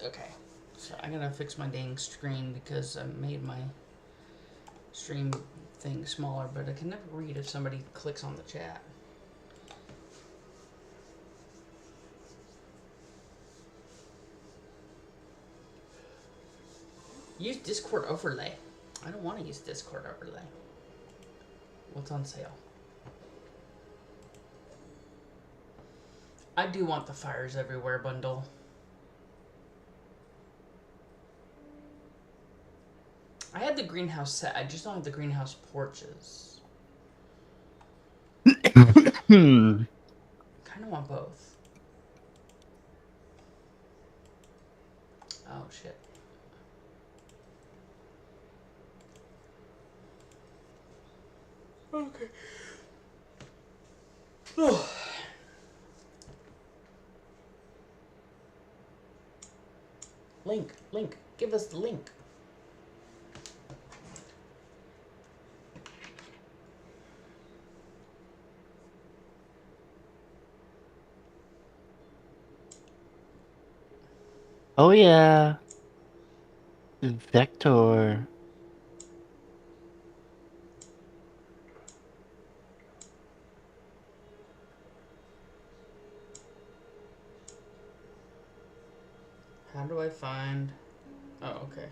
Okay. So I gotta fix my dang screen because I made my stream thing smaller, but I can never read if somebody clicks on the chat. Use Discord overlay. I don't want to use Discord overlay. What's on sale? I do want the Fires Everywhere bundle. I had the greenhouse set. I just don't have the greenhouse porches. Hmm. Kind of want both. Oh shit. Okay. Oh. Link, give us the link. Oh yeah. Vector. How do I find... Oh, okay.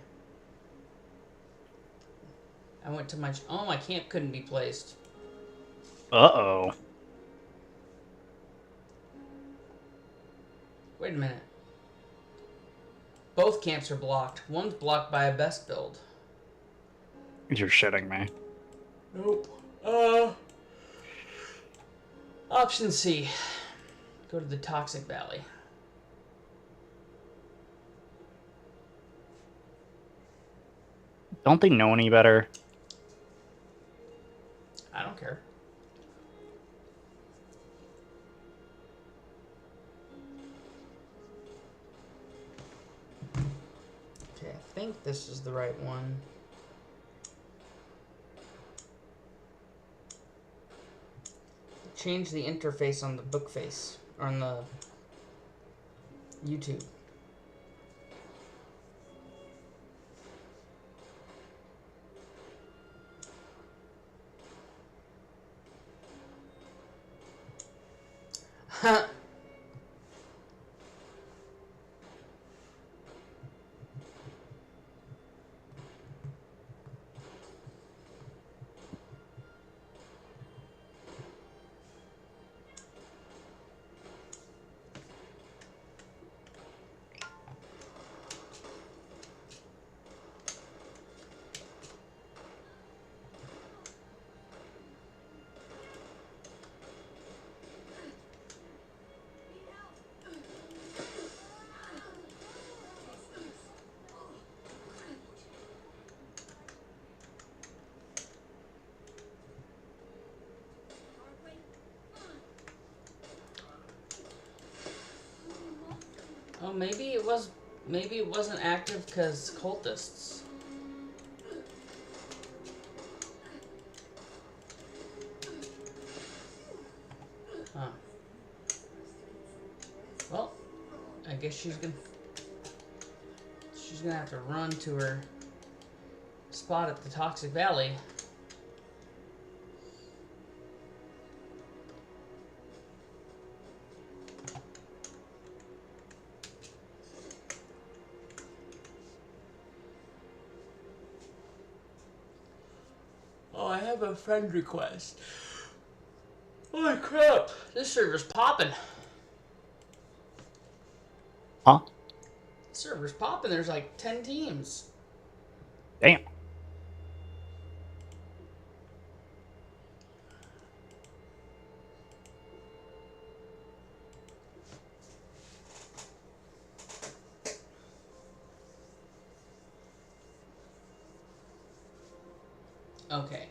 I went to my... Oh, my camp couldn't be placed. Uh-oh. Wait a minute. Both camps are blocked. One's blocked by a best build. You're shitting me. Nope. Option C. Go to the Toxic Valley. Don't they know any better? I don't care. Okay, I think this is the right one. Change the interface on the book face, or on the YouTube. Huh. Oh, maybe it was. Maybe it wasn't active because cultists. Huh. Well, I guess she's gonna have to run to her spot at the Toxic Valley. Oh, I have a friend request. Holy crap! This server's popping. Huh? This server's popping. There's like 10 teams. Damn. Okay.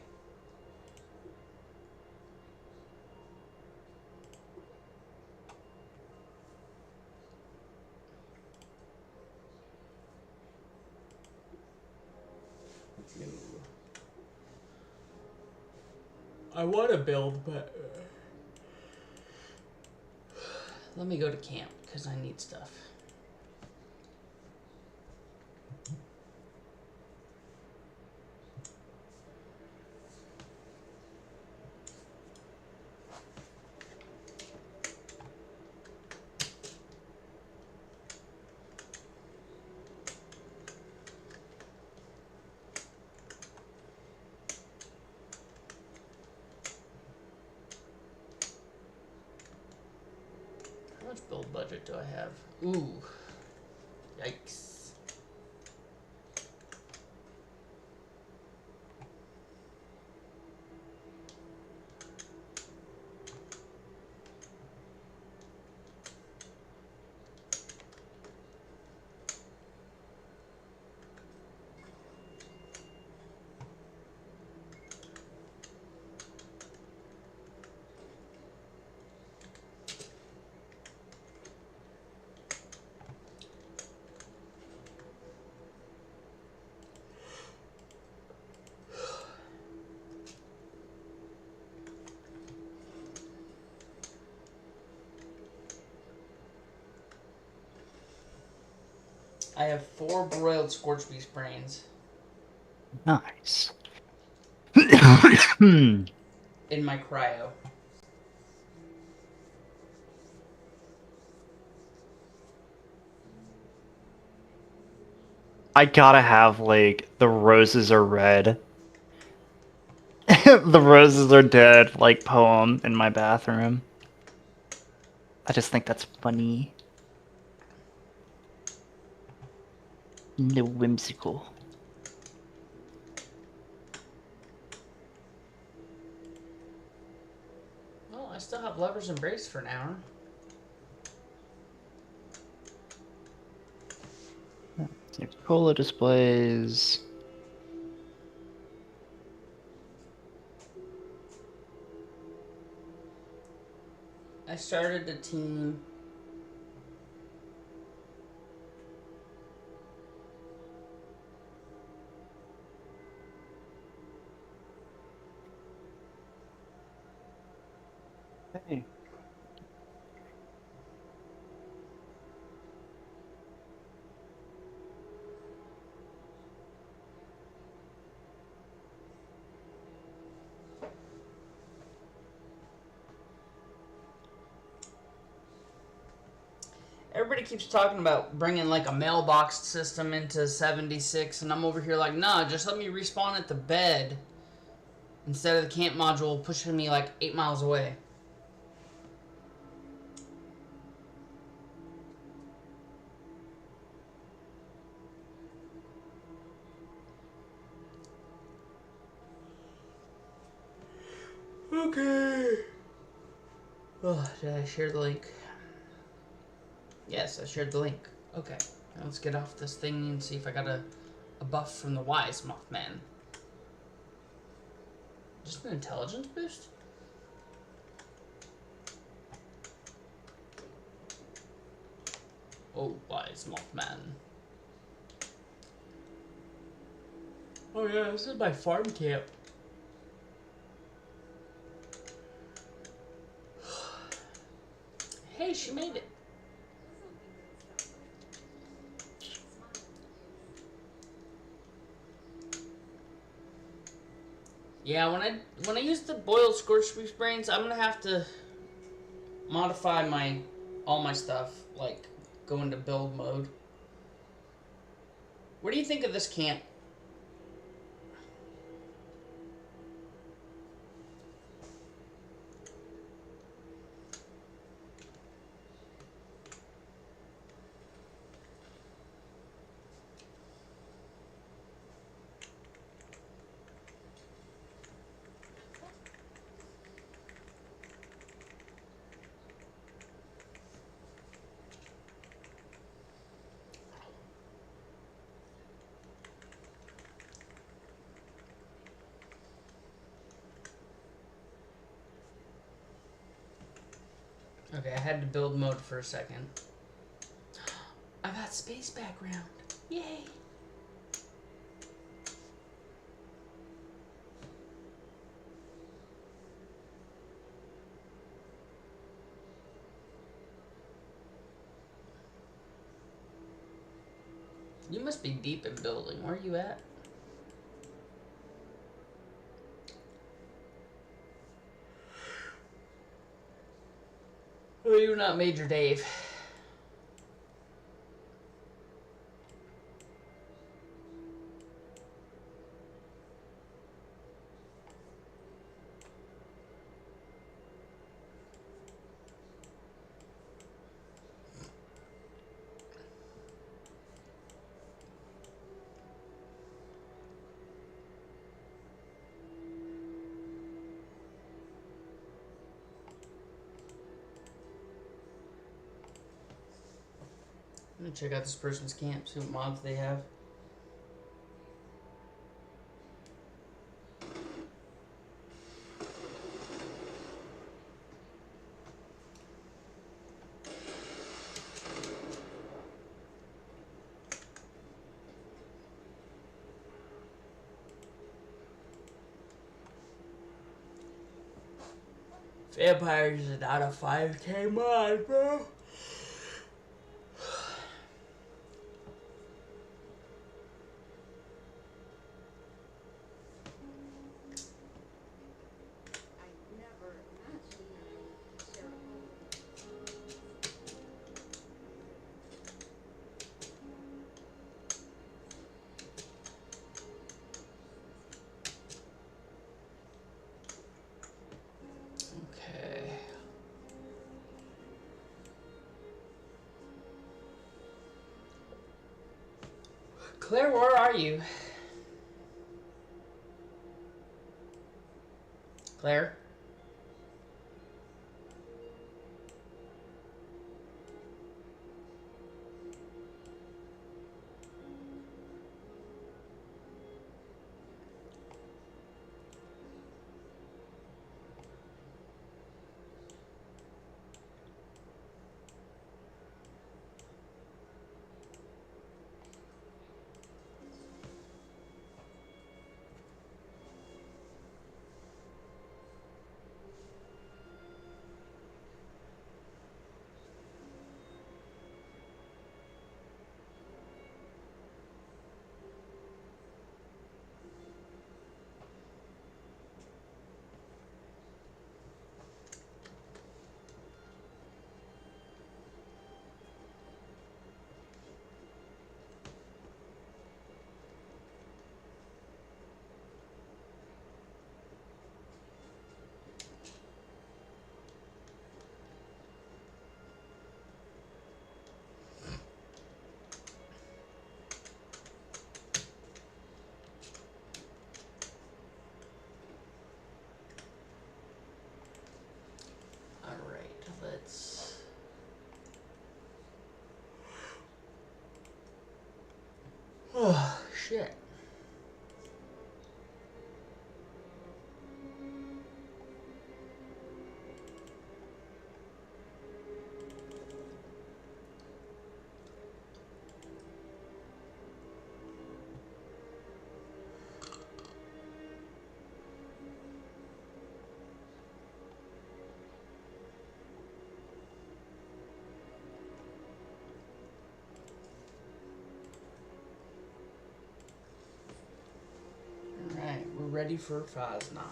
I want to build, but let me go to camp because I need stuff. build budget do I have? Ooh. Yikes. I have 4 broiled scorched beef brains Nice. in my cryo. I gotta have, like, the roses are red. The roses are dead, like, poem in my bathroom. I just think that's funny. No whimsical. Well, I still have Lover's Embrace for an hour. Cola displays. I started a team. Hey. Everybody keeps talking about bringing like a mailbox system into 76, and I'm over here like, nah, just let me respawn at the bed instead of the camp module pushing me like 8 miles away. Okay. Oh, did I share the link? Yes, I shared the link. Okay. Now let's get off this thing and see if I got a buff from the Wise Mothman. Just an intelligence boost? Oh, Wise Mothman. Oh yeah, this is my farm camp. Hey, she made it. Yeah, when I use the boiled scorched beef brains, I'm gonna have to modify all my stuff, like go into build mode. What do you think of this camp? Okay, I had to build mode for a second. I got space background. Yay! You must be deep in building. Where are you at? Oh, you're not Major Dave. me check out this person's camp, see what mods they have. Vampires is not a 5K mod, bro. Okay. Claire, where are you? Claire? Alright, let's... Oh, shit. Alright, we're ready for Fasnacht.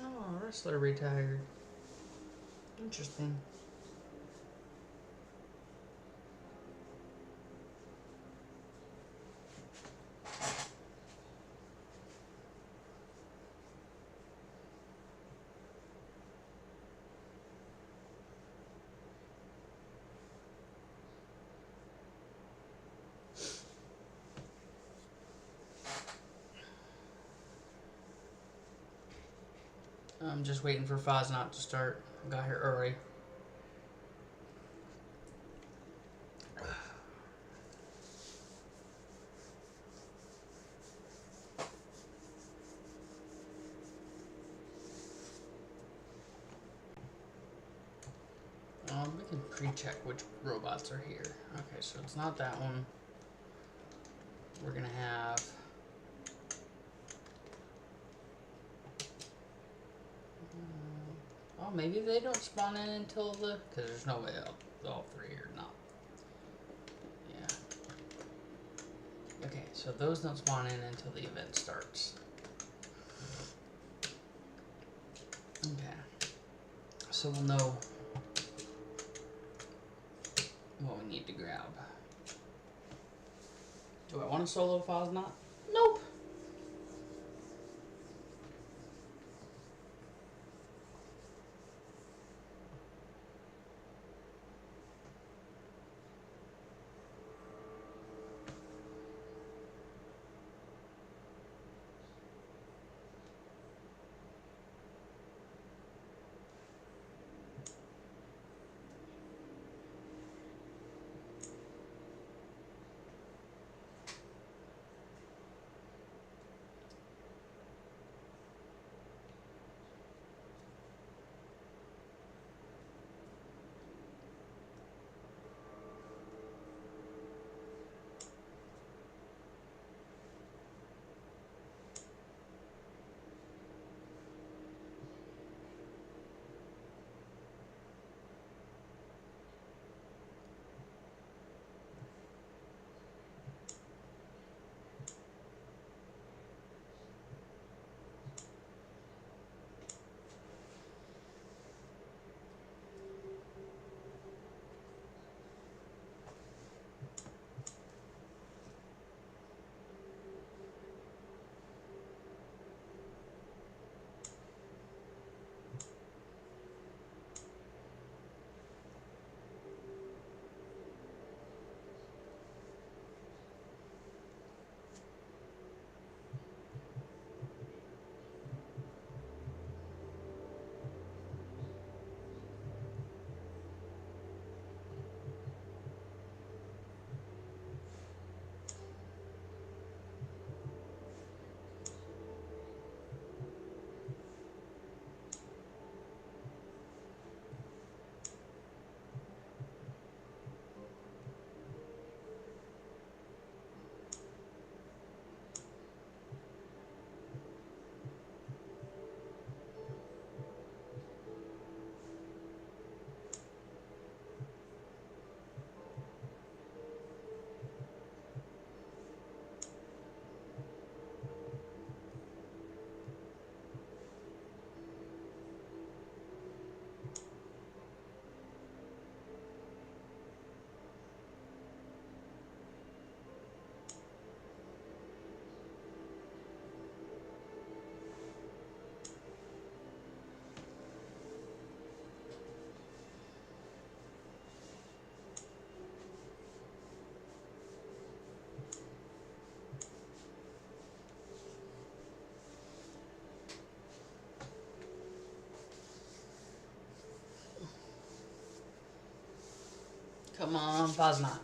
Oh, wrestler retired. Interesting. I'm just waiting for Fasnacht to start. Got here early. We can pre-check which robots are here. Okay, so it's not that one. We're gonna have... Oh, maybe they don't spawn in until the... Because there's no way all three or not. Yeah. Okay, so those don't spawn in until the event starts. Okay. So we'll know what we need to grab. Do I want a solo Phosnot? Nope. Come on, Phosnot.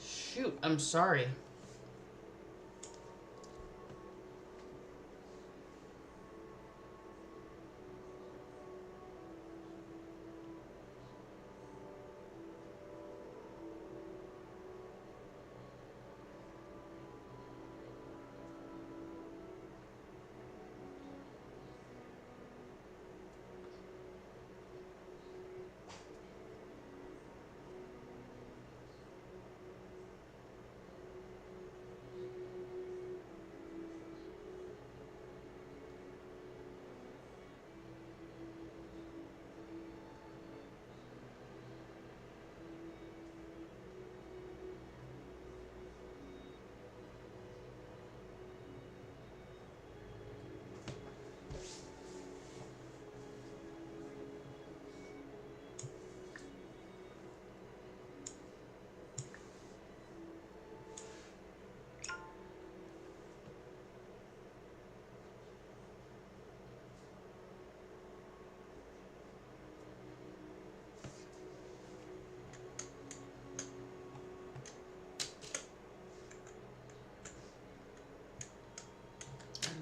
Shoot, I'm sorry.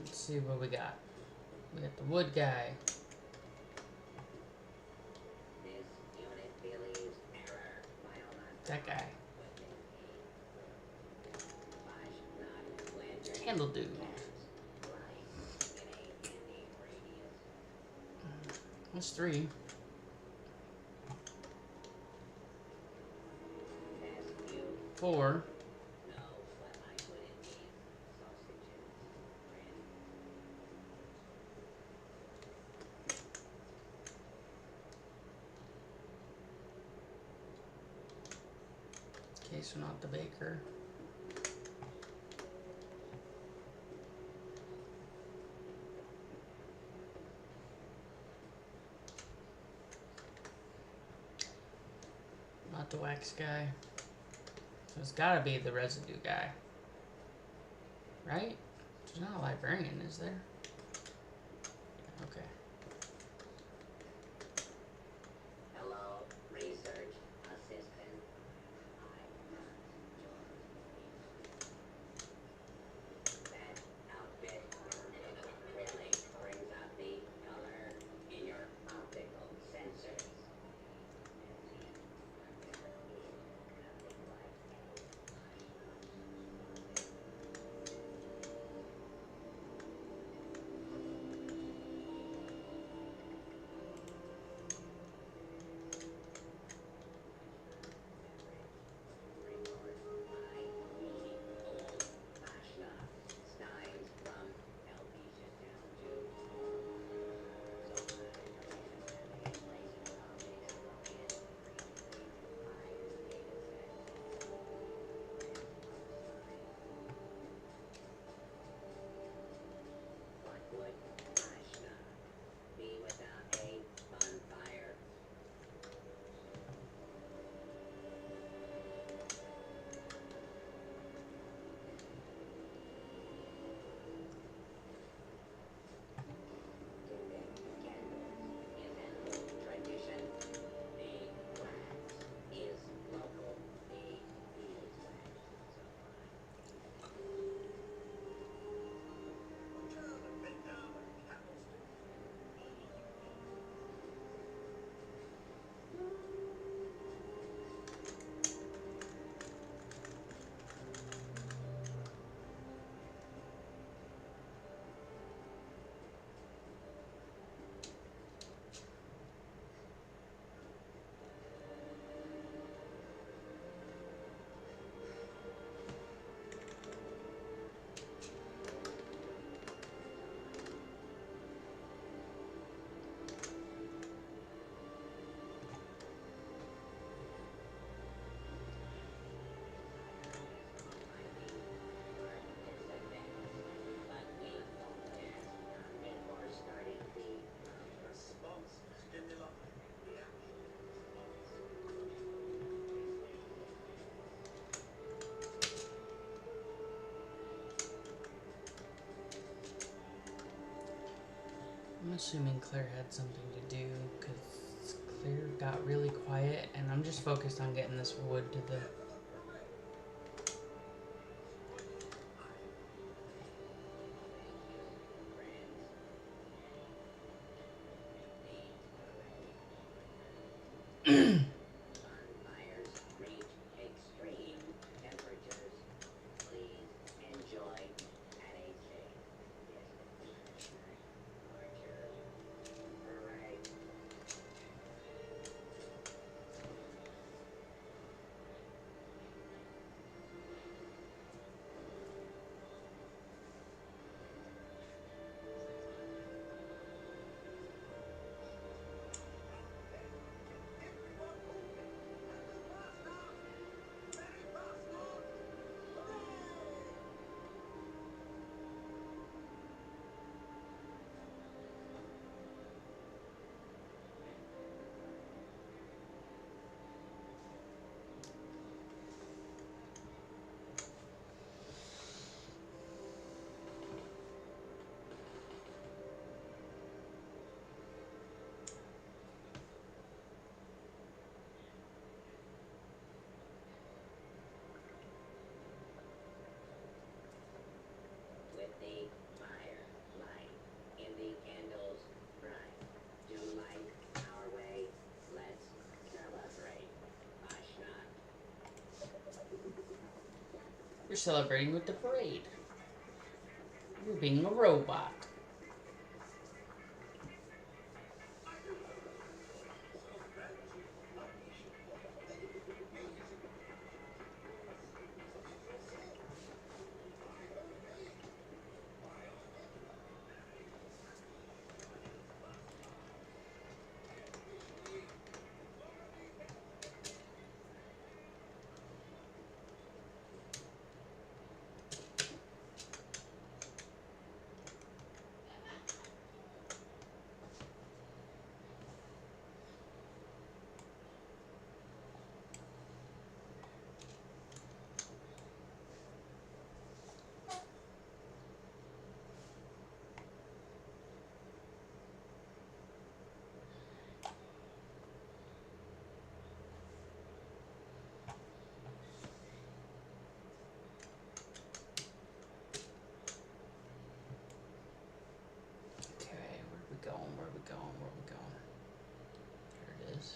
Let's see what we got. We got the wood guy. That guy. Candle dude. That's 3. Four. Okay, so not the baker. Not the wax guy. So it's gotta be the residue guy. Right? There's not a librarian, is there? Okay. Hello, research assistant. That outfit really brings out the color in your optical sensors. I'm assuming Claire had something to do because Claire got really quiet and I'm just focused on getting this wood to the... We're celebrating with the parade. You're being a robot. Okay, where are we going? Where are we going? Where are we going? There it is.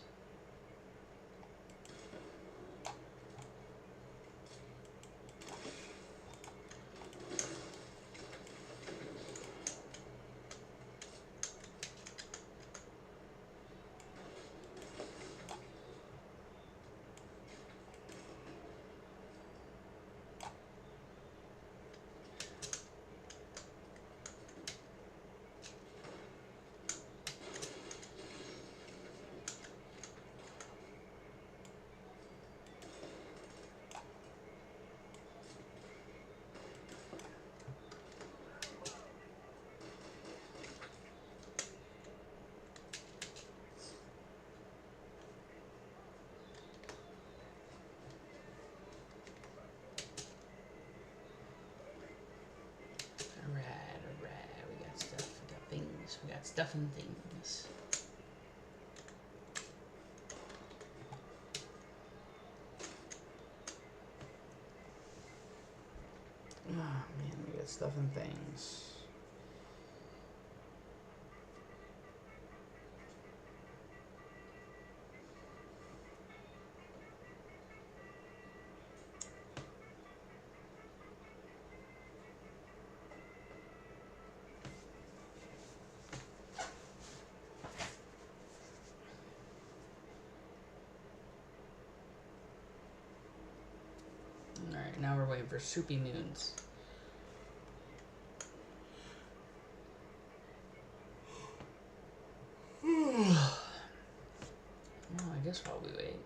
Alright, we got stuff, we got things, we got stuff and things. Oh man, we got stuff and things. Alright, now we're waiting for Soupy Moons. Well, I guess while we wait.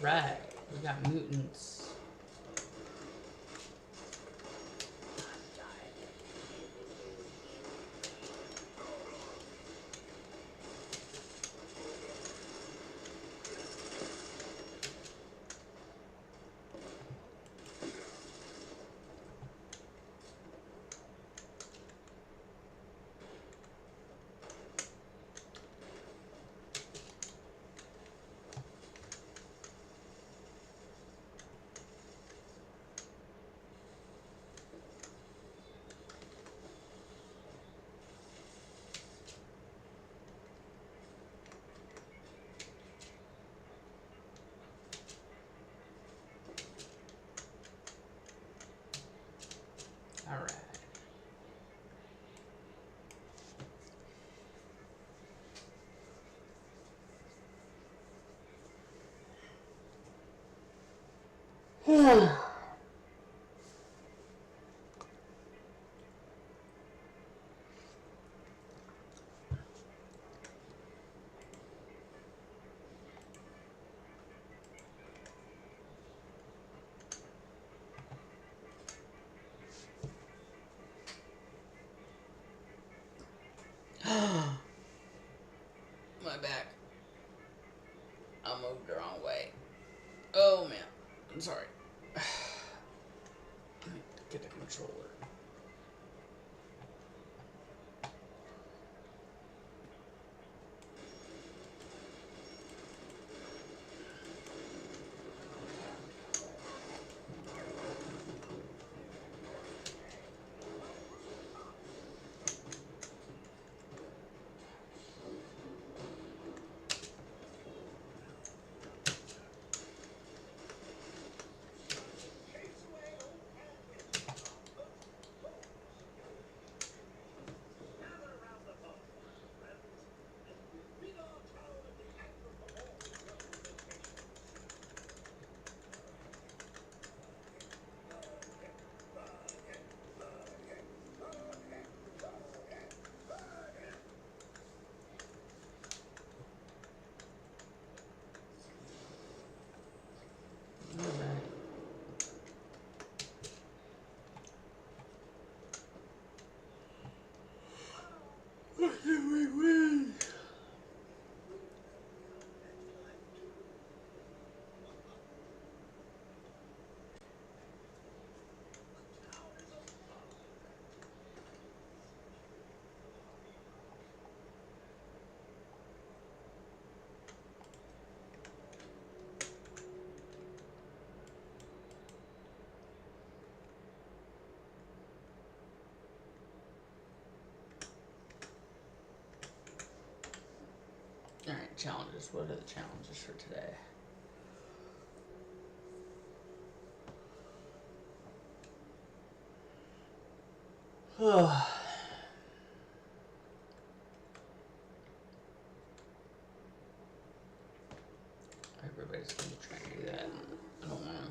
Alright, we got mutants. Alright. moved the wrong way. Oh man, I'm sorry. Let me get the controller. Alright, challenges. What are the challenges for today? Everybody's gonna be trying to do that. I don't want to.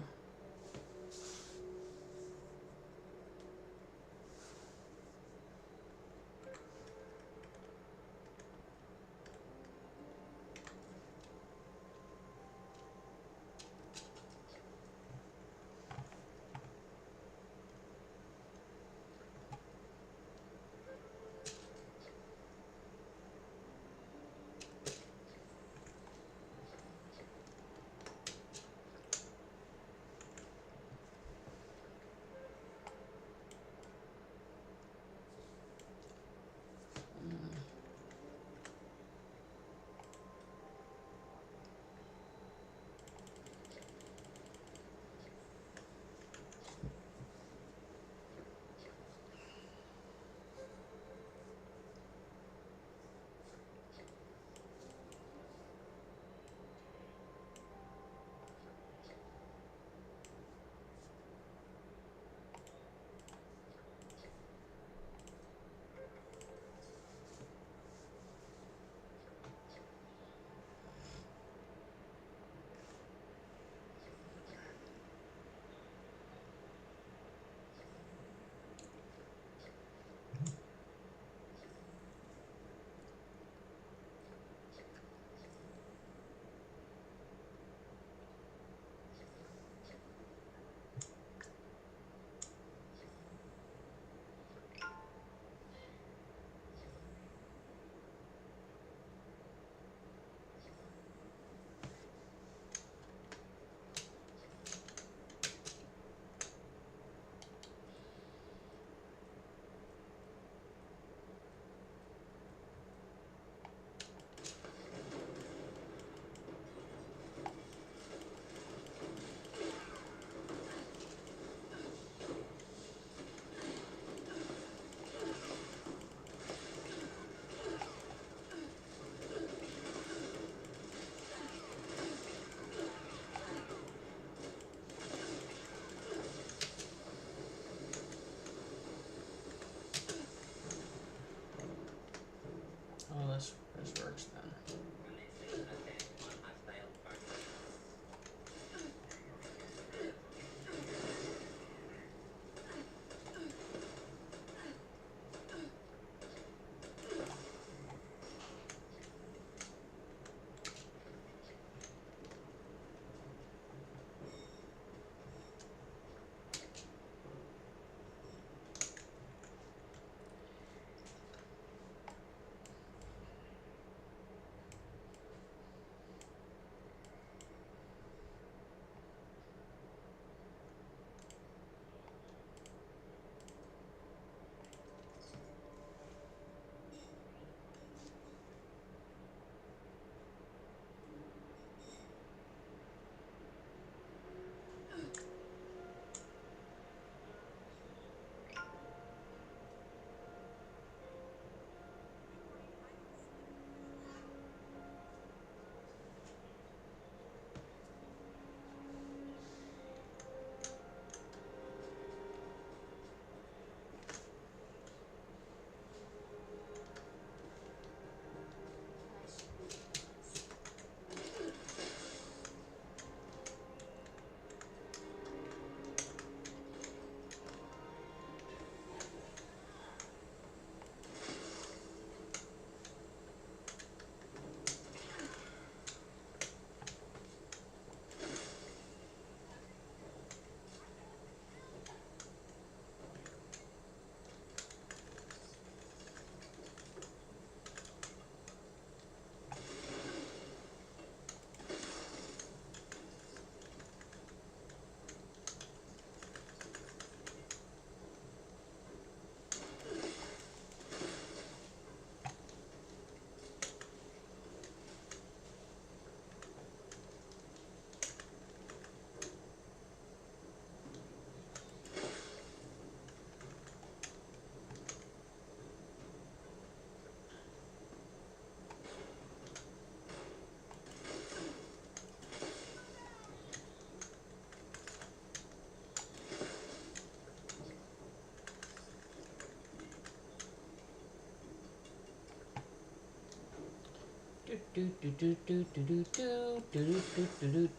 do do do do do do do do do do do.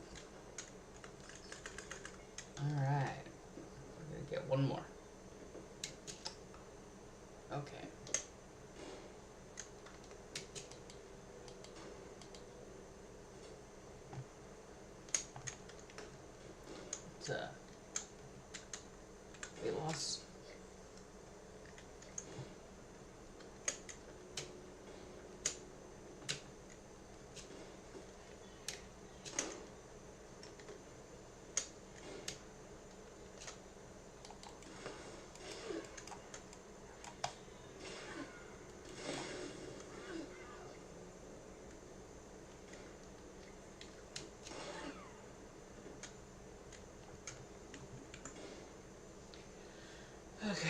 All right, we're gonna get one more. Okay. It's weight loss. Okay.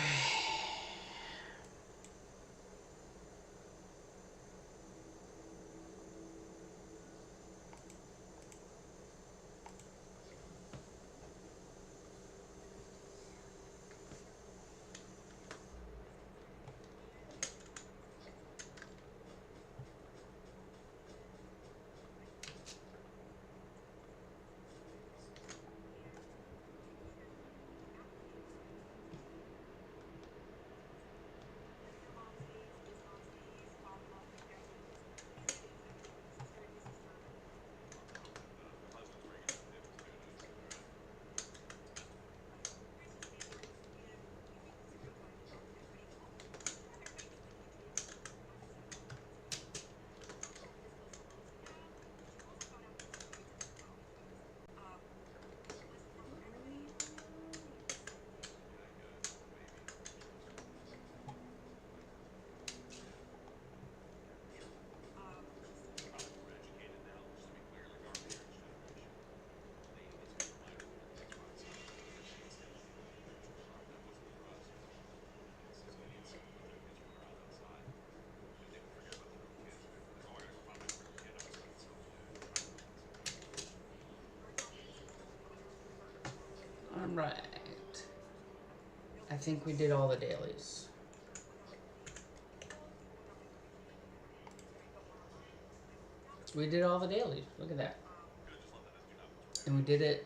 All right. I think we did all the dailies. We did all the dailies. Look at that. And we did it.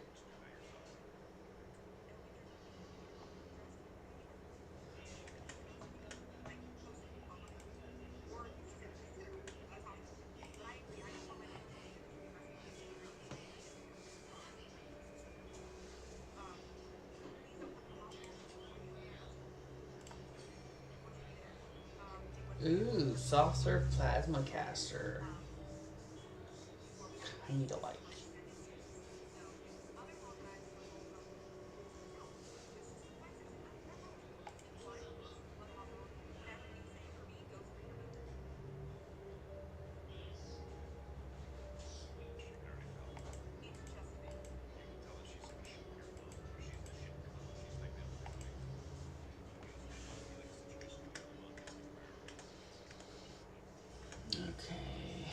Ooh, soft serve plasma caster. I need a light. Okay.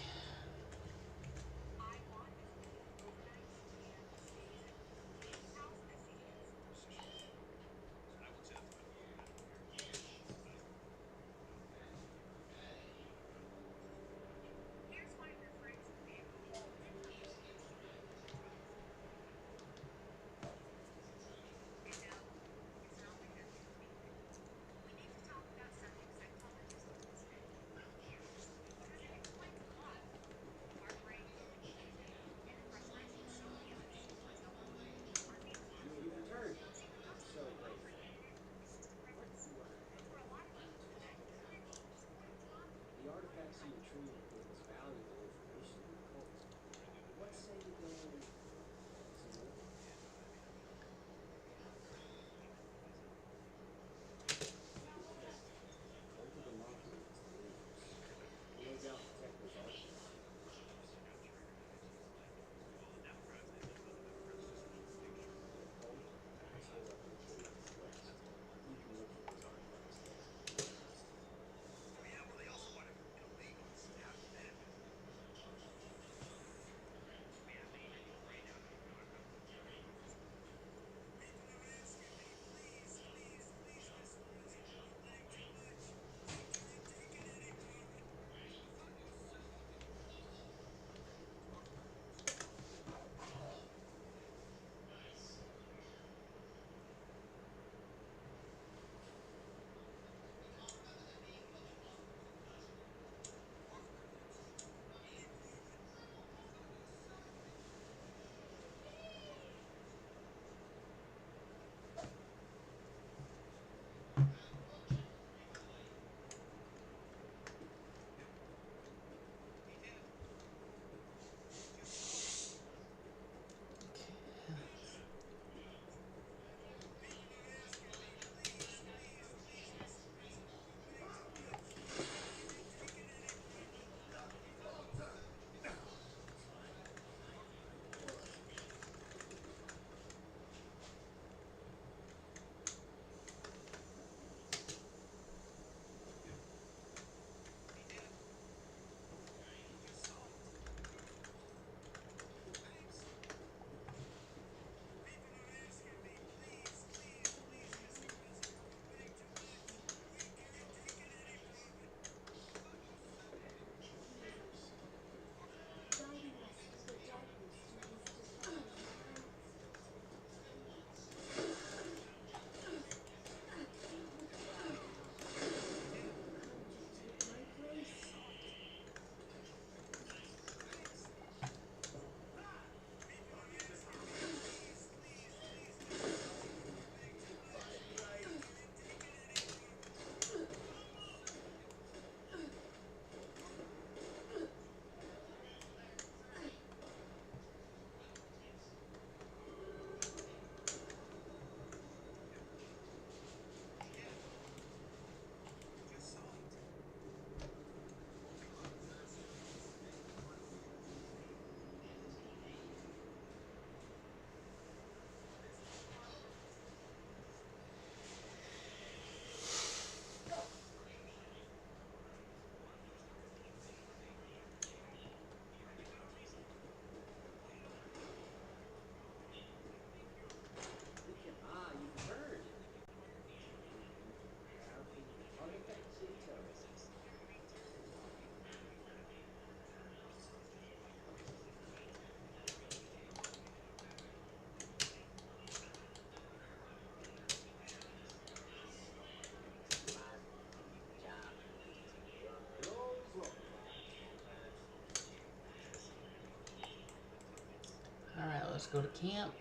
go to camp.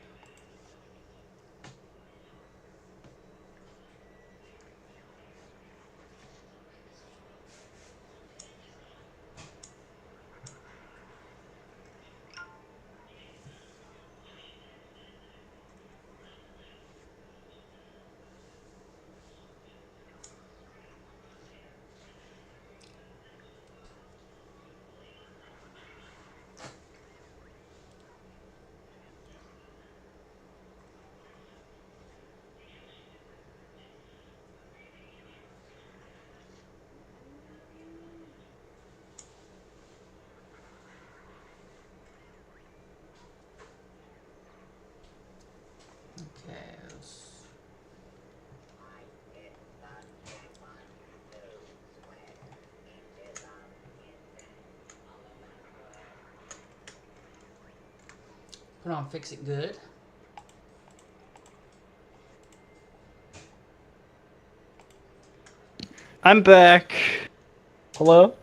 Okay, let's... Put on Fix It Good. I'm back. Hello?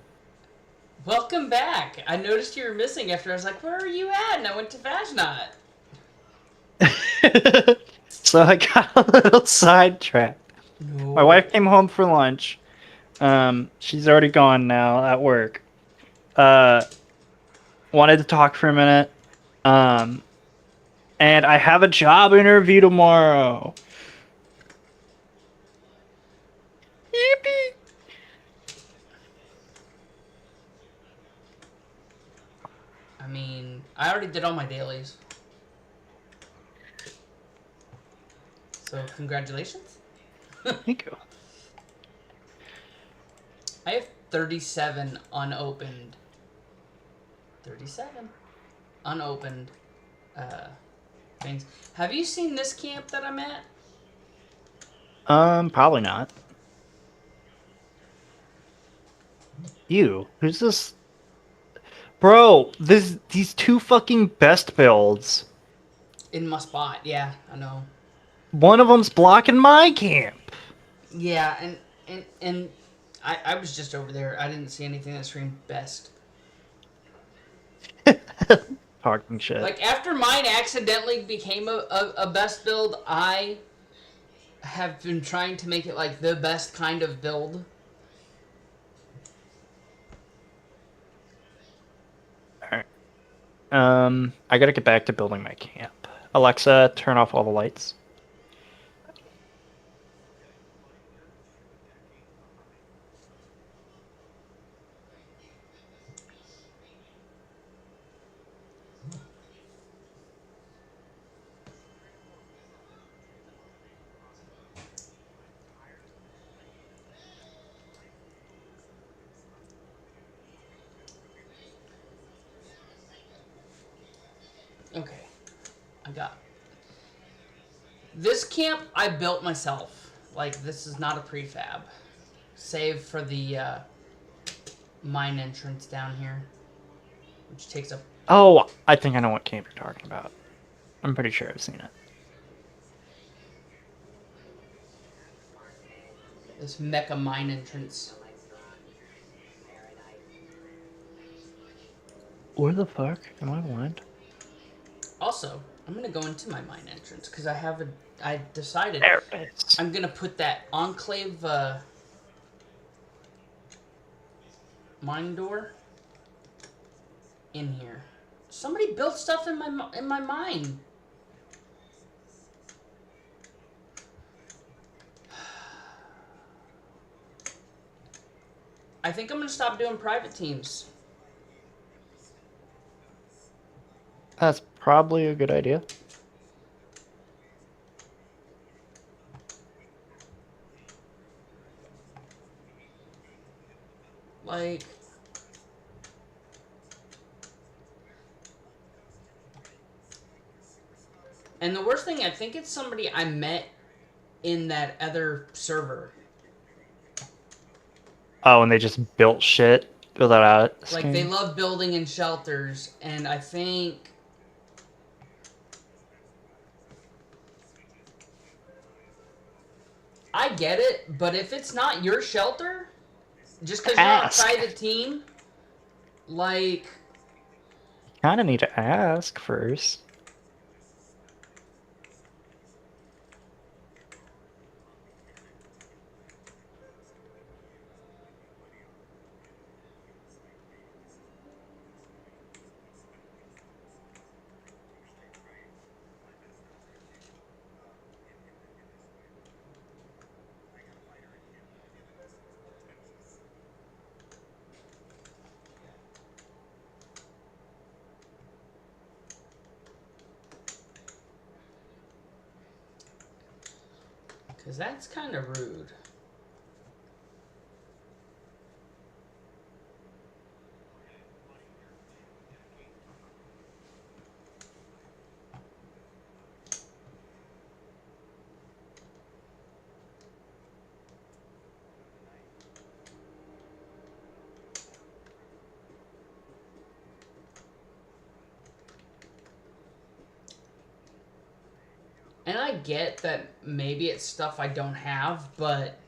Welcome back. I noticed you were missing after I was like, where are you at? And I went to Vajnot. So I got a little sidetracked. No. My wife came home for lunch. She's already gone now at work. Wanted to talk for a minute. And I have a job interview tomorrow. Yippee! I mean, I already did all my dailies. So, congratulations. Thank you. I have 37 unopened. 37 unopened things. Have you seen this camp that I'm at? Probably not. You? Who's this? Bro, these two fucking best builds. In my spot, yeah, I know. One of them's blocking my camp. Yeah, and I was just over there. I didn't see anything that screamed best. Talking shit. Like, after mine accidentally became a best build, I have been trying to make it, like, the best kind of build. Alright. I gotta get back to building my camp. Alexa, turn off all the lights. Okay. I got... This camp, I built myself. Like, this is not a prefab. Save for the, mine entrance down here. Which takes up... Oh, I think I know what camp you're talking about. I'm pretty sure I've seen it. this mecha mine entrance. Where the fuck? Am I blind? Also, I'm gonna go into my mine entrance, because I decided There it is. I'm gonna put that Enclave, mine door in here. Somebody built stuff in my mine. I think I'm gonna stop doing private teams. That's probably a good idea. Like... And the worst thing, I think it's somebody I met in that other server. Oh, and they just built shit without out. Like, they love building in shelters, and I think... I get it, but if it's not your shelter, just because you're on a private team, like... Kind of need to ask first. Because that's kind of rude. And I get that maybe it's stuff I don't have, but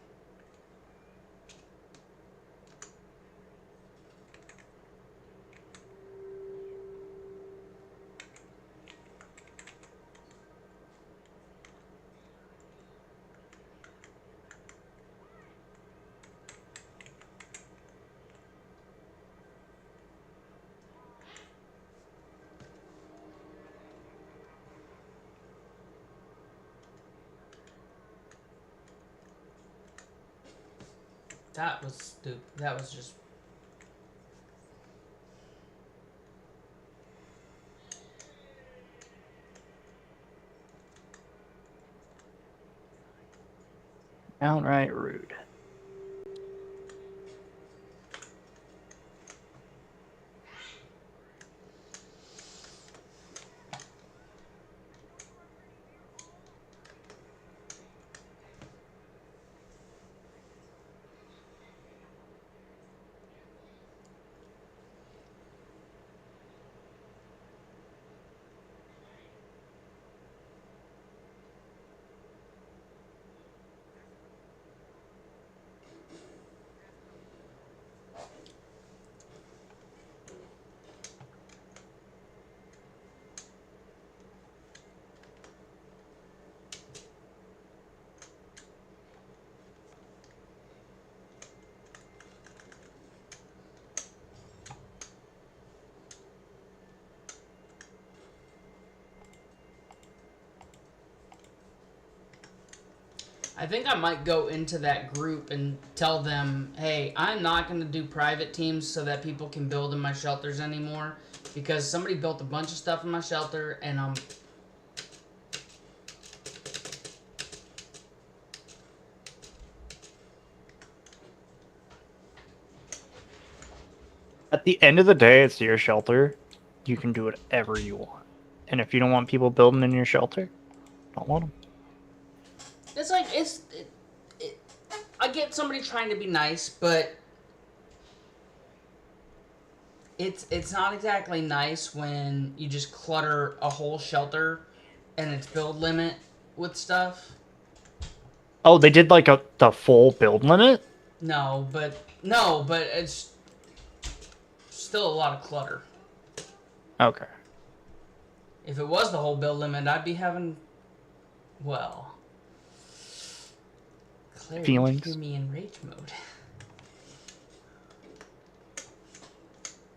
that was stupid. That was just... Downright rude. I think I might go into that group and tell them, hey, I'm not going to do private teams so that people can build in my shelters anymore. Because somebody built a bunch of stuff in my shelter, and At the end of the day, it's your shelter. You can do whatever you want. And if you don't want people building in your shelter, don't want them. it's like, I get somebody trying to be nice, but it's not exactly nice when you just clutter a whole shelter and its build limit with stuff. Oh, they did like the full build limit? No, but it's still a lot of clutter. Okay. If it was the whole build limit, I'd be having, well, Claire, Feelings. you hear me in rage mode.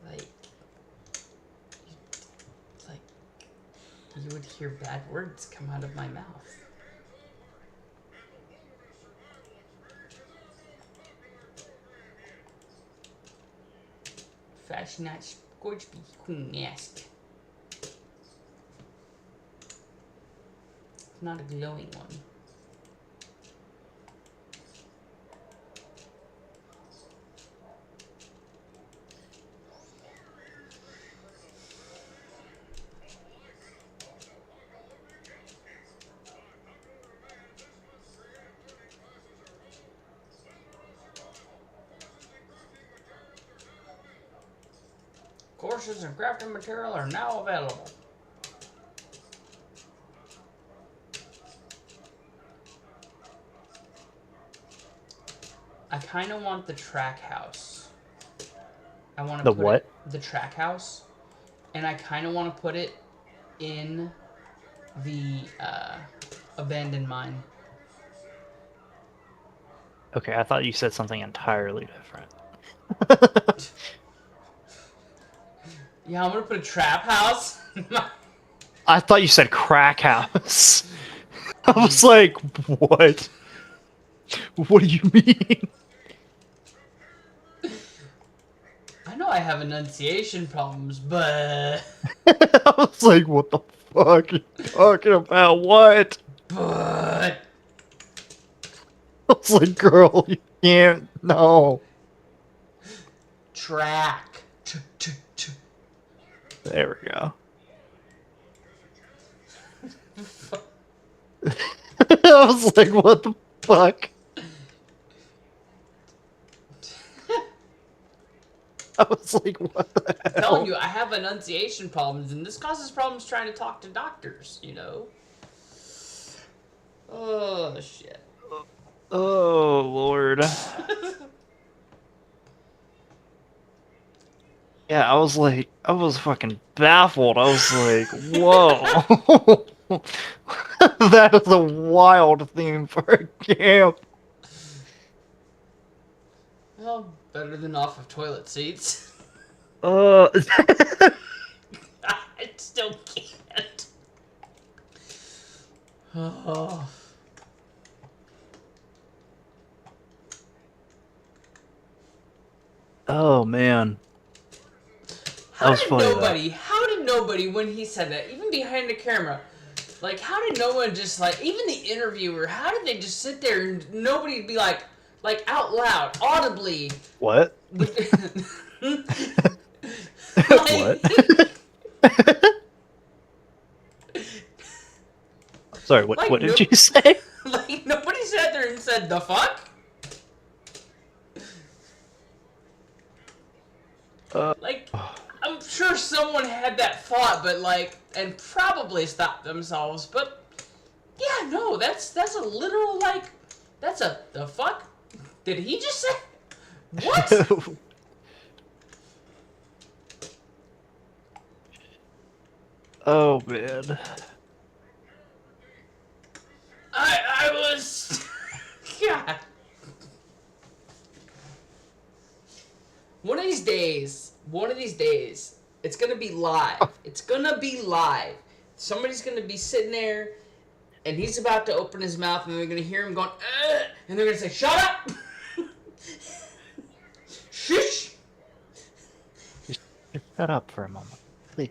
like you would hear bad words come out of my mouth. Fashion night scorch be nest. Not a glowing one. Courses and crafting material are now available. I kind of want the track house. I want to The put what? the track house, and I kind of want to put it in the abandoned mine. Okay, I thought you said something entirely different. Yeah, I'm gonna put a trap house. I thought you said crack house. I was like, what? What do you mean? I know I have enunciation problems, but I was like, what the fuck are you talking about? What? but was like, girl, you can't. No. Track. There we go. I was like, what the fuck? I was like, what the I'm hell? telling you, I have enunciation problems, and this causes problems trying to talk to doctors, you know? Oh, shit. Oh, Lord. Yeah, I was fucking baffled. I was like, whoa. That is a wild theme for a camp. Well, better than off of toilet seats. Uh, I still can't. Oh. oh, man. How was did funny, though. how did nobody, when he said that, even behind the camera, like, how did no one just, like, even the interviewer, how did they just sit there and nobody be like out loud, audibly, What? like, Sorry, what, Like, what did no- you say? like, nobody sat there and said, the fuck? Like, I'm sure someone had that thought, but like, and probably stopped themselves, but yeah, no, that's a literal, like, that's a, the fuck? Did he just say? What? Oh, man. I was, God. One of these days, it's gonna be live. It's gonna be live. Somebody's gonna be sitting there, and he's about to open his mouth, and they're gonna hear him going, ugh, and they're gonna say, "Shut up, shush." Just shut up for a moment, please.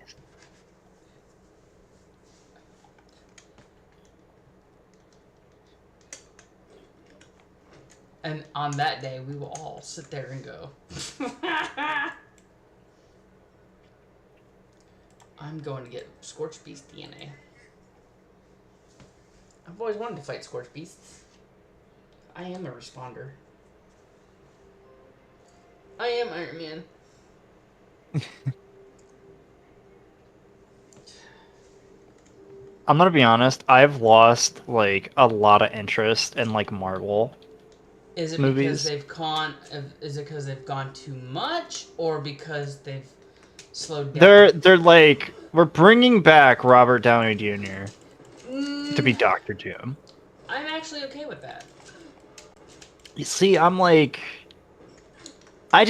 And on that day, we will all sit there and go, I'm going to get Scorch Beast DNA. I've always wanted to fight Scorch Beasts. I am a responder. I am Iron Man. I'm gonna be honest, I've lost, like, a lot of interest in, like, Marvel. Is it Movies. because they've gone? Is it because they've gone too much, or because they've slowed down? They're like, we're bringing back Robert Downey Jr. to be Dr. Doom. I'm actually okay with that. You see, I'm like, I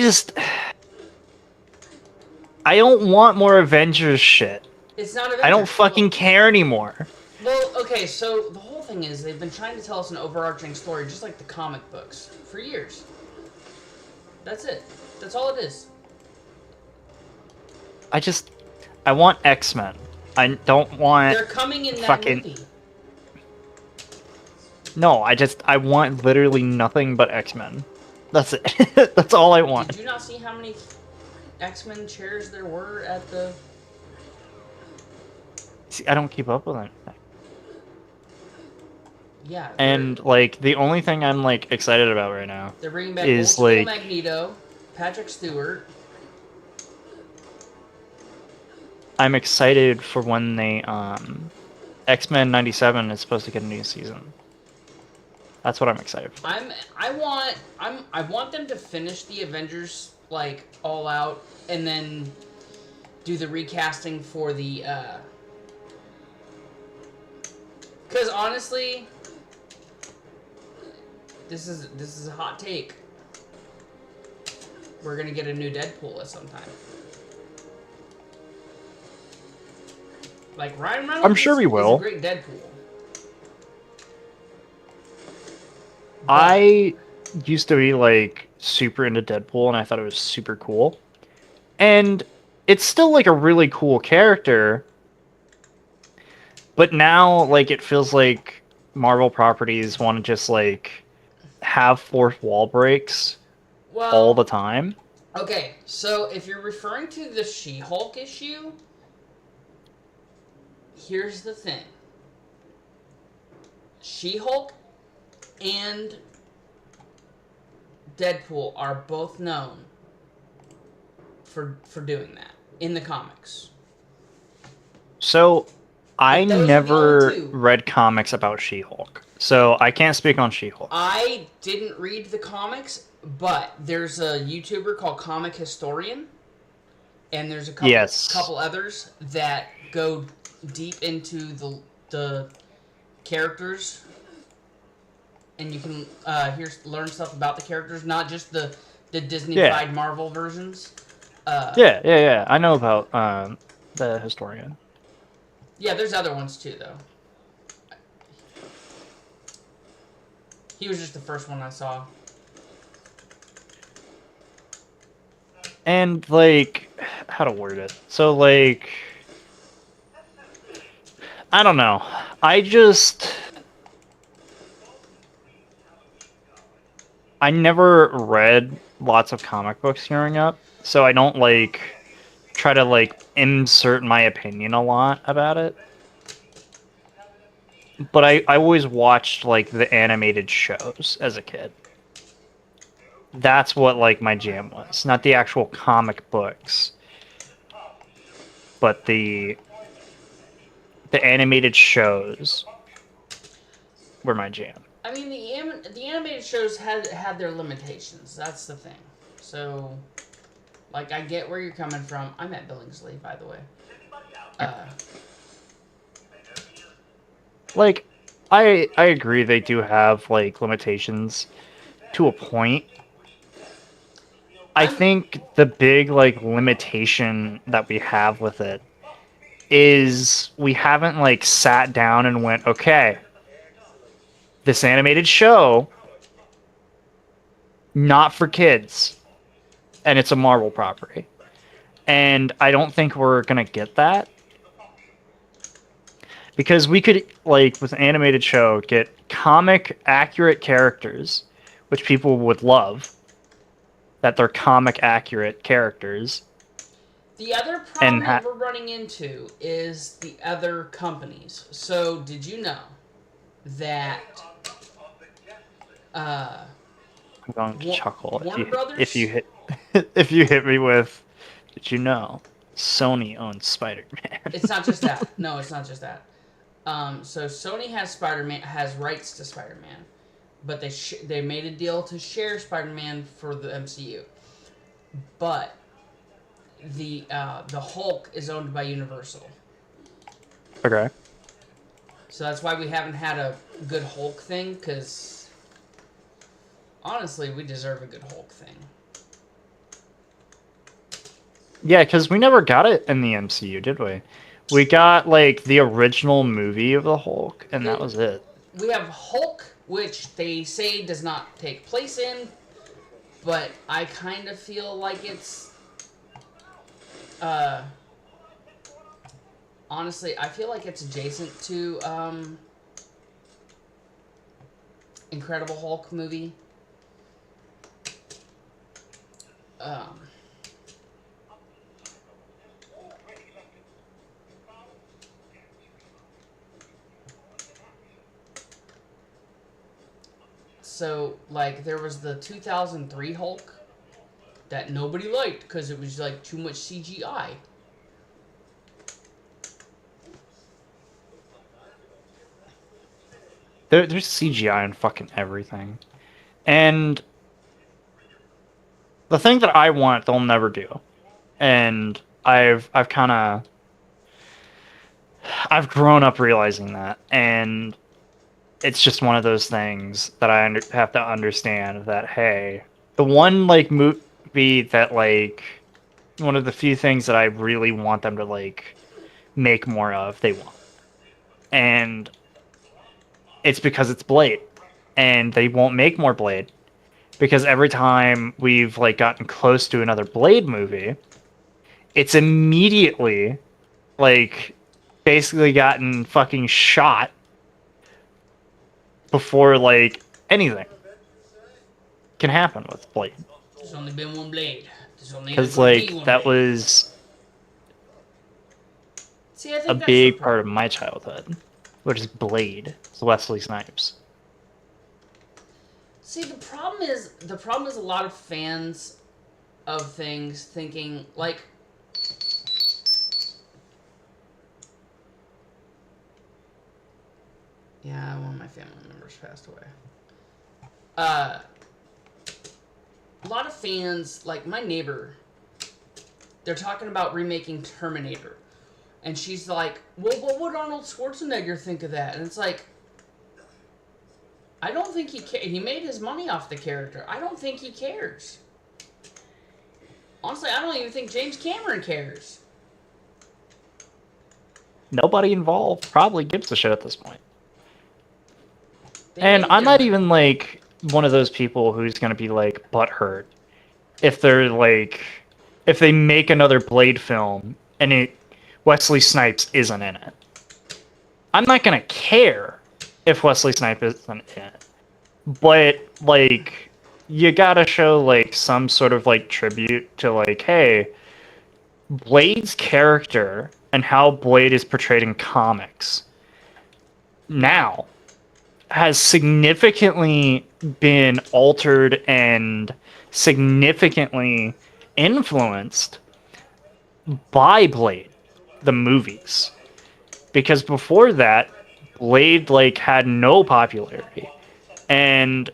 don't want more Avengers shit. It's not. I don't Avengers. fucking care anymore. Well, okay, so the whole thing is they've been trying to tell us an overarching story, just like the comic books, for years. That's it. That's all it is. I want X-Men. I don't want They're coming in that fucking- movie. No, I want literally nothing but X-Men. That's it. That's all I want. Did you not see how many X-Men chairs there were at the... See, I don't keep up with it. Yeah. And like the only thing I'm like excited about right now They're bringing back is, Old School like- Magneto, Patrick Stewart. I'm excited for when they X-Men 97 is supposed to get a new season. That's what I'm excited for. I want them to finish the Avengers like all out and then do the recasting for the cuz honestly this is a hot take. We're going to get a new Deadpool at some time. Like Ryan Reynolds I'm sure we is will. a great Deadpool. I used to be like super into Deadpool and I thought it was super cool. And it's still like a really cool character. But now like it feels like Marvel properties want to just like have fourth wall breaks Well, all the time. okay, so if you're referring to the She-Hulk issue, here's the thing. She-Hulk and Deadpool are both known for doing that in the comics. So I But those are the never only two. read comics about She-Hulk, so I can't speak on She-Hulk. I didn't read the comics, but there's a YouTuber called Comic Historian, and there's a couple others that go deep into the characters, and you can learn stuff about the characters, not just the Disney-fied Marvel versions. Yeah. I know about the historian. Yeah, there's other ones too, though. He was just the first one I saw. And like, how to word it? So like, I don't know. I never read lots of comic books growing up, so I don't like try to like insert my opinion a lot about it. But I always watched like the animated shows as a kid. That's what like my jam was, not the actual comic books, but the animated shows were my jam. I mean, the animated shows had their limitations. That's the thing. So, like, I get where you're coming from. I'm at Billingsley, by the way. Like, I agree they do have like limitations to a point. I think the big like limitation that we have with it is we haven't like sat down and went, okay, this animated show, not for kids, and it's a Marvel property. And I don't think we're gonna get that. Because we could, like, with an animated show, get comic accurate characters, which people would love, that they're comic accurate characters. The other problem that we're running into is the other companies. So, did you know that I'm going to chuckle Warner Brothers? if you hit if you hit me with, did you know Sony owns Spider-Man? It's not just that. No, it's not just that. So Sony has rights to Spider-Man, but they made a deal to share Spider-Man for the MCU. But the Hulk is owned by Universal. Okay. So that's why we haven't had a good Hulk thing, because honestly, we deserve a good Hulk thing. Yeah, because we never got it in the MCU, did we? We got, like, the original movie of the Hulk, and that was it. We have Hulk, which they say does not take place in, but I kind of feel like it's... honestly, I feel like it's adjacent to Incredible Hulk movie. So, like, there was the 2003 Hulk that nobody liked because it was, like, too much CGI. There's CGI in fucking everything. And the thing that I want, they'll never do. And I've kind of... I've grown up realizing that. And it's just one of those things that I have to understand that, hey, the one, like, movie that, like, one of the few things that I really want them to, like, make more of, they won't. And it's because it's Blade. And they won't make more Blade. Because every time we've, like, gotten close to another Blade movie, it's immediately, like, basically gotten fucking shot before, like, anything. can happen with Blade. There's only been one Blade. There's only Because, ever gonna be like, one that Blade. was See, I think a that's big the part of problem. my childhood, which is Blade. It's Wesley Snipes. See, the problem is a lot of fans of things thinking like. Yeah, one of my family members passed away. A lot of fans, like my neighbor, they're talking about remaking Terminator. And she's like, well, what would Arnold Schwarzenegger think of that? And it's like, I don't think he made his money off the character. I don't think he cares. Honestly, I don't even think James Cameron cares. Nobody involved probably gives a shit at this point. They And made I'm their not money. even, like, one of those people who's gonna be, like, butthurt if they're, like, if they make another Blade film and Wesley Snipes isn't in it. I'm not gonna care if Wesley Snipes isn't in it. But, like, you gotta show, like, some sort of, like, tribute to, like, hey, Blade's character and how Blade is portrayed in comics now has significantly been altered and significantly influenced by Blade, the movies. Because before that, Blade, like, had no popularity. And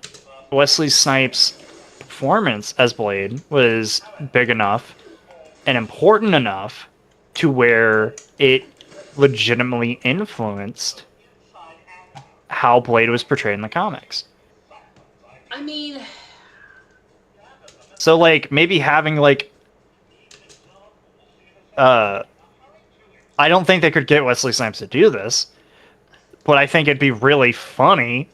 Wesley Snipes' performance as Blade was big enough and important enough to where it legitimately influenced how Blade was portrayed in the comics. I mean, So, like, maybe having, like, I don't think they could get Wesley Snipes to do this, but I think it'd be really funny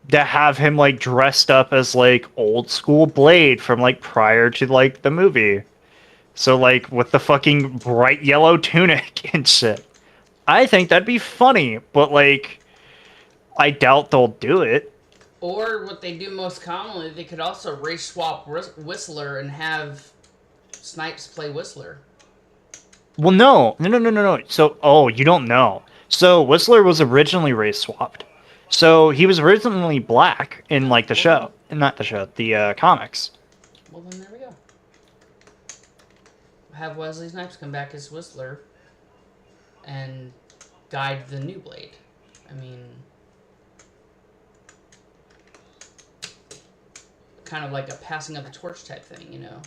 to have him, like, dressed up as, like, old school Blade from, like, prior to, like, the movie. So, like, with the fucking bright yellow tunic and shit. I think that'd be funny, but, like, I doubt they'll do it. or what they do most commonly, they could also race swap Whistler and have Snipes play Whistler. Well, no. So, oh, you don't know. So, Whistler was originally race swapped. So, he was originally black in, like, the show. Not the show, the comics. Well, then there we go. Have Wesley Snipes come back as Whistler and guide the new Blade. I mean, kind of like a passing of the torch type thing, you know?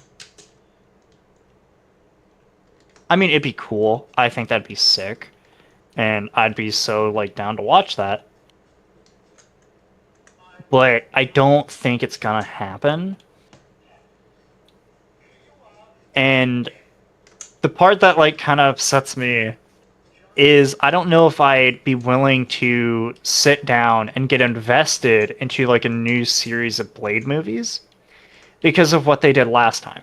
I mean, it'd be cool. I think that'd be sick. And I'd be so, like, down to watch that. But I don't think it's gonna happen. And the part that, like, kind of upsets me is I don't know if I'd be willing to sit down and get invested into, like, a new series of Blade movies because of what they did last time.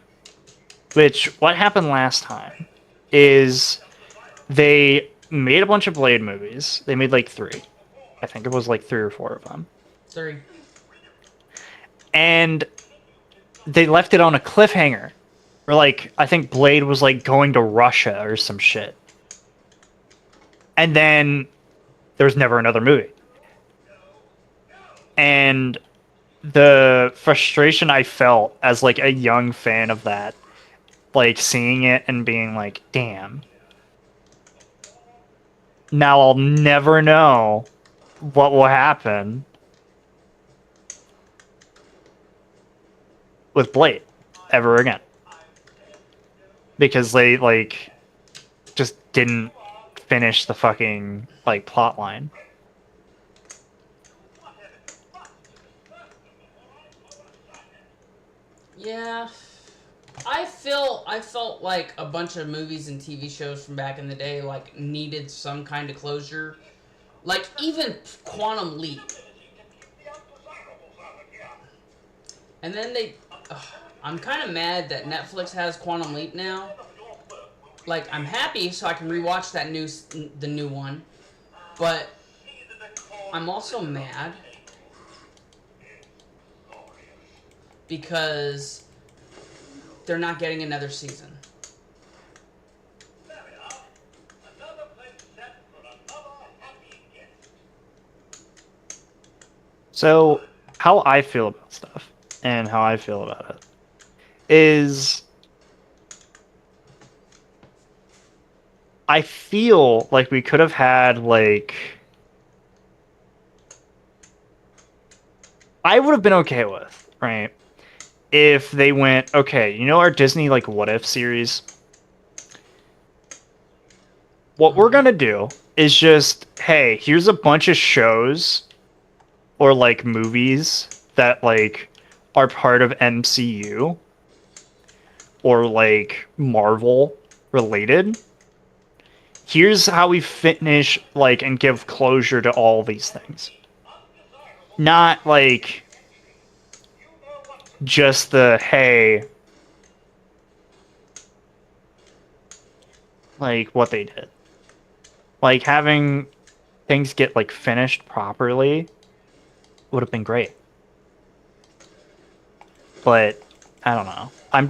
Which, what happened last time is they made a bunch of Blade movies. They made, like, 3. I think it was, like, 3 or 4 of them. 3. And they left it on a cliffhanger. Or, like, I think Blade was, like, going to Russia or some shit. And then there was never another movie. And the frustration I felt as, like, a young fan of that, like, seeing it and being like, damn. Now I'll never know what will happen with Blade ever again. Because they, like, just didn't finish the fucking, like, plot line. Yeah. I felt like a bunch of movies and TV shows from back in the day, like, needed some kind of closure. Like, even Quantum Leap. And then I'm kind of mad that Netflix has Quantum Leap now. Like, I'm happy so I can rewatch the new one. But I'm also mad because they're not getting another season. There we are. Another place set for another happy guest. So, how I feel about stuff and how I feel about it is I feel like we could have had, like, I would have been okay with, right? If they went, okay, you know our Disney, like, What If series? What we're gonna do is just, hey, here's a bunch of shows or, like, movies that, like, are part of MCU or, like, Marvel related. Here's how we finish, like, and give closure to all these things. Not, like, just the, hey, like, what they did. Like, having things get, like, finished properly would have been great. But, I don't know. I'm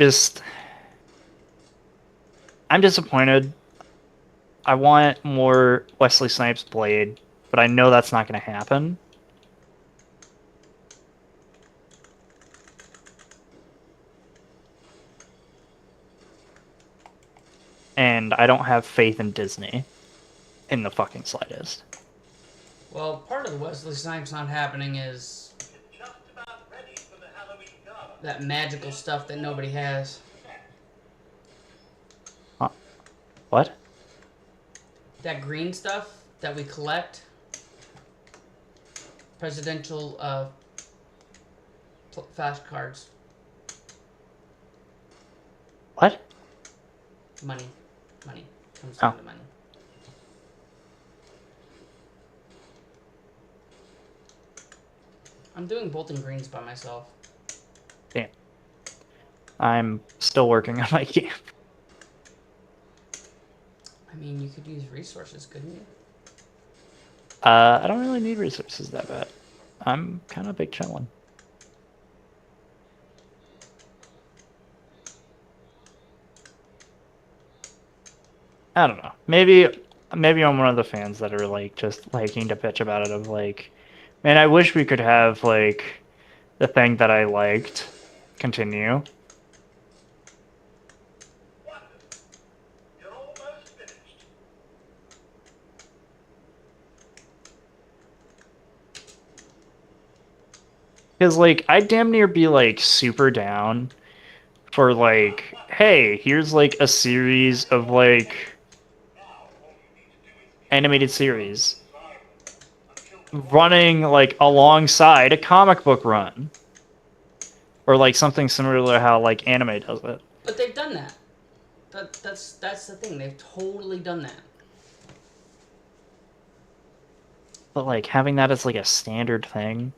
disappointed. I want more Wesley Snipes Blade, but I know that's not going to happen. And I don't have faith in Disney in the fucking slightest. Well, part of the Wesley Snipes not happening is Just about ready for the Halloween gala. that magical stuff that nobody has. What? That green stuff that we collect. Presidential flash cards. What? Money. Comes down to money. I'm doing Bolton Greens by myself. Damn. I'm still working on my game. I mean, you could use resources, couldn't you? I don't really need resources that bad. I'm kind of big chillin'. I don't know. Maybe I'm one of the fans that are like just liking to bitch about it of like, man, I wish we could have like the thing that I liked continue. You're almost finished. Because like I'd damn near be like super down for like, hey, here's like a series of like animated series running like alongside a comic book run. Or like something similar to how like anime does it. But they've done that. That's the thing. They've totally done that. But like having that as like a standard thing.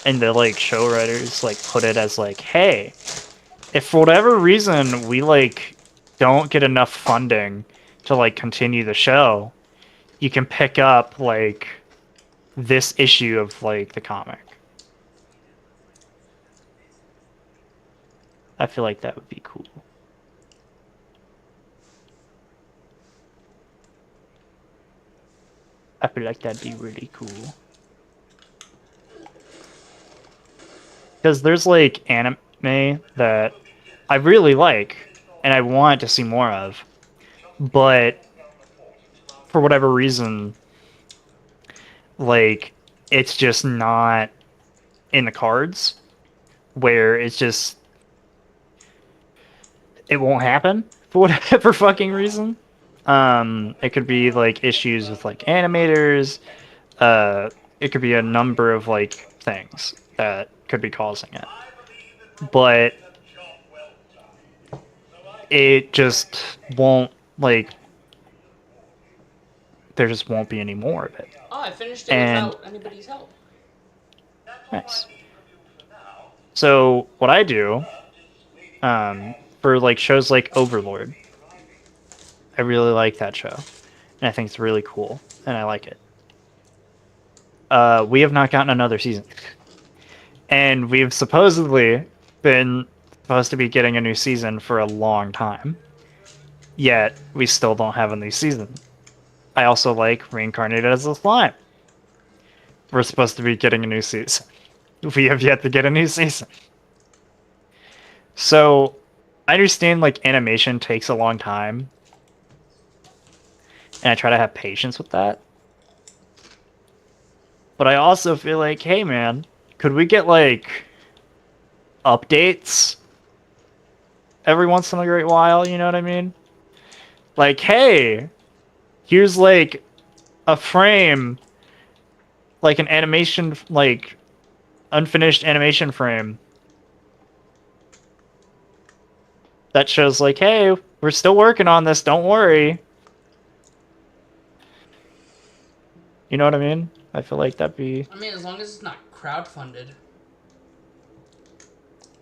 And the like show writers like put it as like, hey, if for whatever reason we like don't get enough funding to like continue the show, you can pick up like this issue of like the comic. I feel like that would be cool. I feel like that'd be really cool. Because there's like anime that I really like and I want to see more of, but for whatever reason, like it's just not in the cards, where it's just it won't happen for whatever fucking reason. It could be like issues with like animators. It could be a number of like things that could be causing it, but it just won't like. There just won't be any more of it. Oh, I finished it And- without anybody's help. Nice. So what I do, for like shows like Overlord, I really like that show, and I think it's really cool, and I like it. We have not gotten another season, And we've supposedly been supposed to be getting a new season for a long time. Yet, we still don't have a new season. I also like Reincarnated as a Slime. We're supposed to be getting a new season. We have yet to get a new season. So, I understand, like, animation takes a long time. And I try to have patience with that. But I also feel like, hey man, could we get, like, updates every once in a great while, you know what I mean? Like, hey, here's, like, a frame, like an animation, like, unfinished animation frame that shows, like, hey, we're still working on this, don't worry. You know what I mean? I feel like that'd be... I mean, as long as it's not crowdfunded.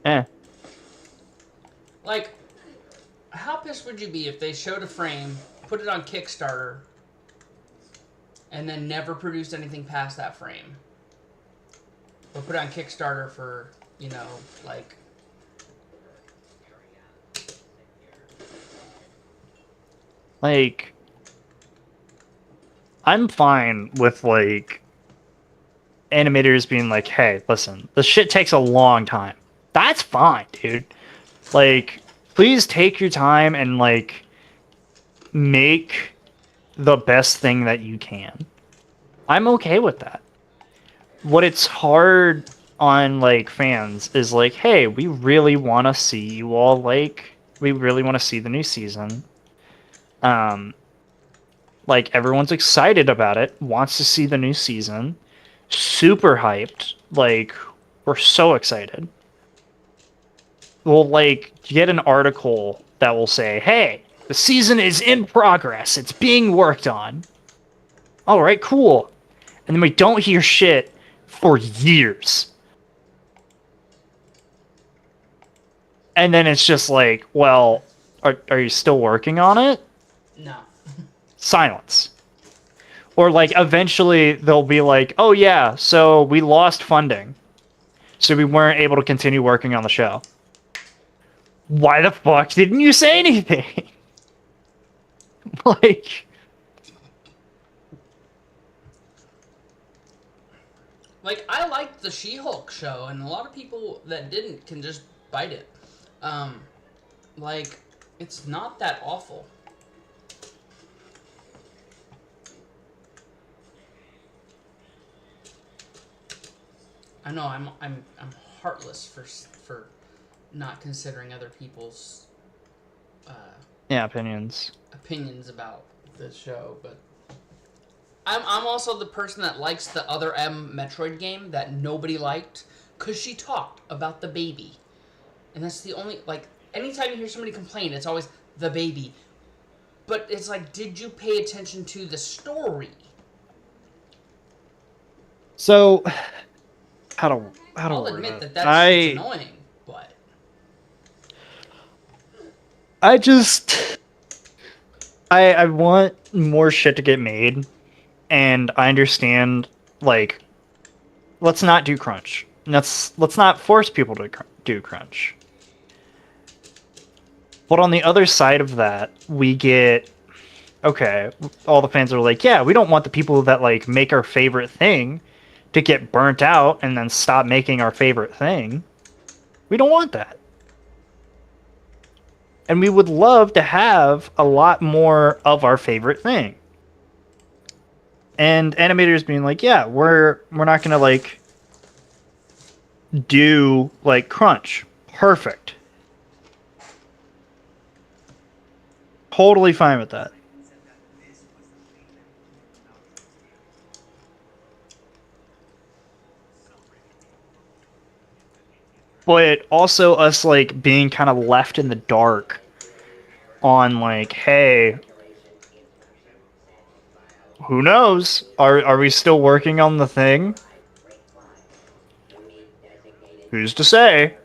eh. Like, how pissed would you be if they showed a frame, put it on Kickstarter, and then never produced anything past that frame? Or put it on Kickstarter for, you know, like... Like, I'm fine with, like, animators being like, hey, listen, this shit takes a long time. That's fine, dude. Like, please take your time and, like, make the best thing that you can. I'm okay with that. What it's hard on, like, fans is like, hey, we really want to see you all, like, we really want to see the new season. Like, everyone's excited about it, wants to see the new season, super hyped, like, we're so excited. We'll, like, get an article that will say, hey, the season is in progress, it's being worked on. Alright, cool. And then we don't hear shit for years. And then it's just like, well, are you still working on it? No. Silence. Or, like, eventually they'll be like, oh yeah, so we lost funding. So we weren't able to continue working on the show. Why the fuck didn't you say anything? Like... Like, I liked the She-Hulk show, and a lot of people that didn't can just bite it. Like, it's not that awful. I know I'm heartless for not considering other people's yeah, opinions. opinions about this show, but I'm also the person that likes the other M Metroid game that nobody liked because she talked about the baby, and that's the only, like, anytime you hear somebody complain, it's always the baby, but it's like, did you pay attention to the story? So, how do I'll word admit it? that it's annoying, but I just... I want more shit to get made, and I understand, like, let's not do crunch. Let's not force people to do crunch. But on the other side of that, we get, okay, all the fans are like, yeah, we don't want the people that, like, make our favorite thing to get burnt out and then stop making our favorite thing. We don't want that. And we would love to have a lot more of our favorite thing. And animators being like, yeah, we're not gonna, like, do, like, crunch. Perfect. Totally fine with that. But also us, like, being kind of left in the dark on, like, hey, who knows? Are we still working on the thing? Who's to say?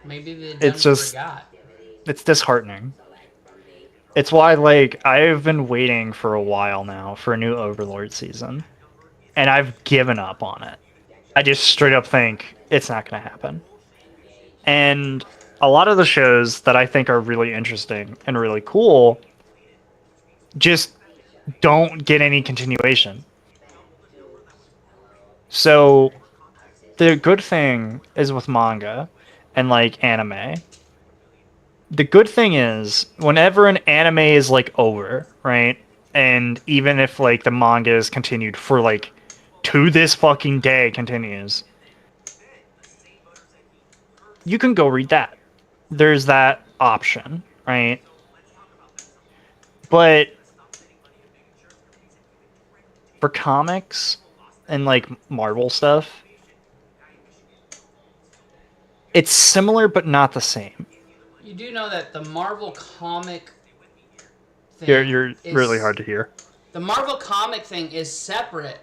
maybe they It's just... forgot. it's disheartening. It's why, like, I've been waiting for a while now for a new Overlord season, and I've given up on it. I just straight up think it's not going to happen. And a lot of the shows that I think are really interesting and really cool just don't get any continuation. So the good thing is with manga and like anime. The good thing is whenever an anime is like over, right? And even if like the manga is continued for like to this fucking day continues, you can go read that. There's that option, right? But for comics and like Marvel stuff, it's similar but not the same. You do know that the Marvel comic thing You're is, really hard to hear. The Marvel comic thing is separate.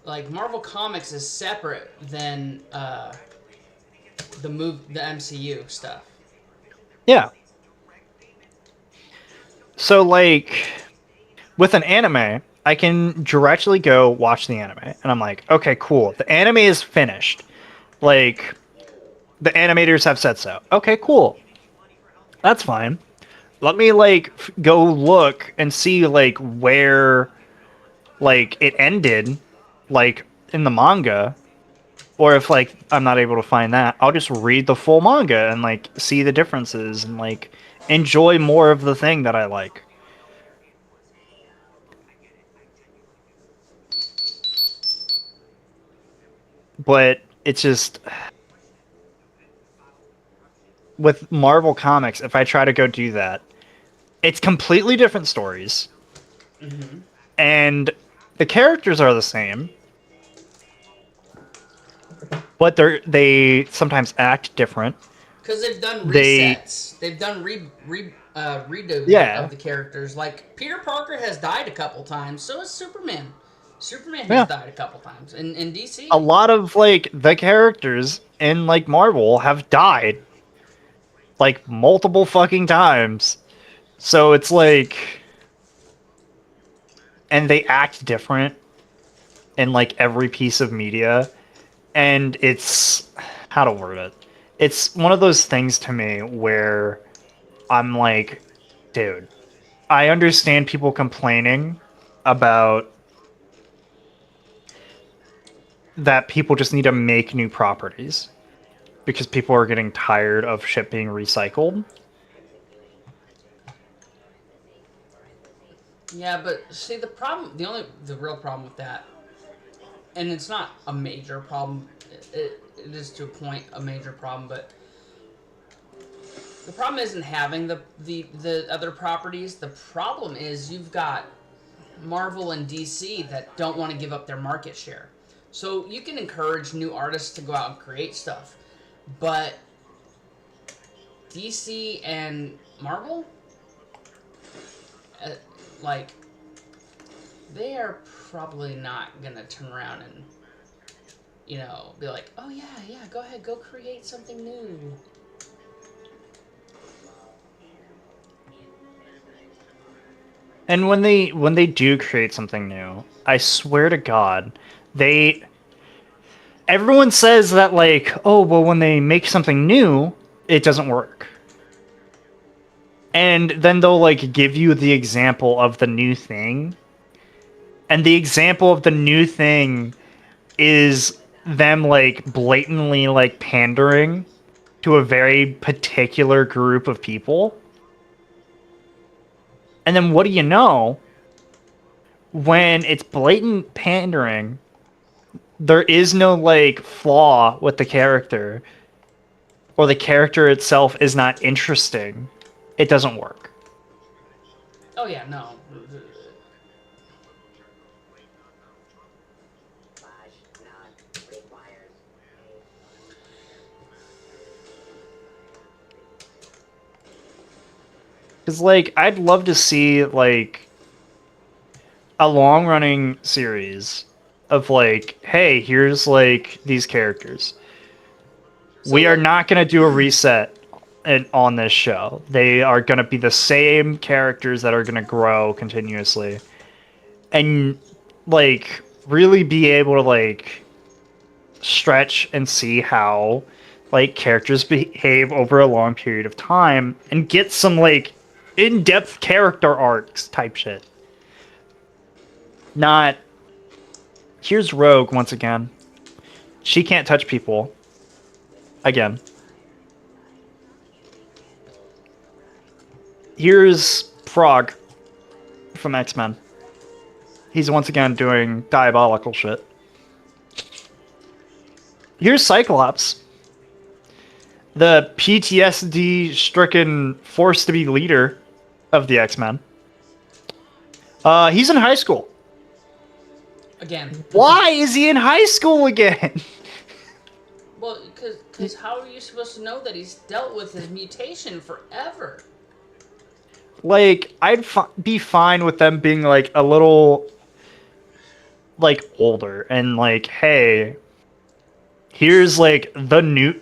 Like Marvel Comics is separate than the MCU stuff. Yeah. So like with an anime, I can directly go watch the anime and I'm like, okay, cool. The anime is finished. Like the animators have said so. Okay, cool. That's fine. Let me like go look and see like where like it ended like in the manga, or if like I'm not able to find that, I'll just read the full manga and like see the differences and like enjoy more of the thing that I like. But it's just with Marvel Comics, if I try to go do that, it's completely different stories. Mm-hmm. And the characters are the same, but they sometimes act different. Because they've done They- resets. They've done redo Yeah. of the characters. Like Peter Parker has died a couple times. So has Superman. Superman has Yeah. died a couple times. In DC. A lot of like the characters in like Marvel have died like multiple fucking times. So it's like, and they act different in like every piece of media, and it's how to word it. It's one of those things to me where I'm like, dude, I understand people complaining about that people just need to make new properties because people are getting tired of shit being recycled. Yeah, but see the real problem with that, and it's not a major problem. It is to a point a major problem, but the problem isn't having the other properties. The problem is you've got Marvel and DC that don't want to give up their market share. So you can encourage new artists to go out and create stuff, but DC and Marvel, like, they are probably not gonna turn around and, you know, be like, oh yeah, go ahead, go create something new. And when they do create something new, I swear to God, everyone says that like, oh, well, when they make something new, it doesn't work. And then they'll like give you the example of the new thing. And the example of the new thing is them like blatantly like pandering to a very particular group of people. And then what do you know? When it's blatant pandering, there is no like flaw with the character, or the character itself is not interesting. It doesn't work. Oh yeah, no. Flash not requires Because like I'd love to see like a long running series of like, hey, here's like these characters. So, We are like, not going to do a reset on this show. They are going to be the same characters that are going to grow continuously. And like really be able to like stretch and see how like characters behave over a long period of time and get some like in-depth character arcs type shit. Not here's Rogue once again. She can't touch people. Again. Here's Frog from X-Men. He's once again doing diabolical shit. Here's Cyclops. The PTSD-stricken forced to be leader of the X-Men. He's in high school. Again. Why is he in high school again? Well, because how are you supposed to know that he's dealt with his mutation forever? Like, I'd be fine with them being, like, a little, like, older. And, like, hey, here's, like, the new...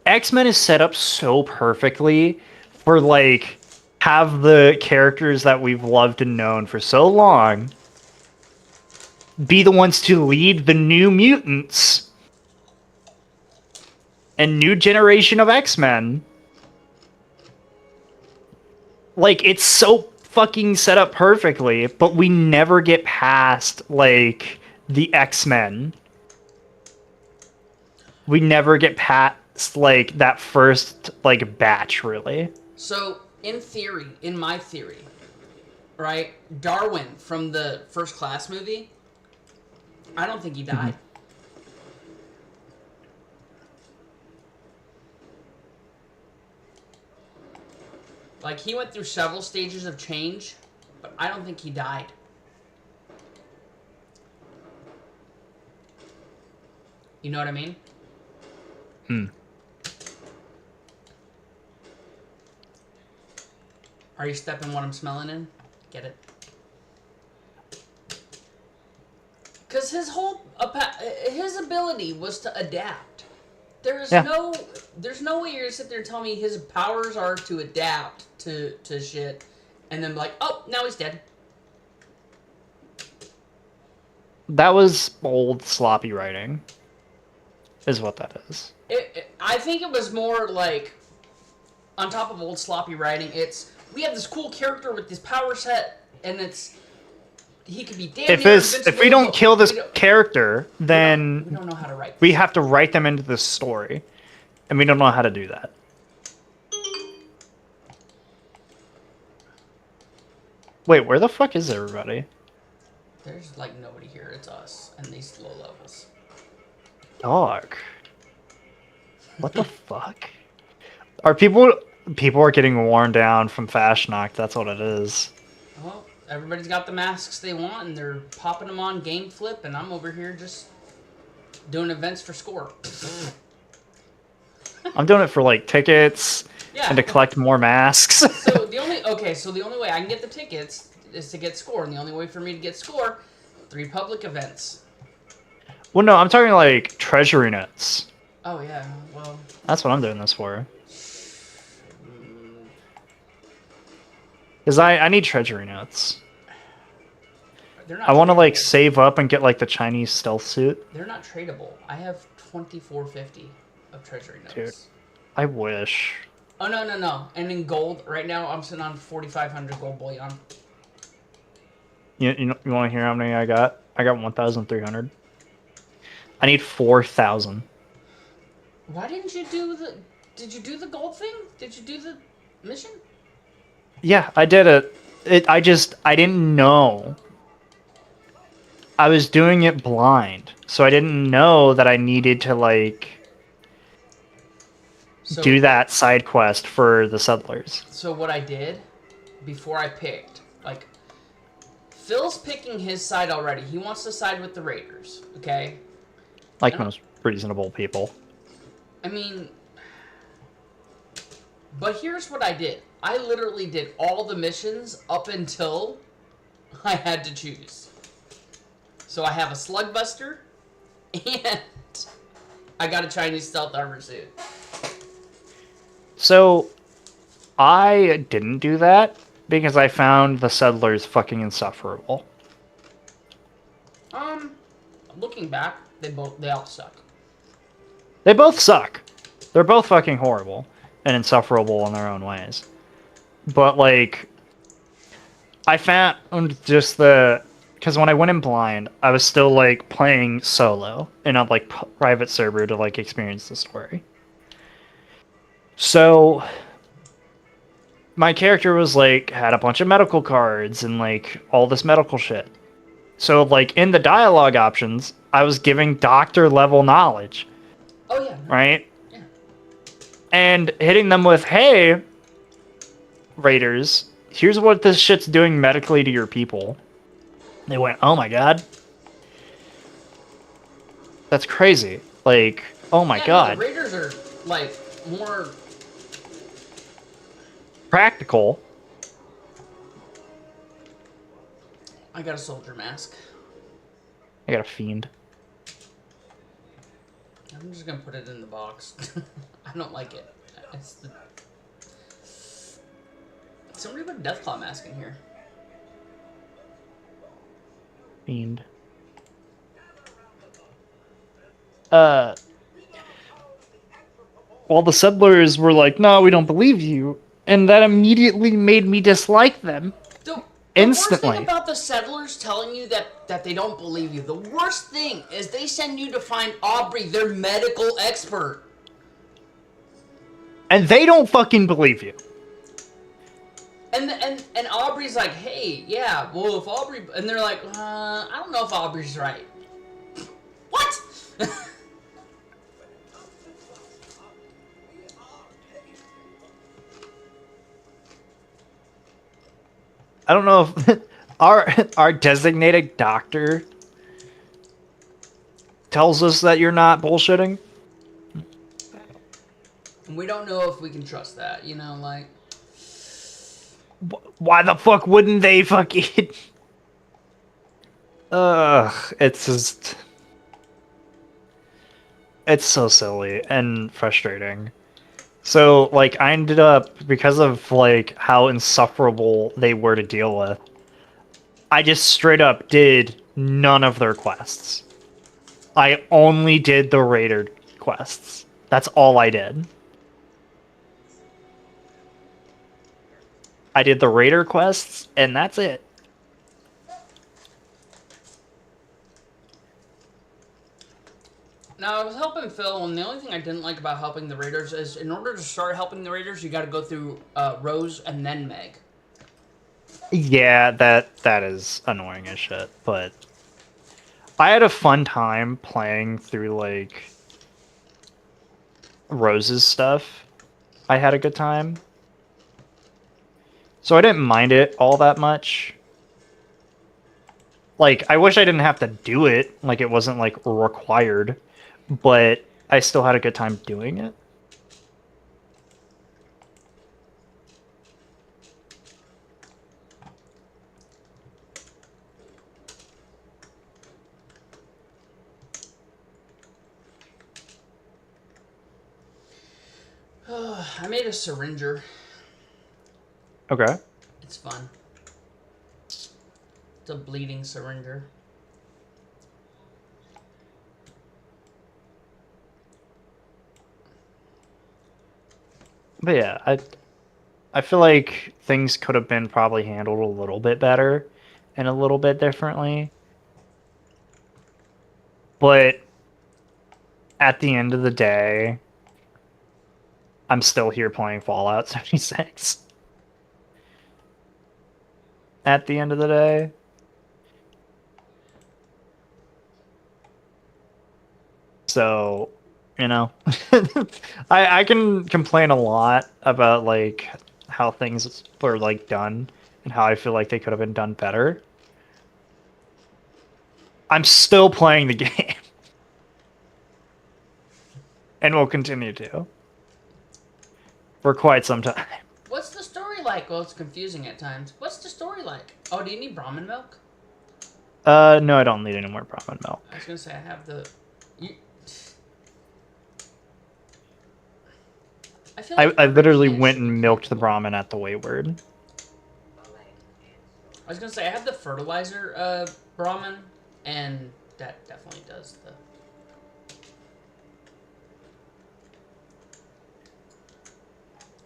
X-Men is set up so perfectly for, like, have the characters that we've loved and known for so long be the ones to lead the new mutants and new generation of X-Men. Like, it's so fucking set up perfectly, but we never get past, like, the X-Men. We never get past, like, that first, like, batch, really. So, in theory, in my theory, right, Darwin from the First Class movie, I don't think he died. Like, he went through several stages of change, but I don't think he died. You know what I mean? Are you stepping what I'm smelling in? Get it? Because his whole... his ability was to adapt. There's no way you're gonna sit there and tell me his powers are to adapt to shit, and then be like, oh, now he's dead. That was old sloppy writing, is what that is. I think it was more like, on top of old sloppy writing, it's, we have this cool character with this power set, and it's, he could be damn near invincible. If we don't kill this character, then we don't know how to write. We have to write them into the story, and we don't know how to do that. Wait, where the fuck is everybody? There's like nobody here. It's us and these low levels. Dog. What the fuck? Are people are getting worn down from Fashnock, that's what it is. Well, everybody's got the masks they want, and they're popping them on Game Flip, and I'm over here just doing events for score. I'm doing it for like tickets and to collect more masks. So the only way I can get the tickets is to get score, and the only way for me to get score, 3 public events. Well, no, I'm talking like treasury notes. Oh yeah, well. That's what I'm doing this for. Because I need treasury notes. I want to like save up and get like the Chinese stealth suit. They're not tradable. I have 2450 of treasury notes. Dude, I wish. Oh no. And in gold, right now I'm sitting on 4,500 gold bullion. You want to hear how many I got? I got 1,300. I need 4,000. Why didn't you do the... Did you do the gold thing? Did you do the mission? Yeah, I did it. I didn't know. I was doing it blind. So I didn't know that I needed to, like, do that side quest for the settlers. So what I did, before I picked, like, Phil's picking his side already. He wants to side with the Raiders, okay? Like most reasonable people. I mean... But here's what I did. I literally did all the missions up until I had to choose. So I have a Slugbuster, and I got a Chinese stealth armor suit. So I didn't do that because I found the settlers fucking insufferable. Looking back, they all suck. They both suck. They're both fucking horrible and insufferable in their own ways. But like, I found just because when I went in blind, I was still like playing solo in a like private server to like experience the story. So my character was like had a bunch of medical cards and like all this medical shit. So like in the dialogue options, I was giving doctor level knowledge, Oh yeah. right? Yeah. And hitting them with, "Hey, raiders, here's what this shit's doing medically to your people." They went, "Oh my god. That's crazy." Like, "Oh my Yeah, no, god." the Raiders are like more. Practical. I got a soldier mask. I got a fiend. I'm just gonna put it in the box. I don't like it. It's the... Somebody put a Deathclaw mask in here. Fiend. Well, the settlers were like, "No, we don't believe you," and that immediately made me dislike them. The Instantly. worst thing about the settlers telling you that they don't believe you, the worst thing is they send you to find Aubrey, their medical expert. And they don't fucking believe you. And Aubrey's like, hey, yeah, well, if Aubrey... And they're like, I don't know if Aubrey's right. What? I don't know if our designated doctor tells us that you're not bullshitting. We don't know if we can trust that, you know, like... Why the fuck wouldn't they fucking... Ugh, it's just... It's so silly and frustrating. So, like, I ended up, because of, like, how insufferable they were to deal with, I just straight up did none of their quests. I only did the raider quests. That's all I did. I did the raider quests, and that's it. Now, I was helping Phil, and the only thing I didn't like about helping the Raiders is in order to start helping the Raiders, you gotta go through Rose and then Meg. Yeah, that is annoying as shit, but I had a fun time playing through, like, Rose's stuff. I had a good time. So I didn't mind it all that much. Like, I wish I didn't have to do it, like it wasn't, like, required, but I still had a good time doing it. I made a syringer. Okay. It's fun. It's a bleeding syringer. But yeah, I feel like things could have been probably handled a little bit better and a little bit differently. But at the end of the day, I'm still here playing Fallout 76. At the end of the day. So, you know, I can complain a lot about, like, how things were, like, done and how I feel like they could have been done better. I'm still playing the game. And will continue to. For quite some time. What's the story like? Well, it's confusing at times. What's the story like? Oh, do you need Brahmin milk? No, I don't need any more Brahmin milk. I was gonna say I have the. I feel I, like I literally every went plant and should be milked the canned. Brahmin at the Wayward. I was gonna say I have the fertilizer Brahmin, and that definitely does the.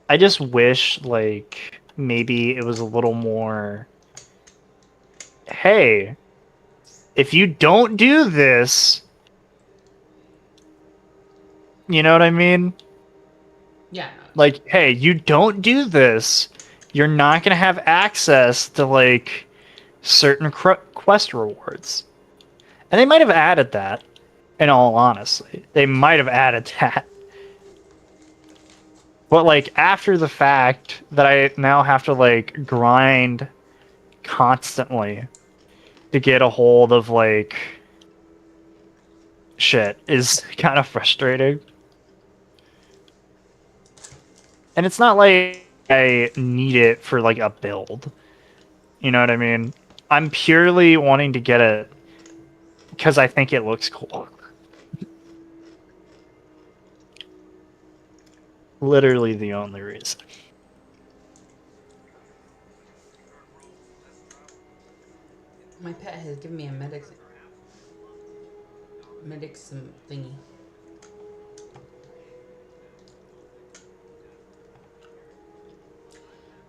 I just wish, like, maybe it was a little more. Hey, if you don't do this, you know what I mean? Yeah, no, Like, hey, you don't do this, you're not gonna have access to like certain quest rewards. And they might have added that. In all honesty, they might have added that. But like after the fact that I now have to like grind constantly to get a hold of like shit is kind of frustrating. And it's not like I need it for like a build. You know what I mean? I'm purely wanting to get it because I think it looks cool. Literally the only reason. my pet has given me a medic some thingy.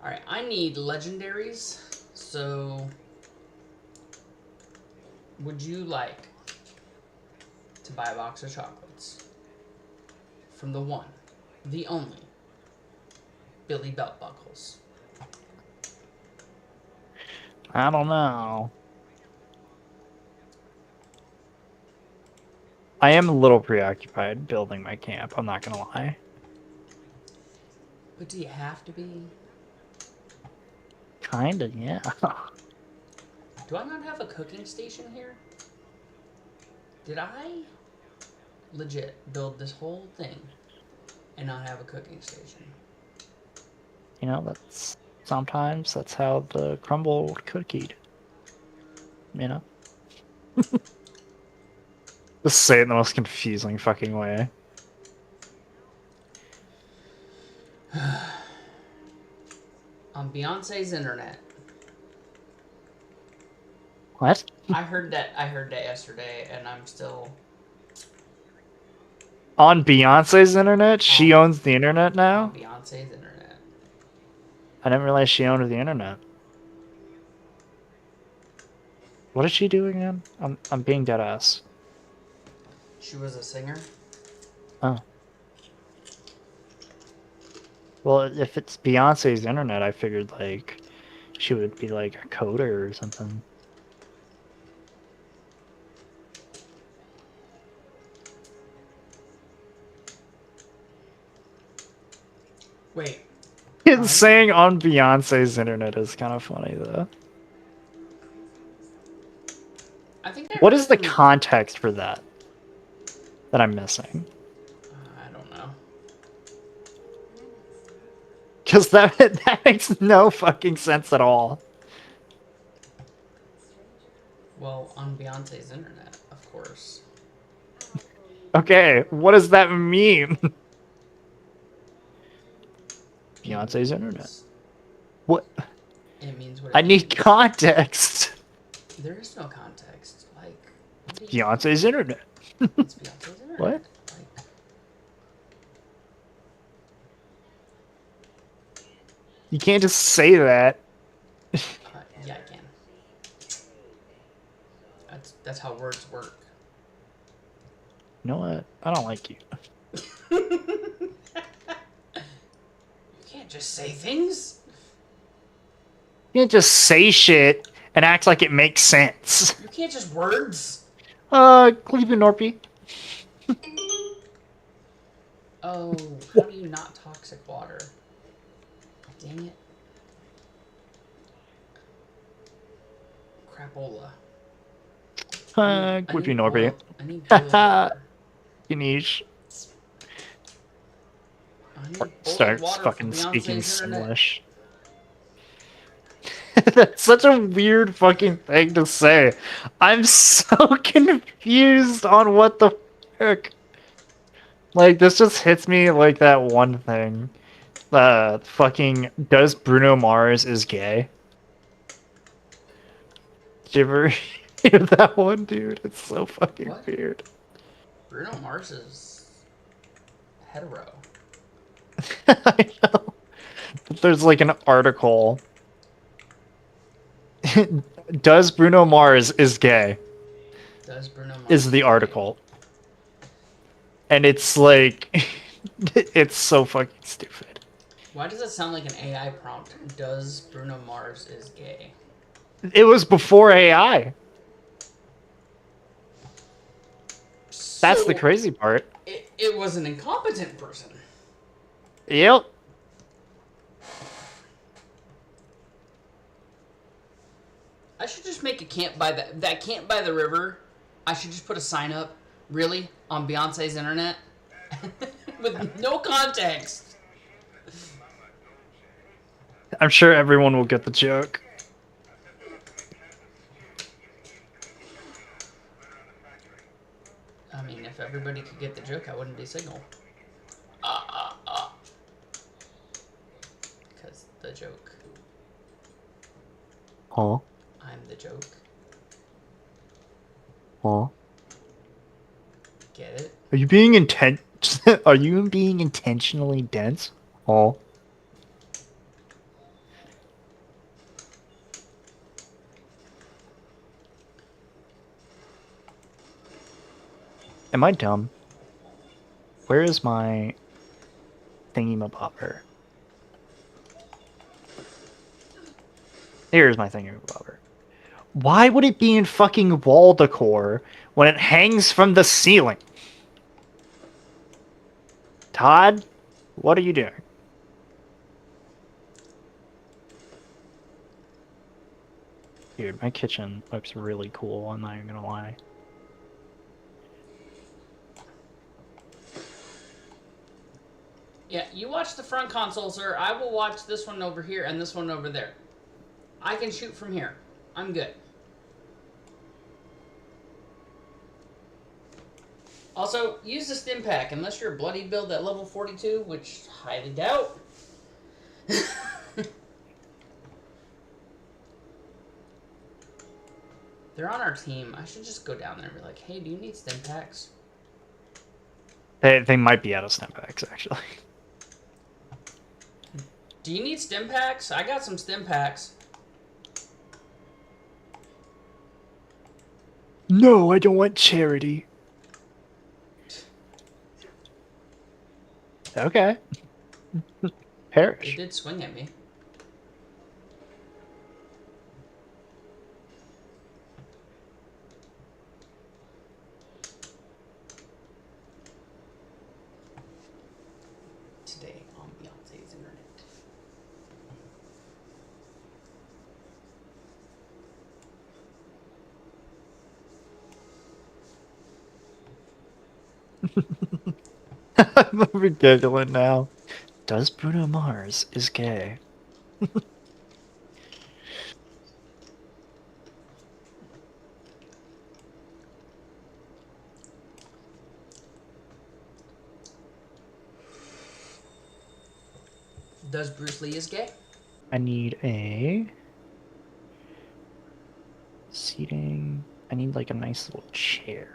All right, I need legendaries. So, would you like to buy a box of chocolates from the one, the only, Billy Belt Buckles? I don't know. I am a little preoccupied building my camp, I'm not gonna lie. But do you have to be? Kinda, yeah. Do I not have a cooking station here? Did I legit build this whole thing and not have a cooking station? You know, sometimes that's how the crumbled cookie. You know? Just say it in the most confusing fucking way. On Beyonce's internet. What? I heard that yesterday and I'm still On Beyonce's internet? She On- owns the internet on now? Beyonce's internet. I didn't realize she owned the internet. What is she doing again? I'm being dead ass. She was a singer. Oh. Well, if it's Beyonce's internet, I figured like she would be like a coder or something. Wait. Saying on Beyonce's internet is kind of funny though. I think I What heard is the from- context for that I'm missing? I don't know. Because that makes no fucking sense at all. Well, on Beyonce's internet, of course. Okay, what does that mean? Beyonce's internet. What? It means what it I need means. context. There is no context. Like, what do you- Beyonce's internet. it's Beyonce's internet. What? Like, You can't just say that. yeah, I can. That's how words work. You know what? I don't like you. You can't just say things. You can't just say shit and act like it makes sense. You can't just words. Cleveland Norpy. Oh, how do you not toxic water? Dang it. Crapola. Cleveland Norpy. I need boiled water. Ganesh. I need boiled Starts water fucking for speaking Beyonce's internet. English. That's such a weird fucking thing to say. I'm so confused on what the fuck. Like, this just hits me like that one thing. Fucking, does Bruno Mars is gay? Did you ever hear that one, dude? It's so fucking What? weird. Bruno Mars is hetero. I know. But there's like an article. Does Bruno Mars is gay? Does Bruno Mars Is the article. And it's like, it's so fucking stupid. Why does it sound like an AI prompt? Does Bruno Mars is gay? It was before AI. That's the So, crazy part. It was an incompetent person. Yep. I should just make a camp by that camp by the river. I should just put a sign up, really, on Beyonce's internet, with no context. I'm sure everyone will get the joke. I mean, if everybody could get the joke, I wouldn't be single. Because the joke. Huh? I'm the joke. Huh? Get it? Are you being Are you being intentionally dense? Huh? Am I dumb? Where is my thingy-mabobber? Here's my thingy-mabobber. Why would it be in fucking wall decor when it hangs from the ceiling? Todd, what are you doing? Dude, my kitchen looks really cool, I'm not even gonna lie. Yeah, you watch the front console, sir. I will watch this one over here and this one over there. I can shoot from here. I'm good. Also, use the stim pack unless you're a bloody build at level 42, which highly doubt. They're on our team. I should just go down there and be like, hey, do you need stim packs? They might be out of stim packs, actually. Do you need stim packs? I got some stim packs. No, I don't want charity. Okay. It Perish. did swing at me. Today on Beyonce's internet. I'm ridiculous now. Does Bruno Mars is gay? Does Bruce Lee is gay? I need a seating. I need like a nice little chair.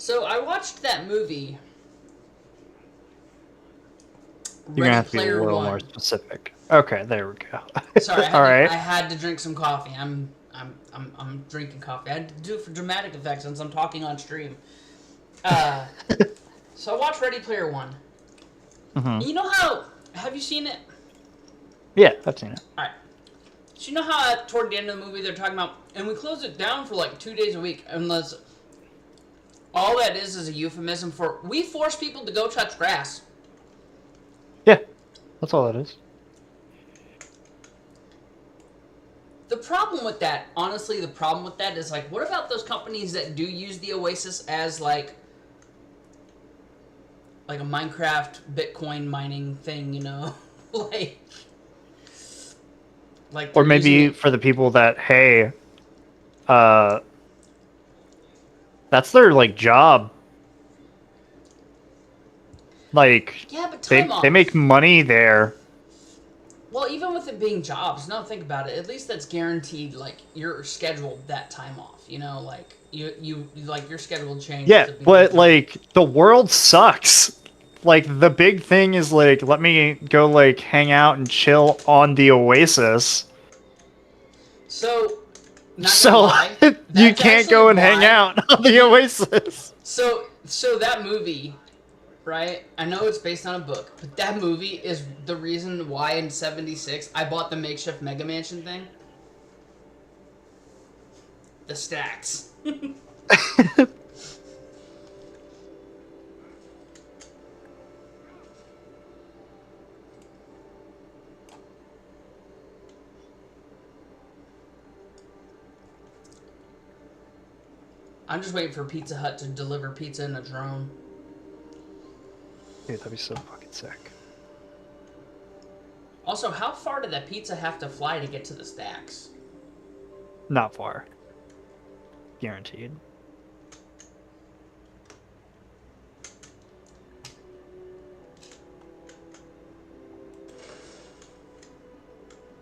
So I watched that movie. You're gonna have to be a little more specific. Okay, there we go. Sorry, All right. I had to drink some coffee. I'm drinking coffee. I had to do it for dramatic effect since I'm talking on stream. So I watched Ready Player One. Mhm. You know how? Have you seen it? Yeah, I've seen it. All right. So you know how toward the end of the movie they're talking about, and we close it down for like 2 days a week unless All that is a euphemism for we force people to go touch grass. Yeah, that's all that is. The problem with that, honestly, the problem with that is like, what about those companies that do use the Oasis as like a Minecraft Bitcoin mining thing, you know? like Or they're using maybe it- for the people that, hey, uh, that's their like job. Like yeah, but they time off. they make money there. Well, even with it being jobs, no, think about it. At least that's guaranteed. Like you're scheduled that time off. You know, like you like your schedule changes. Yeah, to be but like, like the world sucks. Like the big thing is like let me go like hang out and chill on the Oasis. so. Not So gonna lie, you that's can't go and actually hang why- out on the Oasis. So that movie, right? I know it's based on a book, but that movie is the reason why in '76 I bought the makeshift Mega Mansion thing. The stacks. I'm just waiting for Pizza Hut to deliver pizza in a drone. Dude, that'd be so fucking sick. Also, how far did that pizza have to fly to get to the stacks? Not far. Guaranteed.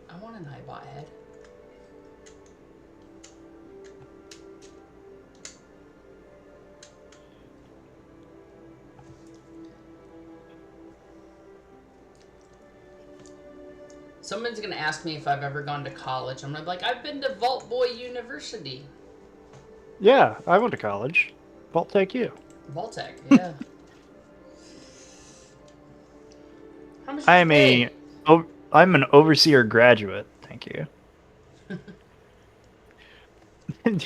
I want an iBot head. Someone's gonna ask me if I've ever gone to college. I'm gonna be like, I've been to Vault Boy University. Yeah, I went to college. Vault Tech U. Vaultec, yeah. How much did I you am pay? I'm an overseer graduate. Thank you.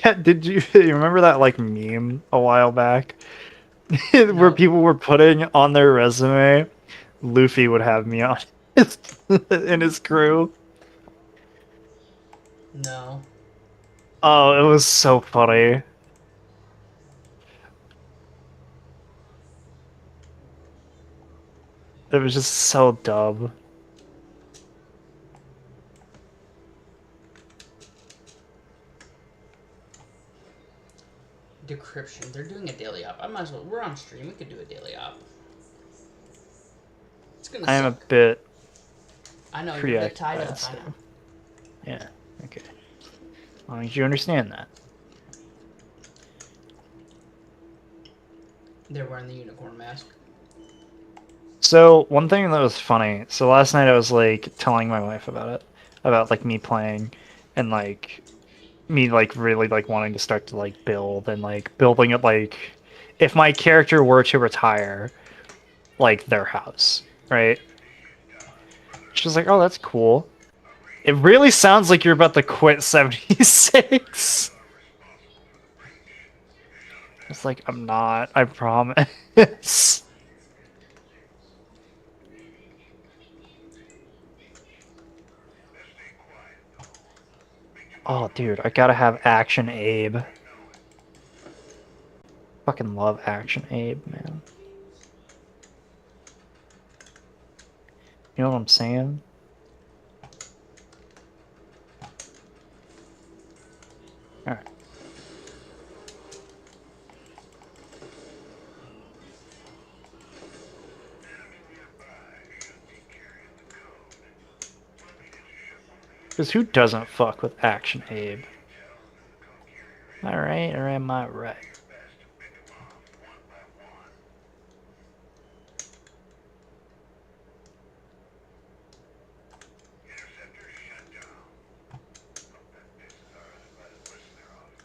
Yeah, did you remember that like meme a while back where No. people were putting on their resume, Luffy would have me on his, in his crew. No. Oh, it was so funny. It was just so dumb. Decryption. They're doing a daily op. I might as well. We're on stream. We could do a daily op. It's gonna I am a suck. bit I know you're a bit tied preoccupied up. I still. know. Yeah, okay. As long as you understand that. They're wearing the unicorn mask. So one thing that was funny. So last night I was like telling my wife about it, about like me playing, and like me like really like wanting to start to like build and like building it like if my character were to retire, like their house, right? She was like, "Oh, that's cool." It really sounds like you're about to quit 76. It's like I'm not. I promise. Oh, dude, I gotta have Action Abe. Fucking love Action Abe, man. You know what I'm saying? Alright. Because who doesn't fuck with Action Abe? Alright, or am I right?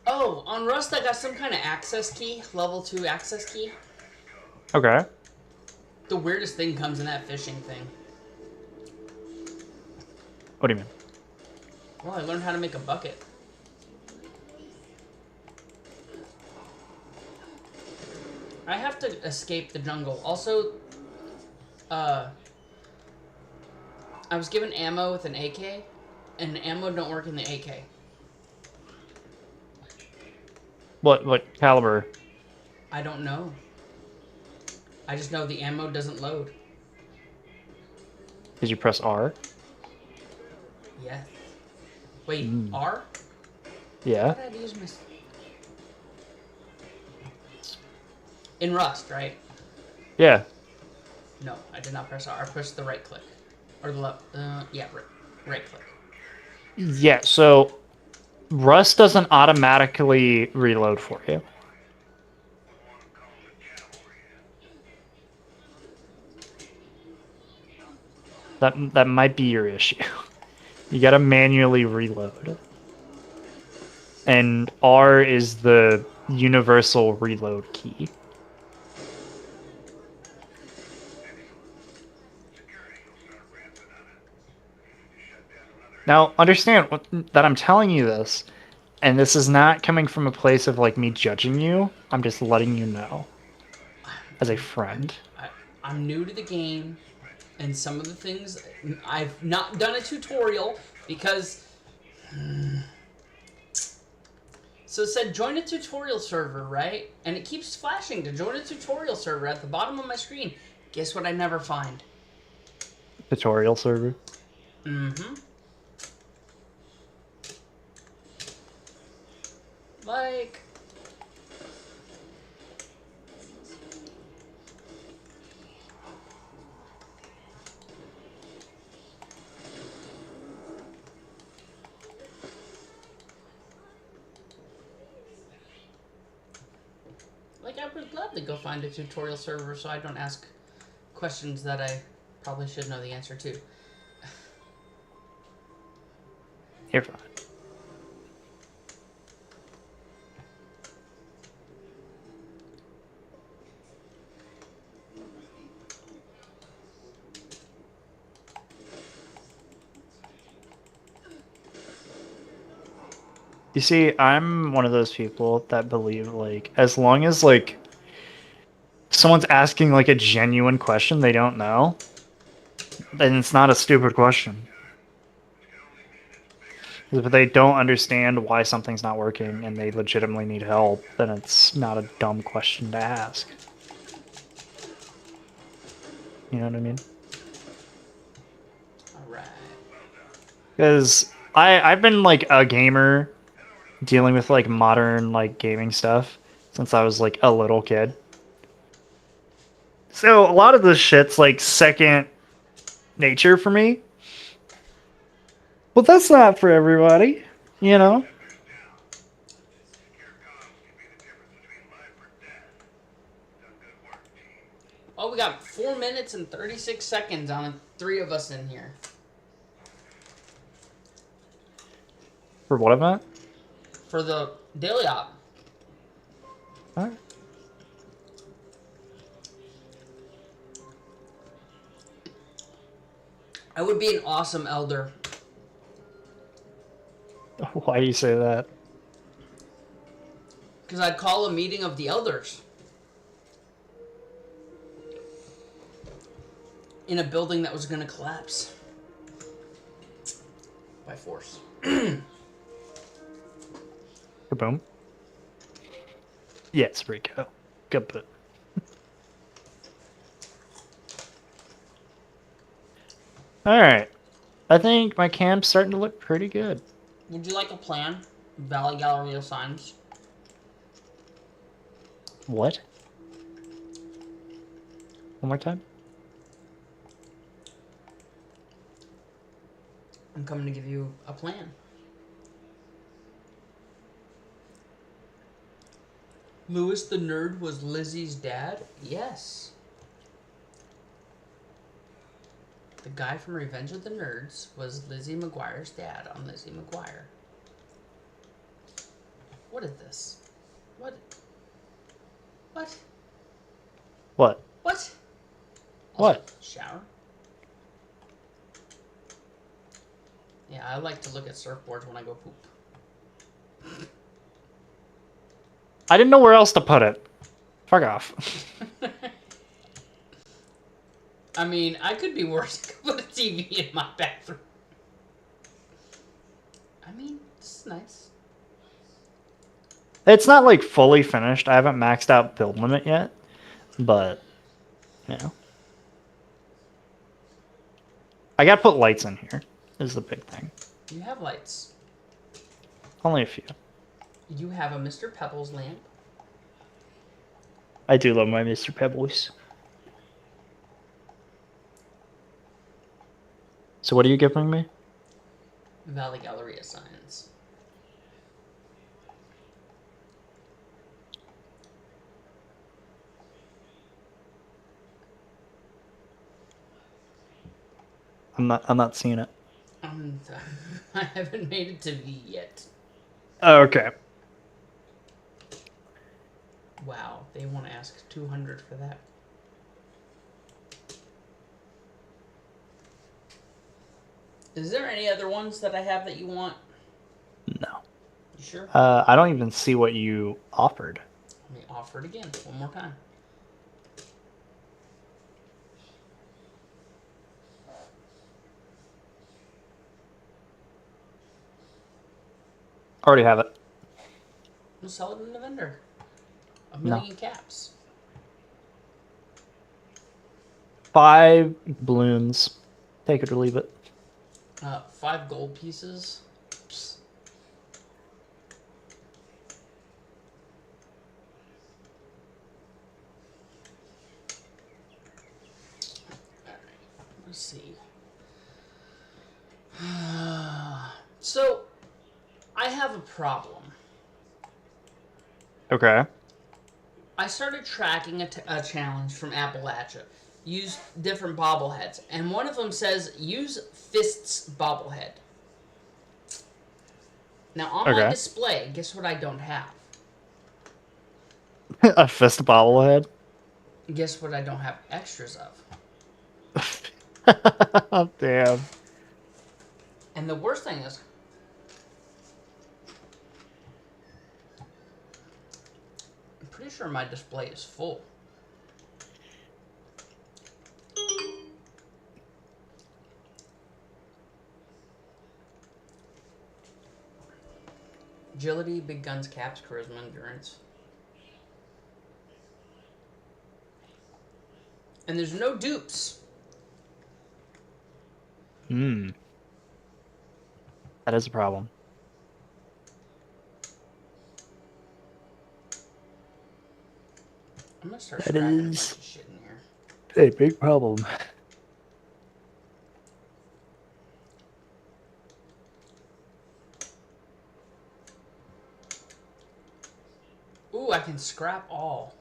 Oh, on Rust I got some kind of access key, level 2 access key. Okay. The weirdest thing comes in that fishing thing. What do you mean? Well, I learned how to make a bucket. I have to escape the jungle. Also, I was given ammo with an AK, and ammo don't work in the AK. What caliber? I don't know. I just know the ammo doesn't load. Did you press R? Yeah. Wait, Mm. R? Yeah. How did I use my... In Rust, right? Yeah. No, I did not press R. I pressed the right click. Or the left. Yeah, right click. Yeah, so Rust doesn't automatically reload for you. That might be your issue. You gotta manually reload. And R is the universal reload key. Now, understand that I'm telling you this, and this is not coming from a place of like me judging you. I'm just letting you know as a friend. I'm new to the game, and some of the things I've not done a tutorial because. So it said join a tutorial server, right? And it keeps flashing to join a tutorial server at the bottom of my screen. Guess what I never find? Tutorial server. Mm-hmm. Like... Like, I would gladly go find a tutorial server so I don't ask questions that I probably should know the answer to. You're fine. You see, I'm one of those people that believe, like, as long as, like, someone's asking, like, a genuine question they don't know, then it's not a stupid question. If they don't understand why something's not working and they legitimately need help, then it's not a dumb question to ask. You know what I mean? Alright. Because I've been, like, a gamer dealing with like modern like gaming stuff since I was like a little kid. So a lot of this shit's like second nature for me. But that's not for everybody, you know? Oh, we got 4 minutes and 36 seconds on 3 of us in here. For what event? For the daily op. Alright. I would be an awesome elder. Why do you say that? Because I'd call a meeting of the elders. In a building that was going to collapse. By force. Kaboom. Yes, Rico. Good put. Alright. I think my camp's starting to look pretty good. Would you like a plan? Valley Galleria signs. What? One more time? I'm coming to give you a plan. Lewis the Nerd was Lizzie's dad? Yes. The guy from Revenge of the Nerds was Lizzie McGuire's dad on Lizzie McGuire. What is this? What? What? What? What? What? Shower? Yeah, I like to look at surfboards when I go poop. I didn't know where else to put it. Fuck off. I mean, I could be worse. I could put a TV in my bathroom. I mean, this is nice. It's not like fully finished. I haven't maxed out build limit yet, but you know, I gotta put lights in here. Is the big thing. You have lights. Only a few. You have a Mr. Pebbles lamp. I do love my Mr. Pebbles. So what are you giving me? Valley Galleria signs. I'm not seeing it. I haven't made it to V yet. Oh, okay. Wow, they want to ask 200 for that. Is there any other ones that I have that you want? No. You sure? I don't even see what you offered. Let me offer it again one more time. Already have it. We'll sell it in the vendor. A No. million caps. 5 balloons. Take it or leave it. 5 gold pieces. Psst. Alright, let's see. So, I have a problem. Okay. I started tracking a challenge from Appalachia. Use different bobbleheads. And one of them says, use Fist's bobblehead. Now, on my Okay. display, guess what I don't have? A fist bobblehead. Guess what I don't have extras of? Damn. And the worst thing is, I'm pretty sure my display is full. Agility, big guns, caps, charisma, endurance. And there's no dupes. Hmm. That is a problem. I'm gonna start That scrapping a bunch is- of shit in here. A big problem. Ooh, I can scrap all.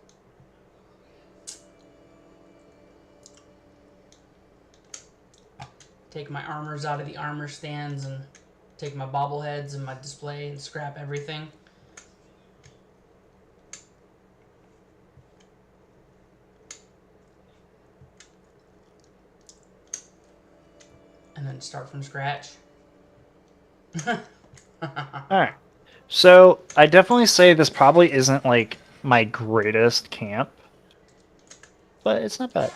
Take my armors out of the armor stands and take my bobbleheads and my display and scrap everything. And then start from scratch. Alright. So, I definitely say this probably isn't, like, my greatest camp. But it's not bad.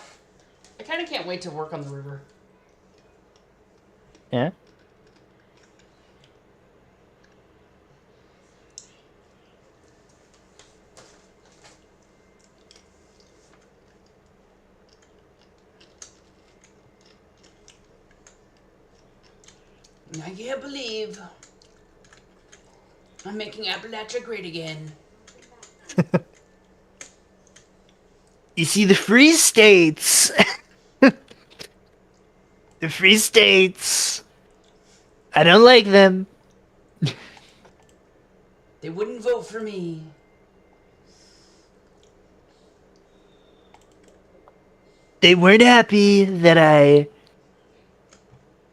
I kind of can't wait to work on the river. Yeah? I can't believe I'm making Appalachia great again. You see, the Free States! The Free States! I don't like them. They wouldn't vote for me. They weren't happy that I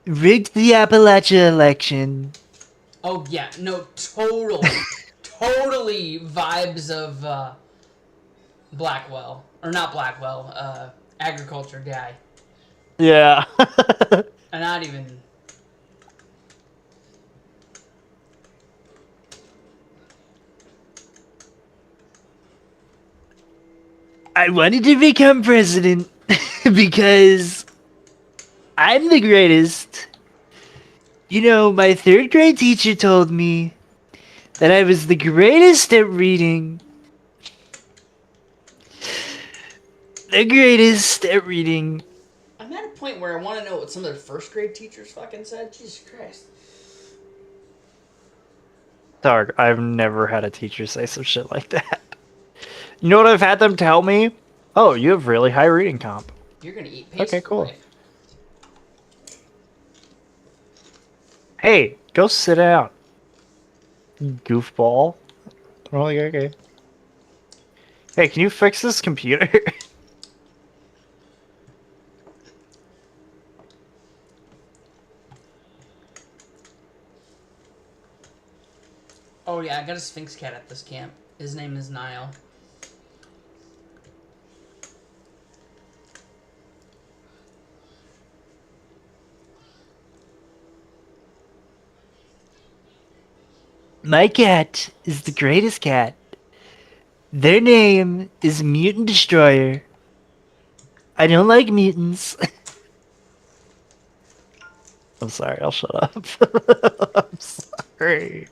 rigged the Appalachia election. Oh yeah, no, totally vibes of Blackwell, or not Blackwell, agriculture guy, Yeah. and not even. I wanted to become president because I'm the greatest. You know, my third grade teacher told me that I was the greatest at reading. The greatest at reading. I'm at a point where I want to know what some of the first grade teachers fucking said. Jesus Christ. Dog, I've never had a teacher say some shit like that. You know what I've had them tell me? Oh, you have really high reading comp. You're gonna eat paste Okay, for cool. life. Hey, go sit down. Goofball. I'm like, okay. Hey, can you fix this computer? Oh yeah, I got a Sphinx cat at this camp. His name is Nile. My cat is the greatest cat. Their name is Mutant Destroyer. I don't like mutants. I'm sorry, I'll shut up. I'm sorry.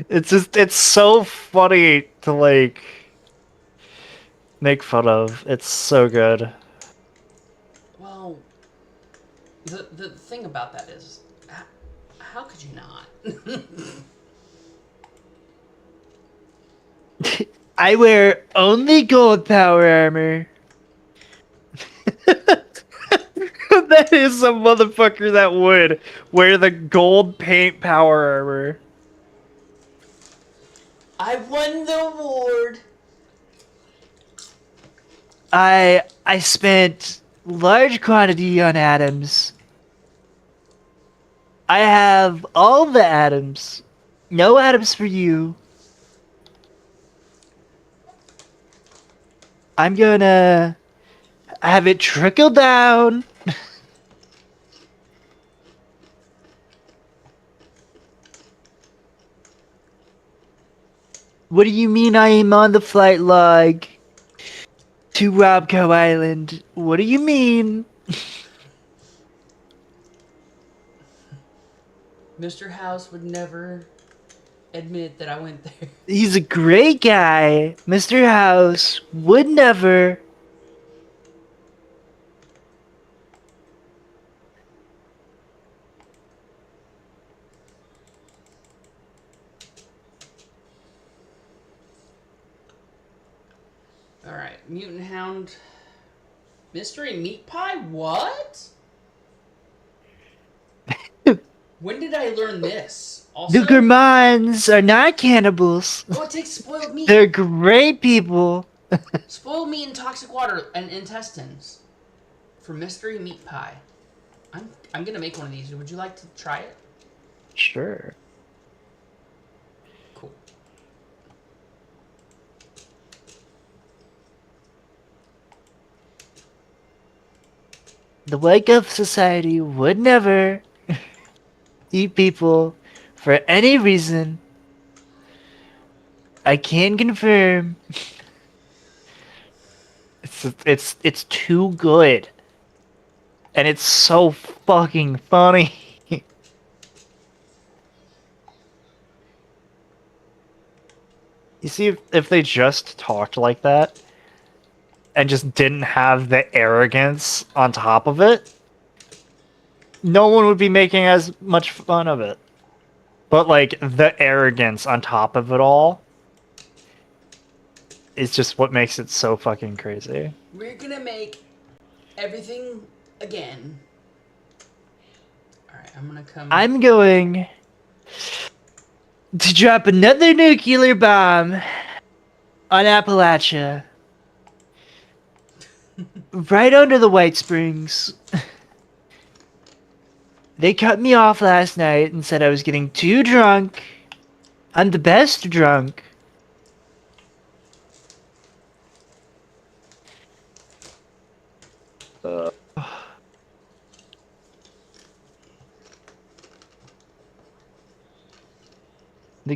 It's so funny to, like, make fun of. It's so good. Well, the thing about that is, how could you not? I wear only gold power armor. That is some motherfucker that would wear the gold paint power armor. I won the award. I spent large quantity on atoms. I have all the atoms. No atoms for you. I'm gonna have it trickle down. What do you mean I am on the flight log to Robco Island? What do you mean? Mr. House would never admit that I went there. He's a great guy. Mr. House would never. Alright, Mutant Hound. Mystery Meat Pie? What? When did I learn this? Also, The Gourmands are not cannibals. oh, it takes spoiled meat. They're great people. Spoiled meat and toxic water and intestines for Mystery Meat Pie. I'm gonna make one of these. Would you like to try it? Sure. Cool. The Wake Up Society would never eat people for any reason. I can confirm. It's too good. And it's so fucking funny. You see, if they just talked like that and just didn't have the arrogance on top of it, no one would be making as much fun of it. But, like, the arrogance on top of it all is just what makes it so fucking crazy. We're gonna make everything again. Alright, I'm gonna come. I'm going to drop another nuclear bomb on Appalachia. Right under the White Springs. They cut me off last night and said I was getting too drunk. I'm the best drunk. The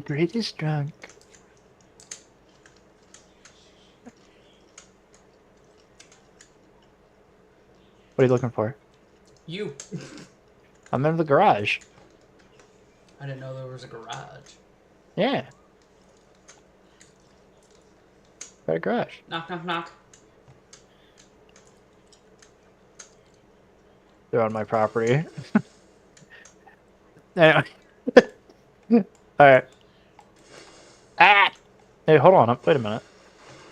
greatest drunk. What are you looking for? You. I'm in the garage. I didn't know there was a garage. Yeah. Got a garage. Knock, knock, knock. They're on my property. Anyway. Alright. Ah! Hey, hold on. Wait a minute.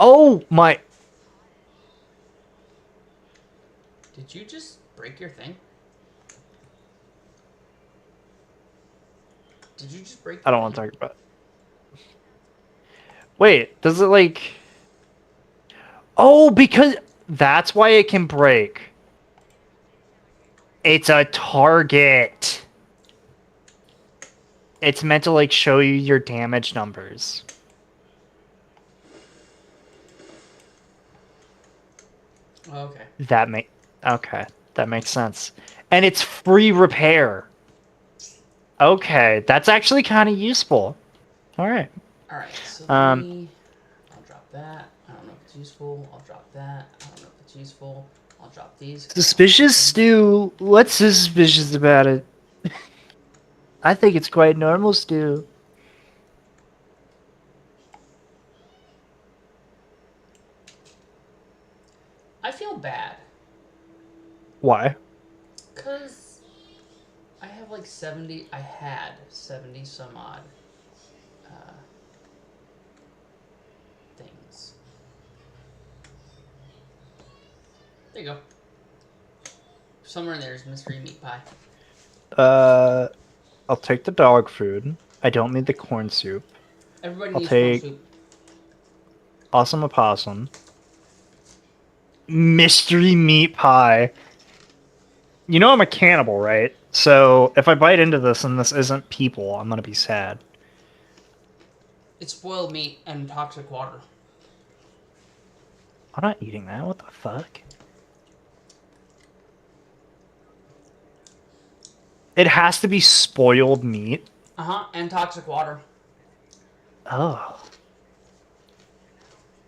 Oh, my... Did you just break your thing? Did you just break I your don't want to thing? talk about it. Wait, does it, like... Oh, because... That's why it can break. It's a target. It's meant to, like, show you your damage numbers. Oh, okay. Okay, that makes sense. And it's free repair. Okay, that's actually kind of useful. All right. Alright, so Um, let me... I'll drop that. I don't know if it's useful. I'll drop that. I don't know if it's useful. I'll drop these. 'cause I don't Suspicious want them. stew. What's suspicious about it? I think it's quite normal stew. I feel bad. Why? Because I have like 70... I had 70 some odd things. There you go. Somewhere in there is mystery meat pie. I'll take the dog food. I don't need the corn soup. Everybody I'll needs corn take- soup. Awesome opossum. Mystery meat pie. You know I'm a cannibal, right? So if I bite into this and this isn't people, I'm gonna be sad. It's spoiled meat and toxic water. I'm not eating that. What the fuck? It has to be spoiled meat. Uh-huh, and toxic water. Oh.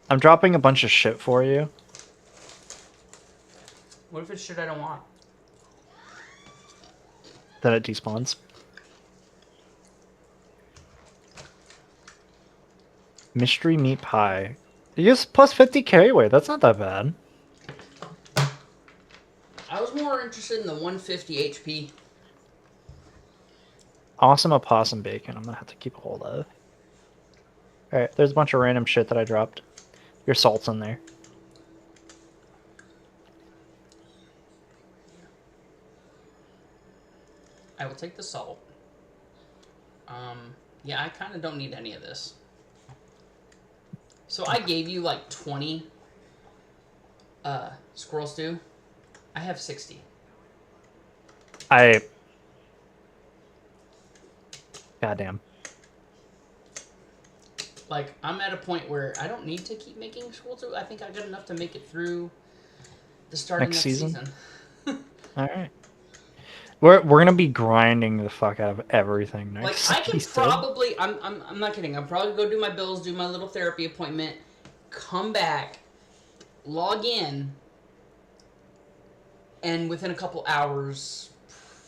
I'm dropping a bunch of shit for you. What if it's shit I don't want? Then it despawns. Mystery meat pie. You get plus 50 carry weight. That's not that bad. I was more interested in the 150 HP. Awesome opossum bacon. I'm gonna have to keep a hold of. Alright, there's a bunch of random shit that I dropped. Your salt's in there. I will take the salt. Yeah, I kind of don't need any of this. So I gave you like 20 squirrel stew. I have 60. Goddamn. Like, I'm at a point where I don't need to keep making squirrel stew. I think I got enough to make it through the start of Next next season? season. Alright. We're gonna be grinding the fuck out of everything Like, next I can season. probably... I'm not kidding. I'll probably go do my bills, do my little therapy appointment, come back, log in, and within a couple hours,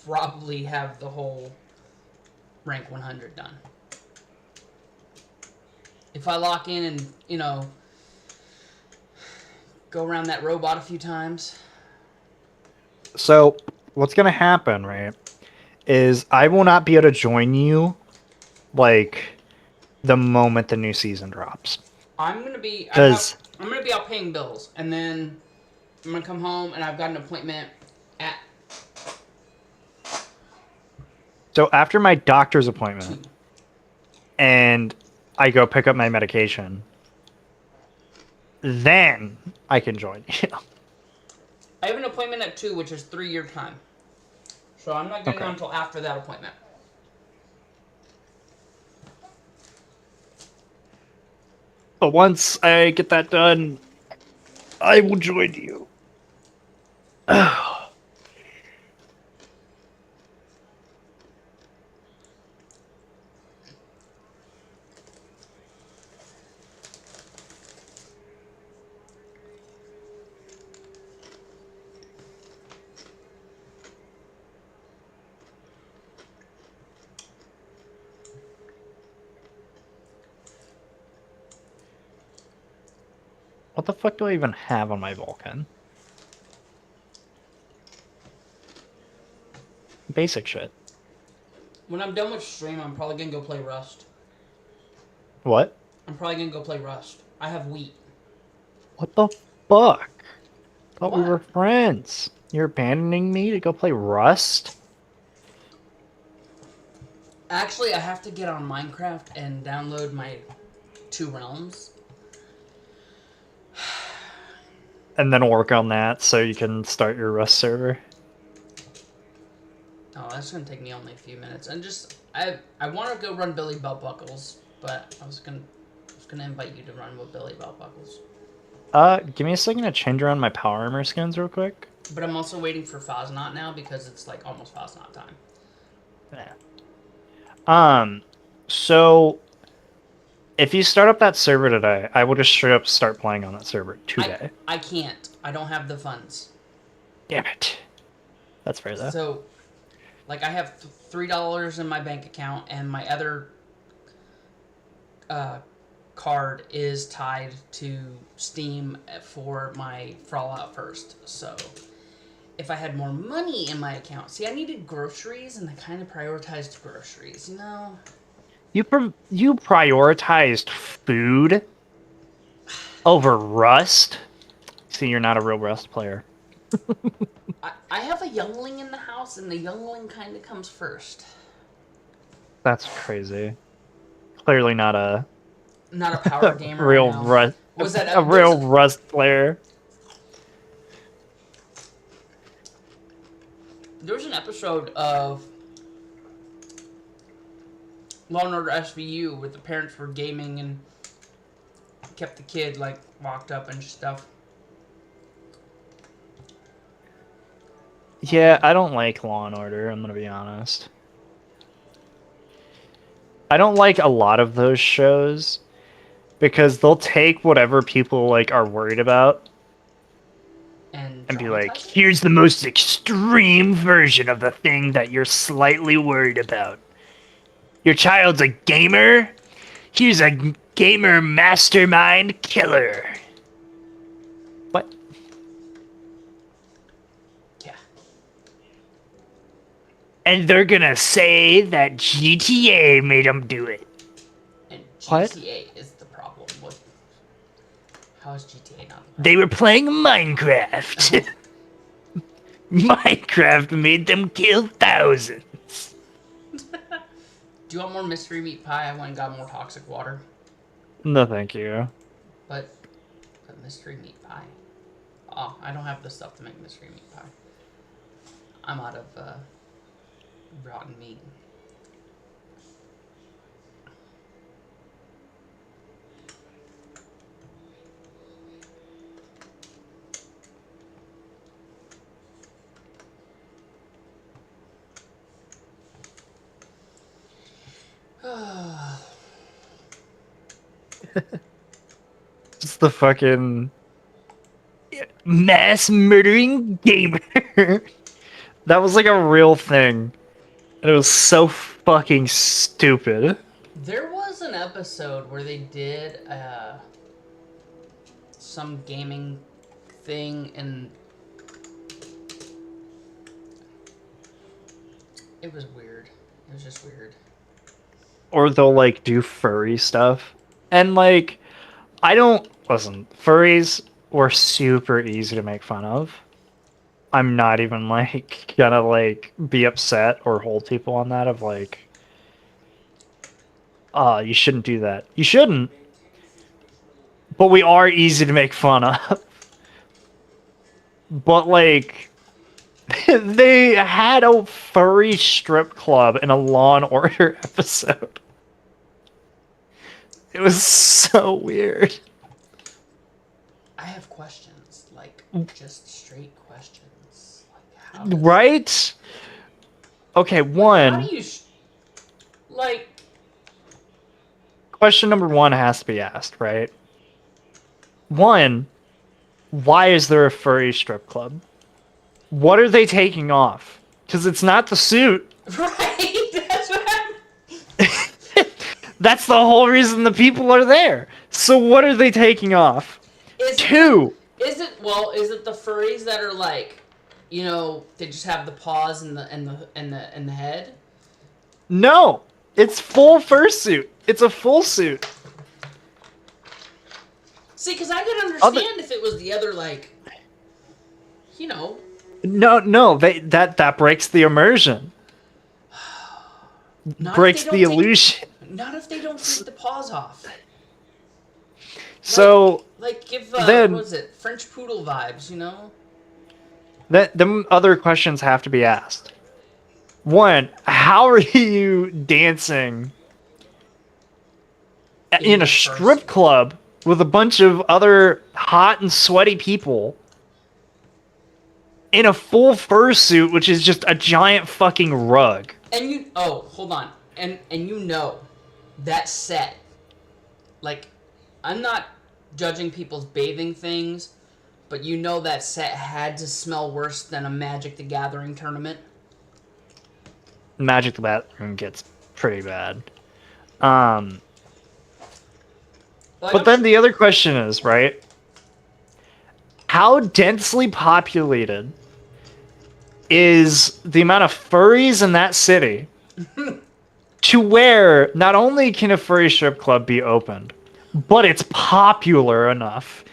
probably have the whole rank 100 done. If I lock in and, you know, go around that robot a few times. So, what's gonna happen, right, is I will not be able to join you, like, the moment the new season drops. I'm gonna be out paying bills, and then I'm gonna come home and I've got an appointment at So after my doctor's appointment, and I go pick up my medication, then I can join you. I have an appointment at 2, which is 3 your time. So I'm not getting Okay. on until after that appointment. But once I get that done, I will join you. What the fuck do I even have on my Vulcan? Basic shit. When I'm done with stream, I'm probably gonna go play Rust. What? I'm probably gonna go play Rust. I have wheat. What the fuck? Thought we What? were friends. You're abandoning me to go play Rust? Actually, I have to get on Minecraft and download my 2 realms. And then work on that so you can start your Rust server. Oh, that's gonna take me only a few minutes. And just I want to go run Billy Belt Buckles, but I was gonna invite you to run with Billy Belt Buckles. Give me a second to change around my power armor skins real quick. But I'm also waiting for Fosnot now because it's like almost Fosnot time. Yeah. So if you start up that server today, I will just straight up start playing on that server today. I can't. I don't have the funds. Damn it. That's fair though. So, like, I have $3 in my bank account, and my other card is tied to Steam for my Fallout First. So, if I had more money in my account, see, I needed groceries, and I kind of prioritized groceries. You know. You prioritized food over Rust? See, you're not a real Rust player. I have a youngling in the house, and the youngling kind of comes first. That's crazy. Clearly not a Not a power gamer. real no. Rust. Was that A real Rust player. There was an episode of Law and Order SVU where the parents were gaming and kept the kid like locked up and stuff. Yeah, I don't like Law and Order, I'm gonna be honest. I don't like a lot of those shows because they'll take whatever people like are worried about and be like, dramatize it. here's the most extreme version of the thing that you're slightly worried about. Your child's a gamer? Here's a gamer mastermind killer. What? Yeah. And they're gonna say that GTA made them do it. And What? GTA is the problem. What? How is GTA not? They were playing Minecraft. Minecraft made them kill thousands. Do you want more mystery meat pie? I went and got more toxic water. No, thank you. But mystery meat pie. Oh, I don't have the stuff to make mystery meat pie. I'm out of rotten meat. It's the fucking mass murdering gamer. That was like a real thing. And it was so fucking stupid. There was an episode where they did some gaming thing, and it was weird. It was just weird. Or they'll like do furry stuff. And like, I don't listen, furries were super easy to make fun of. I'm not even like gonna like be upset or hold people on that of like, you shouldn't do that. You shouldn't. But we are easy to make fun of. But like, they had a furry strip club in a Law and Order episode. It was so weird. I have questions, like just straight questions. Like how Right? Okay, how one. do you like? Question number one has to be asked, right? One, why is there a furry strip club? What are they taking off? Because it's not the suit. Right, that's what I'm. That's the whole reason the people are there. So what are they taking off? is two. Is it the furries that are like, they just have the paws and the head? No, it's full fursuit. It's a full suit. See, because I could understand if it was the other, like, No, that breaks the immersion. not Breaks if they the don't illusion. not if they don't take the paws off. So Like, give then- what was it, French poodle vibes, them other questions have to be asked. One, how are you dancing in a strip club with a bunch of other hot and sweaty people in a full fursuit, which is just a giant fucking rug? And hold on, and that set, like, I'm not judging people's bathing things, but that set had to smell worse than a Magic the Gathering tournament. Magic the Gathering gets pretty bad. Like, But then the other question is, right? How densely populated is the amount of furries in that city to where not only can a furry strip club be opened, but it's popular enough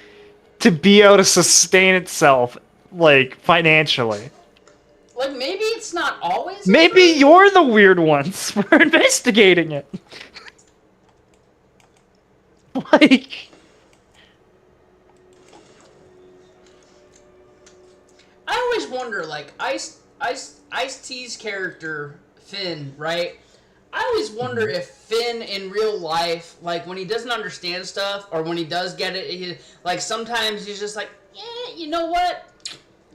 to be able to sustain itself, like, financially? Like, maybe it's not always. Maybe you're the weird ones. We're investigating it. Like, I always wonder, like, Ice-T's character, Finn, right? I always wonder if Finn in real life, like, when he doesn't understand stuff, or when he does get it, like, sometimes he's just like, yeah, you know what?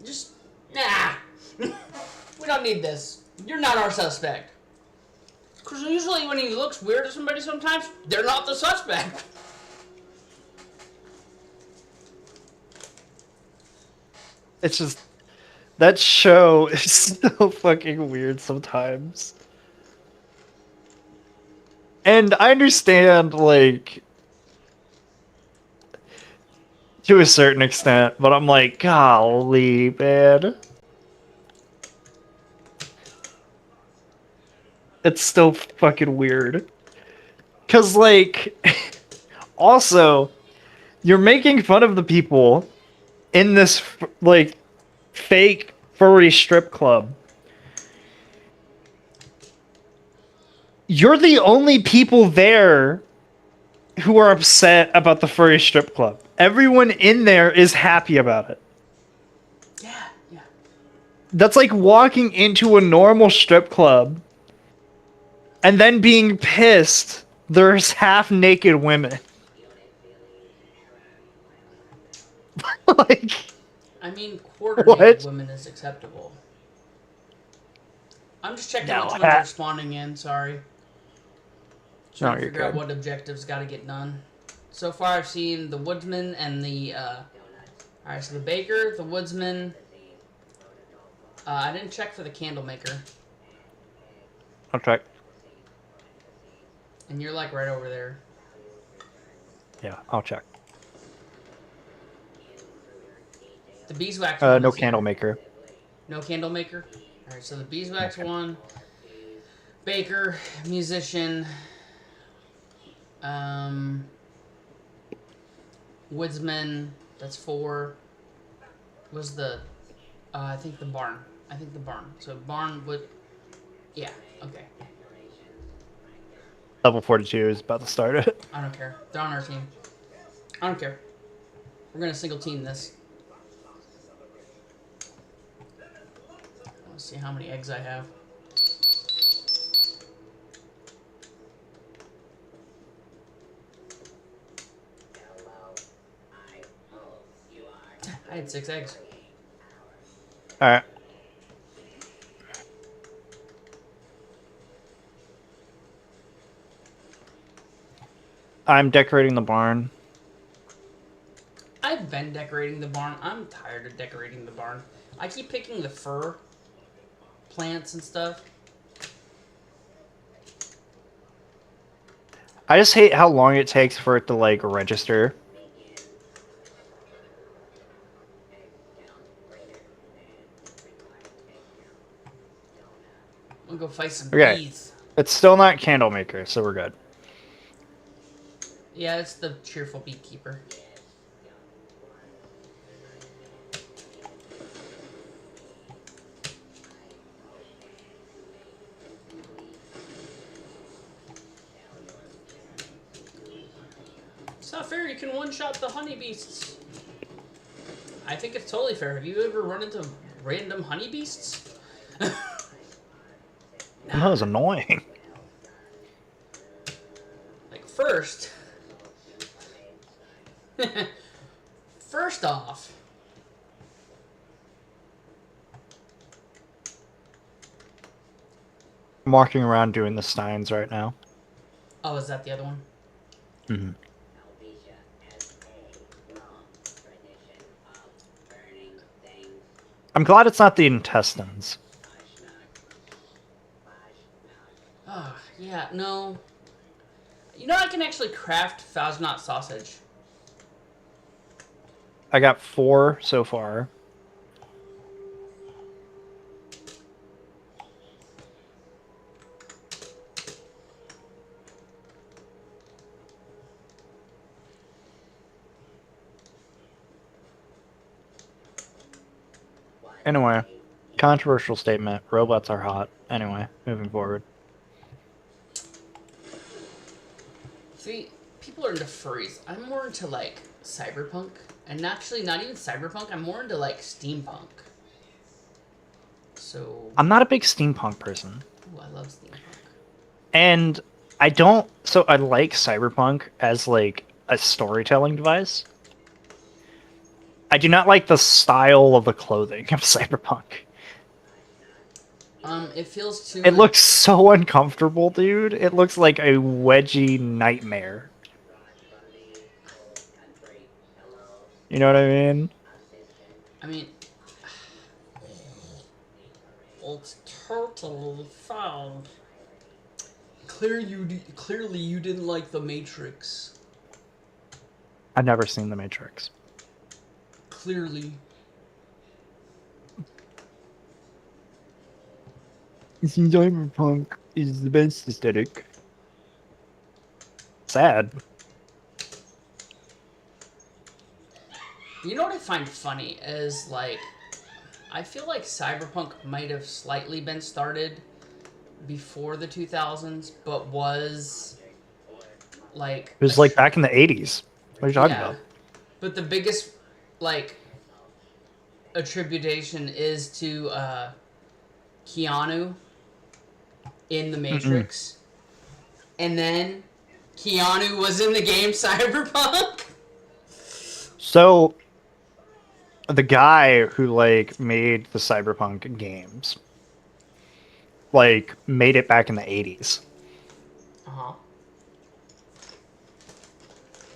Just, nah. We don't need this. You're not our suspect. Because usually when he looks weird to somebody sometimes, they're not the suspect. it's just, that show is so fucking weird sometimes. And I understand, like, to a certain extent, but I'm like, golly, man. It's still fucking weird. Because, like, also, you're making fun of the people in this, like, fake furry strip club. You're the only people there who are upset about the furry strip club. Everyone in there is happy about it. Yeah. That's like walking into a normal strip club and then being pissed there's half-naked women. Like, I mean, quarter-naked women is acceptable. I'm just checking No, which ones are spawning in, sorry. Trying No, to you're figure out good. what objectives got to get done. So far, I've seen the Woodsman and the, Alright, so the Baker, the Woodsman. I didn't check for the Candlemaker. I'll check. And you're, like, right over there. Yeah, I'll check. The Beeswax No one is here. candle maker. No Candlemaker? Alright, so the Beeswax one. Baker, musician. Woodsman, that's 4. Was the, I think the barn. So barn would, yeah, okay. Level 42 is about to start it. I don't care. They're on our team. I don't care. We're gonna single team this. Let's see how many eggs I have. I had 6 eggs. Alright. I'm decorating the barn. I've been decorating the barn. I'm tired of decorating the barn. I keep picking the fur plants and stuff. I just hate how long it takes for it to, like, register. sacrifice some Okay. bees. It's still not Candlemaker, so we're good. Yeah, it's the cheerful beekeeper. It's not fair. You can one-shot the honeybeasts. I think it's totally fair. Have you ever run into random honeybeasts? That was annoying. Like, first... First off... I'm walking around doing the Steins right now. Oh, is that the other one? Mm-hmm. Helvetia has a long tradition of burning things. I'm glad it's not the intestines. Oh, yeah, no. You know, I can actually craft Fasnacht sausage. I got 4 so far. Anyway, controversial statement. Robots are hot. Anyway, moving forward. See, people are into furries. I'm more into, like, cyberpunk. And actually, not even cyberpunk. I'm more into, like, steampunk. So... I'm not a big steampunk person. Ooh, I love steampunk. And I don't... So I like cyberpunk as, like, a storytelling device. I do not like the style of the clothing of cyberpunk. It feels too... It looks so uncomfortable, dude. It looks like a wedgie nightmare. You know what I mean? I mean... It's totally found. Clearly you didn't like The Matrix. I've never seen The Matrix. Clearly. Cyberpunk is the best aesthetic. Sad. You know what I find funny is, like, I feel like Cyberpunk might have slightly been started before the 2000s, but was, like... It was like back in the 80s. What are you talking about? But the biggest, like, attribution is to Keanu in The Matrix. And then Keanu was in the game Cyberpunk. So, the guy who, like, made the Cyberpunk games, like, made it back in the 80s. Uh-huh.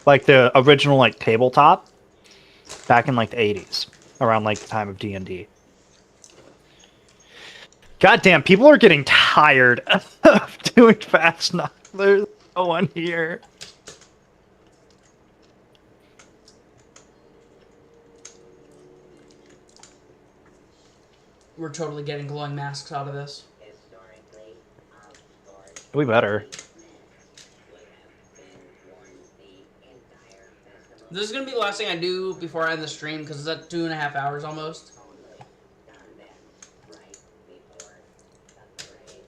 Like, the original, like, tabletop, back in, like, the 80s. Around, like, the time of D&D. Goddamn, people are getting tired of doing Fast Knock. There's no one here. We're totally getting glowing masks out of this. Historically, of course, We better. would have been worn the entire festival This is gonna be the last thing I do before I end the stream because it's at 2.5 hours almost. only done then, right before the parade.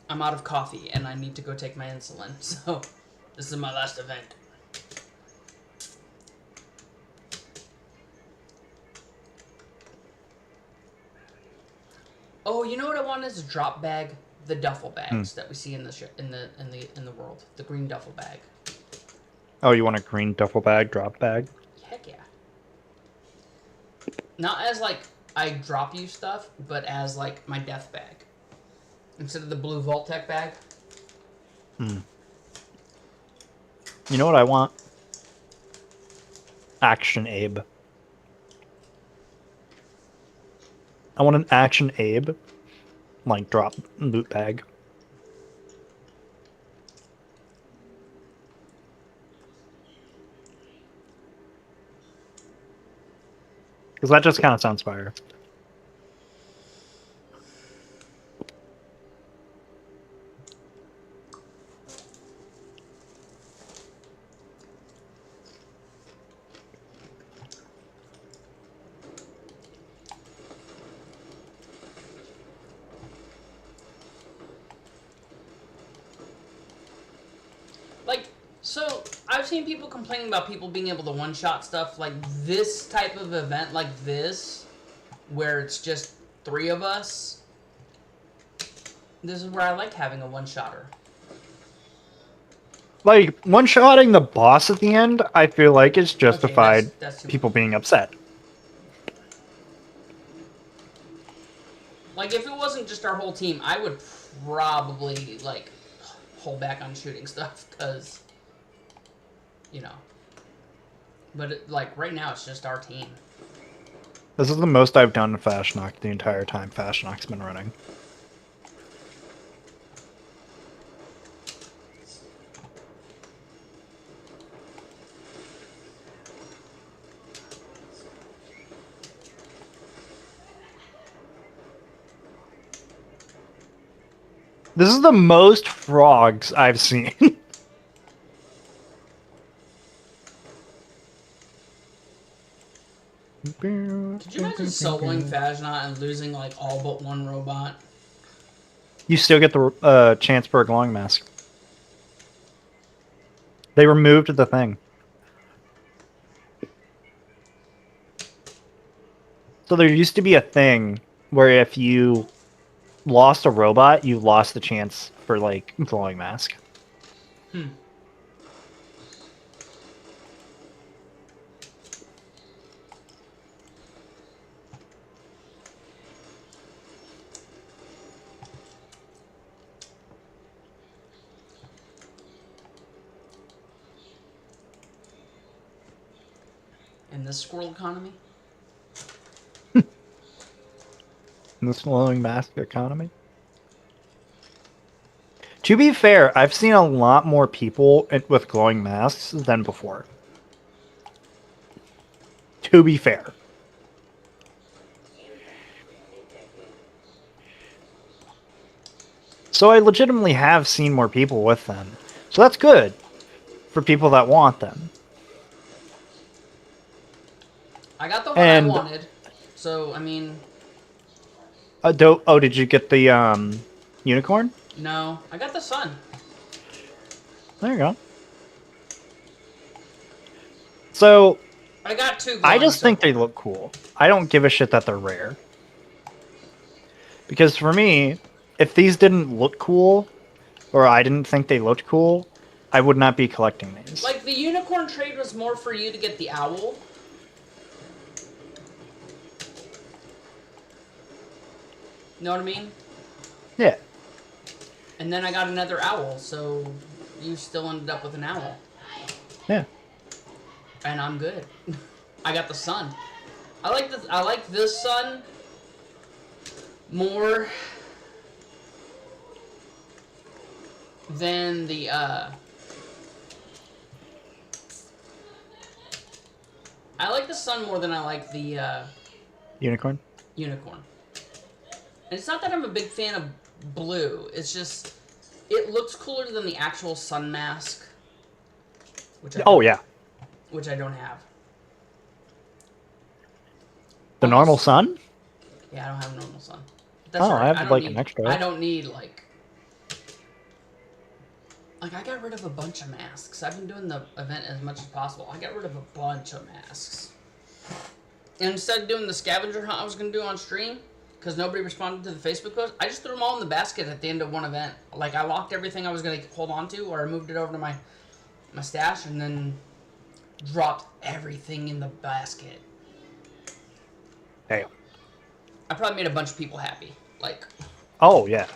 I'm out of coffee and I need to go take my insulin, so this is my last event. Oh, you know what I want is a drop bag, the duffel bags that we see in the in the world, the green duffel bag. Oh, you want a green duffel bag, drop bag? Heck yeah. Not as like I drop you stuff, but as like my death bag. Instead of the blue Vault-Tec bag. You know what I want? Action Abe. I want an Action Abe, like, drop loot bag. Because that just kind of sounds fire. Like, so I've seen people complaining about people being able to one-shot stuff. Like this type of event, like this, where it's just 3 of us. This is where I like having a one-shotter. Like, one-shotting the boss at the end, I feel like is Okay, justified that's too people being upset. Like, if it wasn't just our whole team, I would probably, like, hold back on shooting stuff, because, you know. But, like, right now, it's just our team. This is the most I've done in Fast Knock the entire time Fast Knock's been running. This is the most frogs I've seen. Could you imagine soloing Fajnot and losing, like, all but 1 robot? You still get the chance for a glowing mask. They removed the thing. So there used to be a thing where if you lost a robot, you lost the chance for, like, glowing mask. In this squirrel economy? In this glowing mask economy. To be fair, I've seen a lot more people with glowing masks than before. To be fair. So I legitimately have seen more people with them. So that's good for people that want them. I got the one And- I wanted. So, I mean, Oh, did you get the unicorn? no. I got the sun. There you go. So I got 2 I glowing, just so- think they look cool. I don't give a shit that they're rare. Because for me, if these didn't look cool, or I didn't think they looked cool, I would not be collecting these. Like, the unicorn trade was more for you to get the owl. Know what I mean? Yeah. And then I got another owl, so you still ended up with an owl. Yeah. And I'm good. I got the sun. I like this sun more than the I like the sun more than I like the Unicorn? unicorn. And it's not that I'm a big fan of blue. It's just it looks cooler than the actual sun mask. Which Oh, yeah. which I don't have. The Almost. normal sun? Yeah, I don't have a normal sun. That's Oh, I have, don't like, need, an extra. I don't need like I got rid of a bunch of masks. I've been doing the event as much as possible. I got rid of a bunch of masks. And instead of doing the scavenger hunt I was going to do on stream, because nobody responded to the Facebook post, I just threw them all in the basket at the end of one event. Like, I locked everything I was going to hold on to, or I moved it over to my stash, and then dropped everything in the basket. Hey. I probably made a bunch of people happy. Like, Oh, yeah.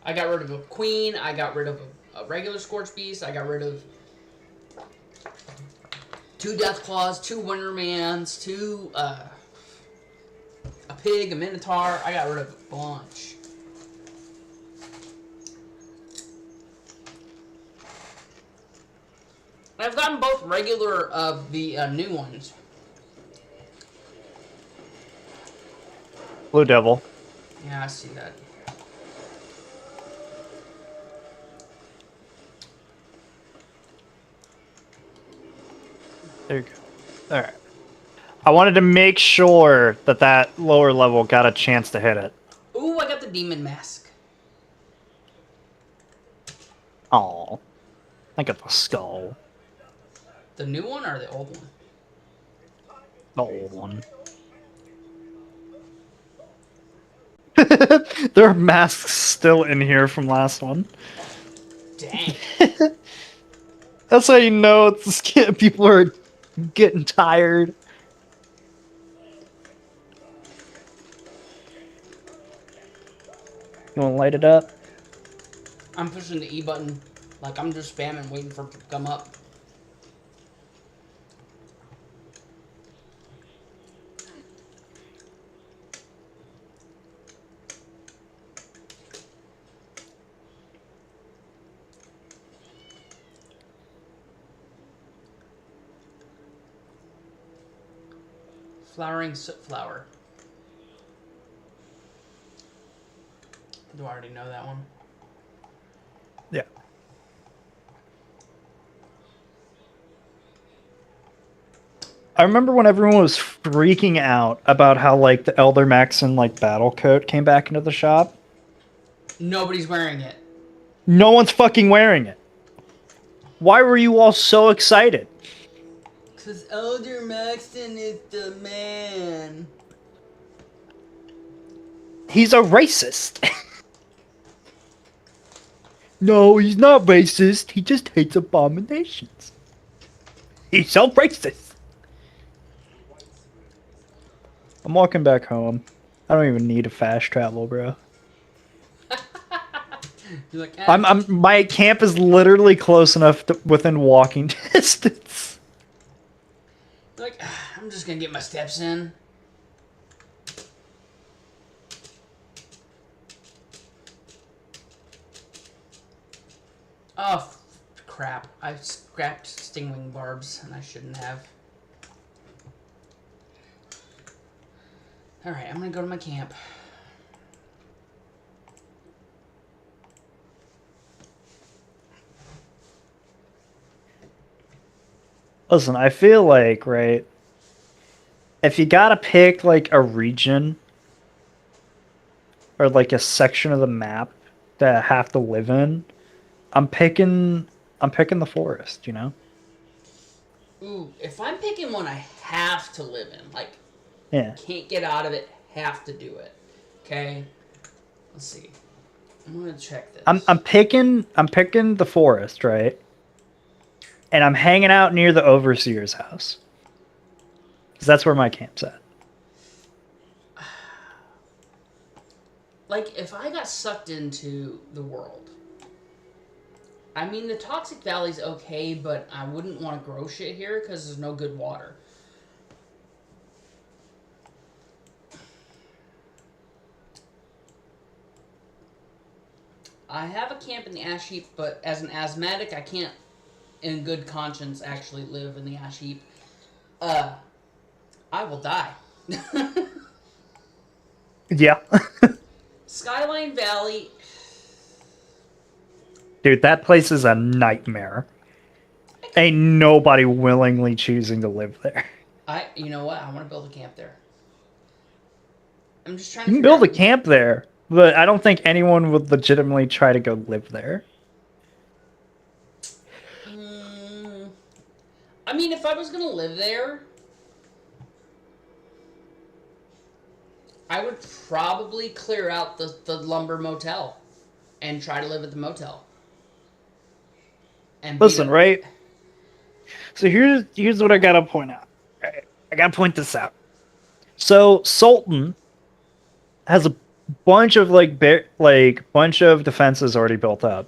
I got rid of a queen, I got rid of a regular Scorch Beast, I got rid of 2 Deathclaws, 2 Wintermans, 2, a pig, a Minotaur. I got rid of a bunch. And I've gotten both regular of the new ones. Blue Devil. Yeah, I see that. There you go. Alright. I wanted to make sure that that lower level got a chance to hit it. Ooh, I got the Demon Mask. Oh. I got the skull. The new one or the old one? The old one. There are masks still in here from last one. Dang. That's how you know it's people are getting tired. You want to light it up? I'm pushing the E button. Like, I'm just spamming, waiting for it to come up. Flowering soot flower. Do I already know that one? Yeah. I remember when everyone was freaking out about how like the Elder Maxon like battle coat came back into the shop. Nobody's wearing it. No one's fucking wearing it. Why were you all so excited? Cause Elder Maxon is the man. He's a racist. No, he's not racist. He just hates abominations. He's so racist. I'm walking back home. I don't even need a fast travel, bro. You're like, My camp is literally close enough to within walking distance. like, I'm just gonna get my steps in. Oh, crap. I scrapped stingwing barbs, and I shouldn't have. Alright, I'm gonna go to my camp. Listen, I feel like, right, if you gotta pick like a region or like a section of the map that I have to live in, I'm picking the forest, you know? Ooh, if I'm picking one I have to live in, like, Yeah. can't get out of it, have to do it. Okay? Let's see. I'm gonna check this. I'm picking the forest, right? And I'm hanging out near the overseer's house. Cuz that's where my camp's at. Like, if I got sucked into the world, I mean, the Toxic Valley's okay, but I wouldn't want to grow shit here because there's no good water. I have a camp in the ash heap, but as an asthmatic, I can't, in good conscience, actually live in the ash heap. I will die. Yeah. Skyline Valley. Dude, that place is a nightmare. Ain't nobody willingly choosing to live there. You know what? I want to build a camp there. I'm just trying You to can build a figure out- camp there, but I don't think anyone would legitimately try to go live there. I mean, if I was gonna live there, I would probably clear out the lumber motel and try to live at the motel. And Listen, right? So here's what I gotta point out. Right? I gotta point this out. So Sultan has a bunch of bunch of defenses already built up.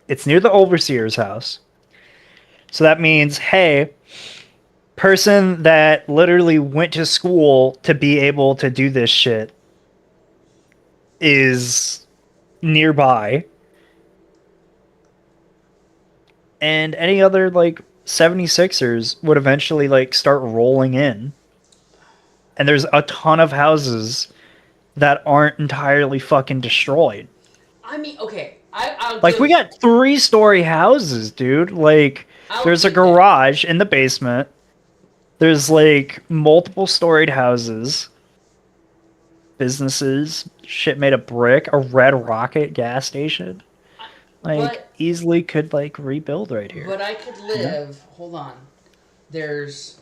It's near the overseer's house. So that means, hey, person that literally went to school to be able to do this shit is nearby. And any other like 76ers would eventually like start rolling in. And there's a ton of houses that aren't entirely fucking destroyed. I mean, okay, I'll Like we got 3-story houses, dude. Like there's a give it. garage in the basement. There's like multiple storied houses, businesses, shit made of brick, a Red Rocket gas station. Like, But- easily could, like, rebuild right here. But I could live. Hold on. There's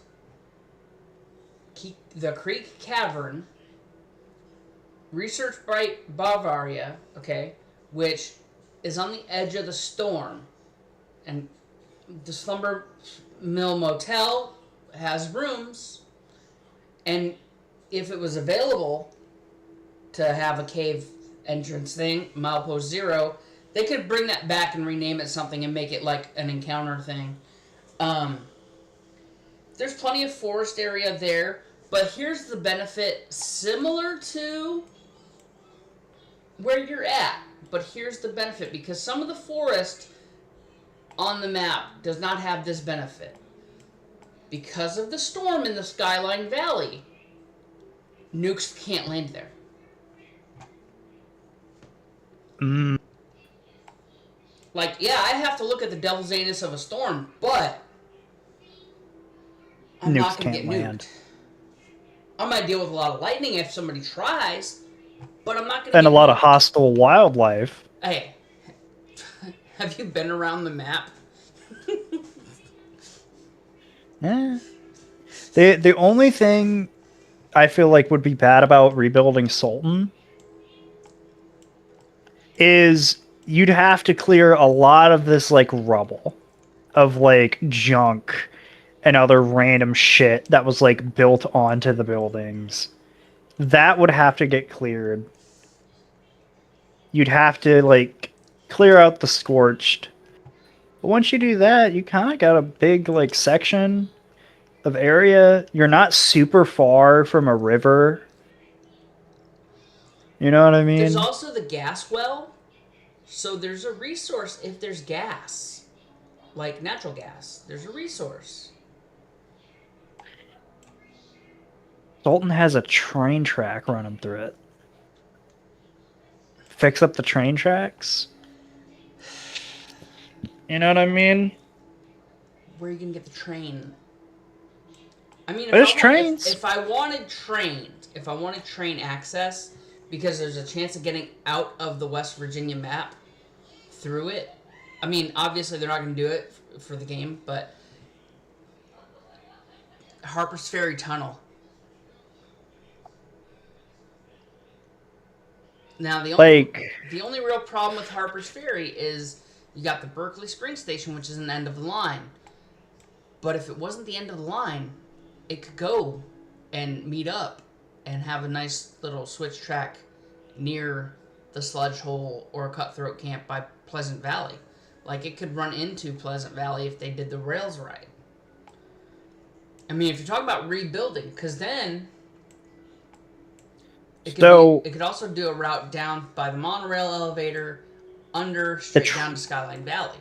the Creek Cavern, Research Bright Bavaria, okay, which is on the edge of the storm, and the Slumber Mill Motel has rooms, and if it was available to have a cave entrance thing, Milepost Zero, they could bring that back and rename it something and make it like an encounter thing. There's plenty of forest area there, but here's the benefit similar to where you're at. But here's the benefit, because some of the forest on the map does not have this benefit. Because of the storm in the Skyline Valley, nukes can't land there. Like, yeah, I have to look at the devil's anus of a storm, but I'm not Nukes going to can't get land. nuked. I might deal with a lot of lightning if somebody tries, but I'm not going to And get a lot of nuked. hostile wildlife. Hey, have you been around the map? Eh. The only thing I feel like would be bad about rebuilding Sultan is you'd have to clear a lot of this, like, rubble of, like, junk and other random shit that was, like, built onto the buildings. That would have to get cleared. You'd have to, like, clear out the scorched. But once you do that, you kind of got a big, like, section of area. You're not super far from a river. You know what I mean? There's also the gas well, so there's a resource if there's gas, like natural gas. There's a resource. Sultan has a train track running through it. Fix up the train tracks. You know what I mean? Where are you gonna get the train? I mean, There's if trains. If I wanted train access, because there's a chance of getting out of the West Virginia map through it. I mean, obviously they're not gonna do it for the game, but Harper's Ferry Tunnel. Now the only real problem with Harper's Ferry is you got the Berkeley Spring Station, which is an end of the line. But if it wasn't the end of the line, it could go and meet up and have a nice little switch track near the Sludge Hole or Cutthroat Camp by Pleasant Valley. Like, it could run into Pleasant Valley if they did the rails right. I mean, if you're talking about rebuilding, because then it could also do a route down by the monorail elevator, straight down to Skyline Valley.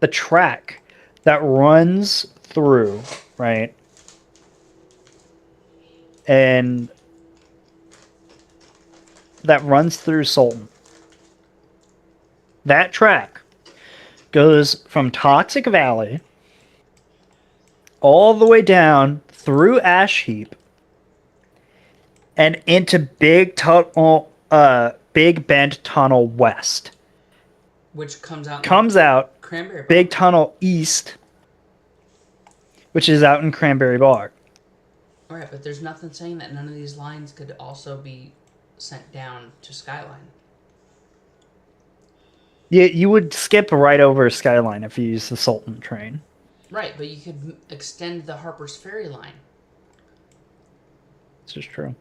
The track that runs through, right? And that runs through Sultan. That track goes from Toxic Valley all the way down through Ash Heap and into Big Bend Tunnel West. Which comes out Cranberry Bog. Big Tunnel East, which is out in Cranberry Bog. Alright, but there's nothing saying that none of these lines could also be sent down to Skyline. Yeah, you would skip right over Skyline if you use the Sultan train. Right, but you could extend the Harper's Ferry line. This is true.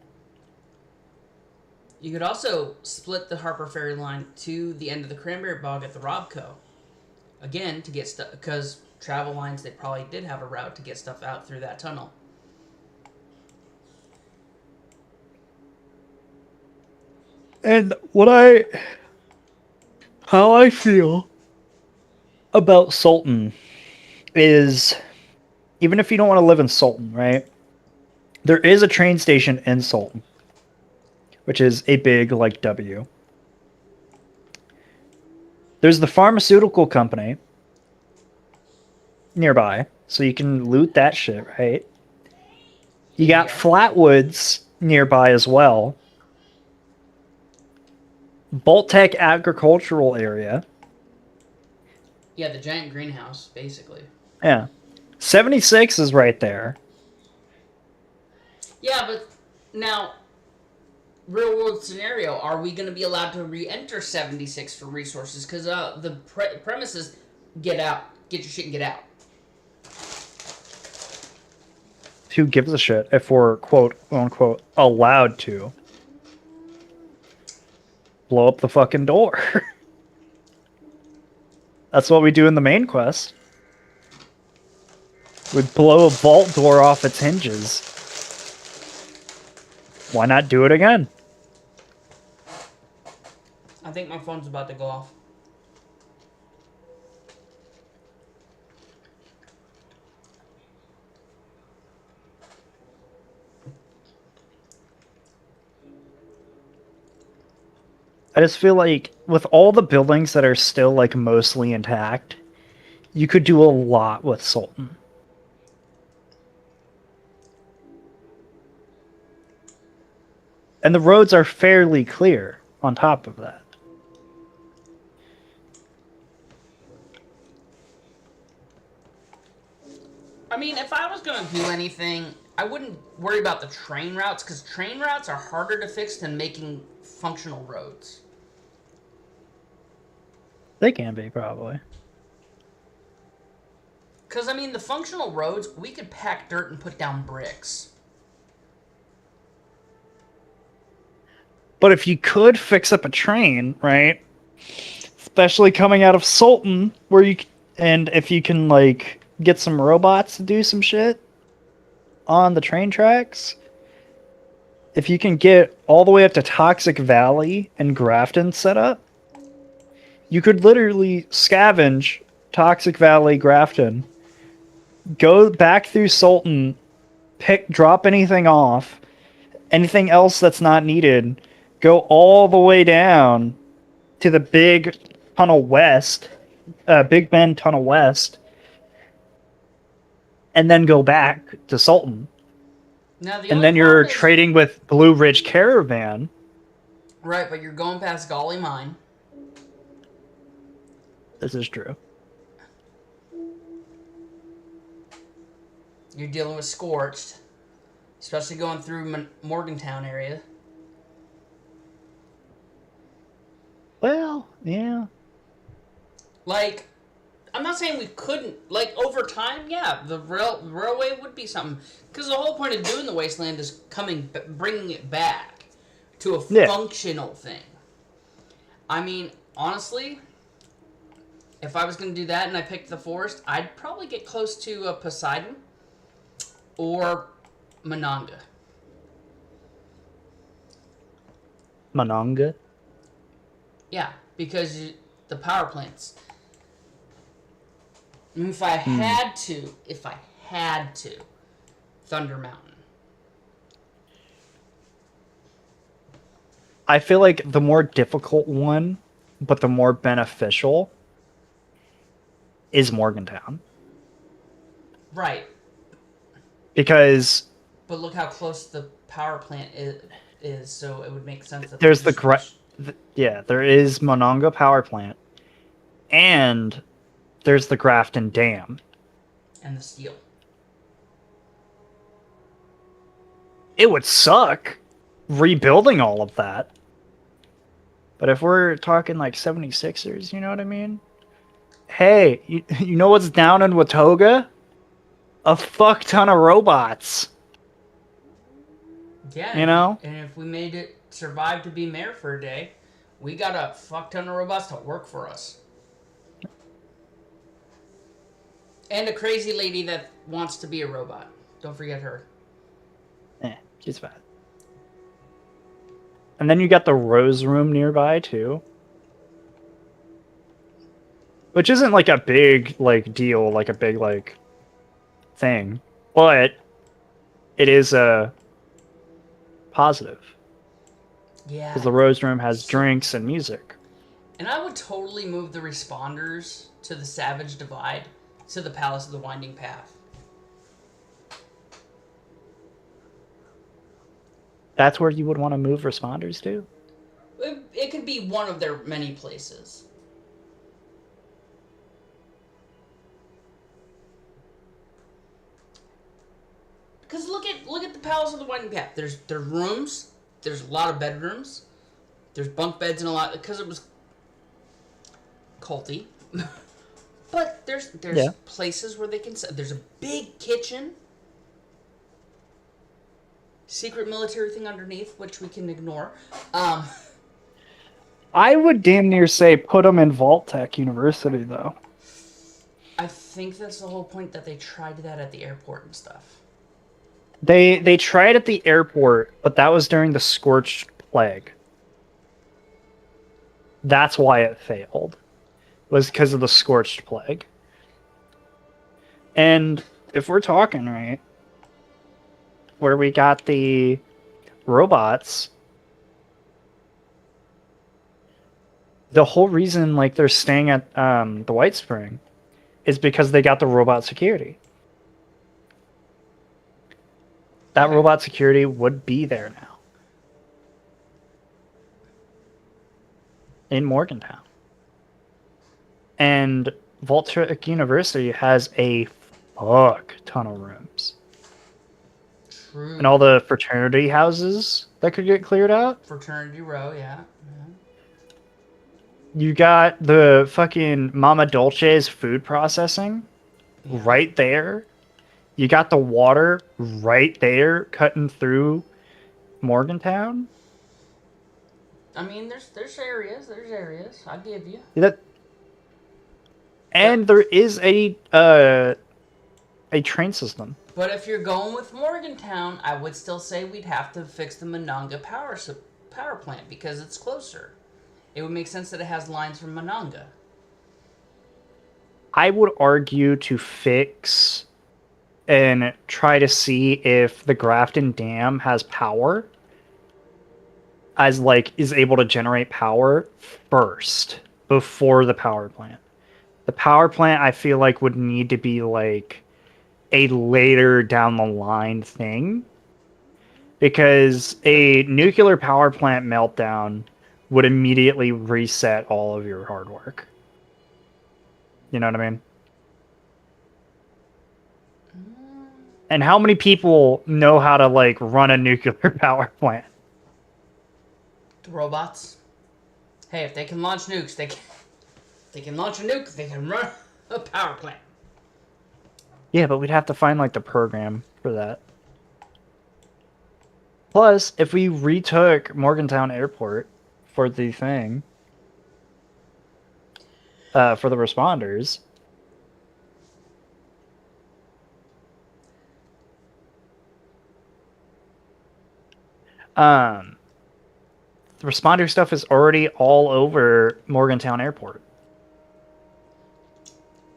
You could also split the Harper Ferry line to the end of the Cranberry Bog at the Robco. Again, to get stuff, because travel lines, they probably did have a route to get stuff out through that tunnel. And how I feel about Sultan is, even if you don't want to live in Sultan, right? There is a train station in Sultan, which is a big, like, W. There's the pharmaceutical company nearby, so you can loot that shit, right? You got Flatwoods nearby as well. Boltec agricultural area. Yeah, the giant greenhouse, basically. Yeah. 76 is right there. Yeah, but now, real world scenario, are we going to be allowed to re-enter 76 for resources? Because the premise is get out, get your shit and get out. Who gives a shit if we're quote unquote allowed to blow up the fucking door? That's what we do in the main quest. We'd blow a vault door off its hinges. Why not do it again? I think my phone's about to go off. I just feel like with all the buildings that are still like mostly intact, you could do a lot with Sultan. And the roads are fairly clear on top of that. I mean, if I was going to do anything, I wouldn't worry about the train routes, because train routes are harder to fix than making functional roads. They can be, probably. Because, I mean, the functional roads, we could pack dirt and put down bricks. But if you could fix up a train, right? Especially coming out of Sultan, where you and if you can like get some robots to do some shit on the train tracks, if you can get all the way up to Toxic Valley and Grafton set up, you could literally scavenge Toxic Valley, Grafton, go back through Sultan, drop anything off, anything else that's not needed, go all the way down to the Big Tunnel West, Big Bend Tunnel West, and then go back to Sultan. Now, the And only then you're problem is- trading with Blue Ridge Caravan. Right, but you're going past Golly Mine. This is true. You're dealing with Scorched. Especially going through Morgantown area. Well, yeah. Like, I'm not saying we couldn't. Like, over time, yeah, the railway would be something. Because the whole point of doing the Wasteland is bringing it back to a Yeah. functional thing. I mean, honestly, if I was going to do that and I picked the forest, I'd probably get close to Poseidon or Monongah. Monongah. Yeah, because the power plants. If I had to, Thunder Mountain. I feel like the more difficult one, but the more beneficial, is Morgantown. Right. Because But look how close the power plant is, so it would make sense that there's the there is Monongah Power Plant, and there's the Grafton Dam. and the steel. It would suck rebuilding all of that. But if we're talking like 76ers, you know what I mean? Hey, you know what's down in Watoga? A fuck ton of robots. Yeah, You know? And if we made it survive to be mayor for a day, we got a fuck ton of robots to work for us. And a crazy lady that wants to be a robot. Don't forget her. She's fine. And then you got the Rose Room nearby too. Which isn't like a big like deal, like a big like thing. But it is a positive. Yeah. Because the Rose Room has drinks and music. And I would totally move the responders to the Savage Divide to the Palace of the Winding Path. That's where you would want to move responders to? It could be one of their many places. Because look at the Palace of the Winding Path. There's rooms. There's a lot of bedrooms. There's bunk beds and a lot because it was culty. But there's Yeah. places where they can. There's a big kitchen. Secret military thing underneath, which we can ignore. I would damn near say put them in Vault-Tec University, though. I think that's the whole point that they tried that at the airport and stuff. They tried at the airport, but that was during the Scorched Plague. That's why it failed. Was because of the Scorched Plague. And if we're talking, right, where we got the robots, the whole reason like they're staying at the White Spring is because they got the robot security. That Okay. robot security would be there now. In Morgantown. And Vault-Tec University has a fuck ton of rooms. True. And all the fraternity houses that could get cleared out. Fraternity Row, yeah. You got the fucking Mama Dolce's food processing right there. You got the water right there cutting through Morgantown. I mean, there's areas. I give you. And there is a train system. But if you're going with Morgantown, I would still say we'd have to fix the Monongah power plant because it's closer. It would make sense that it has lines from Monongah. I would argue to fix and try to see if the Grafton Dam has power, as like is able to generate power first before the power plant. The power plant I feel like would need to be like a later down the line thing, because a nuclear power plant meltdown would immediately reset all of your hard work. You know what I mean? And how many people know how to like run a nuclear power plant? The robots. Hey, if they can launch nukes, they can launch a nuke. They can run a power plant. Yeah, but we'd have to find like the program for that. Plus, if we retook Morgantown Airport for the thing, for the responders, the responder stuff is already all over Morgantown Airport.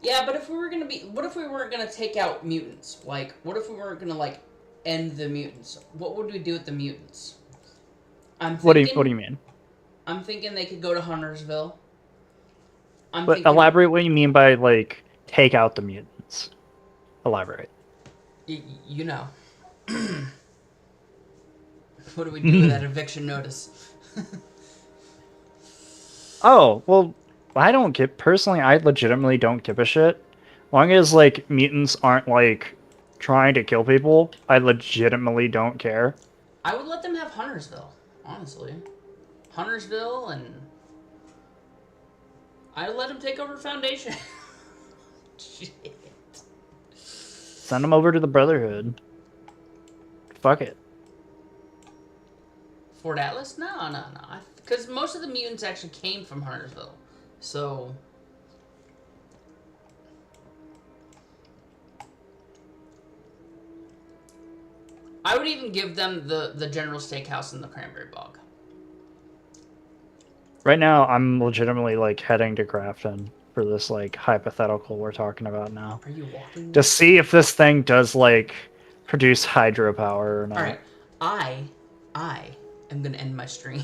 Yeah, but if we were gonna what if we weren't gonna take out mutants? Like, what if we weren't gonna like end the mutants? What would we do with the mutants? What do you mean? I'm thinking they could go to Huntersville. But elaborate what you mean by like take out the mutants. Elaborate. You know. What do we do with that eviction notice? Oh, well, I legitimately don't give a shit. As long as like mutants aren't like trying to kill people, I legitimately don't care. I would let them have Huntersville, honestly. Huntersville, and I'd let them take over Foundation. Shit. Send them over to the Brotherhood. Fuck it. Fort Atlas? No. Because most of the mutants actually came from Huntersville. So... I would even give them the General Steakhouse and the Cranberry Bog. Right now, I'm legitimately like heading to Grafton for this like hypothetical we're talking about now. Are you walking? To see if this thing does like produce hydropower or not. Alright. I am going to end my stream.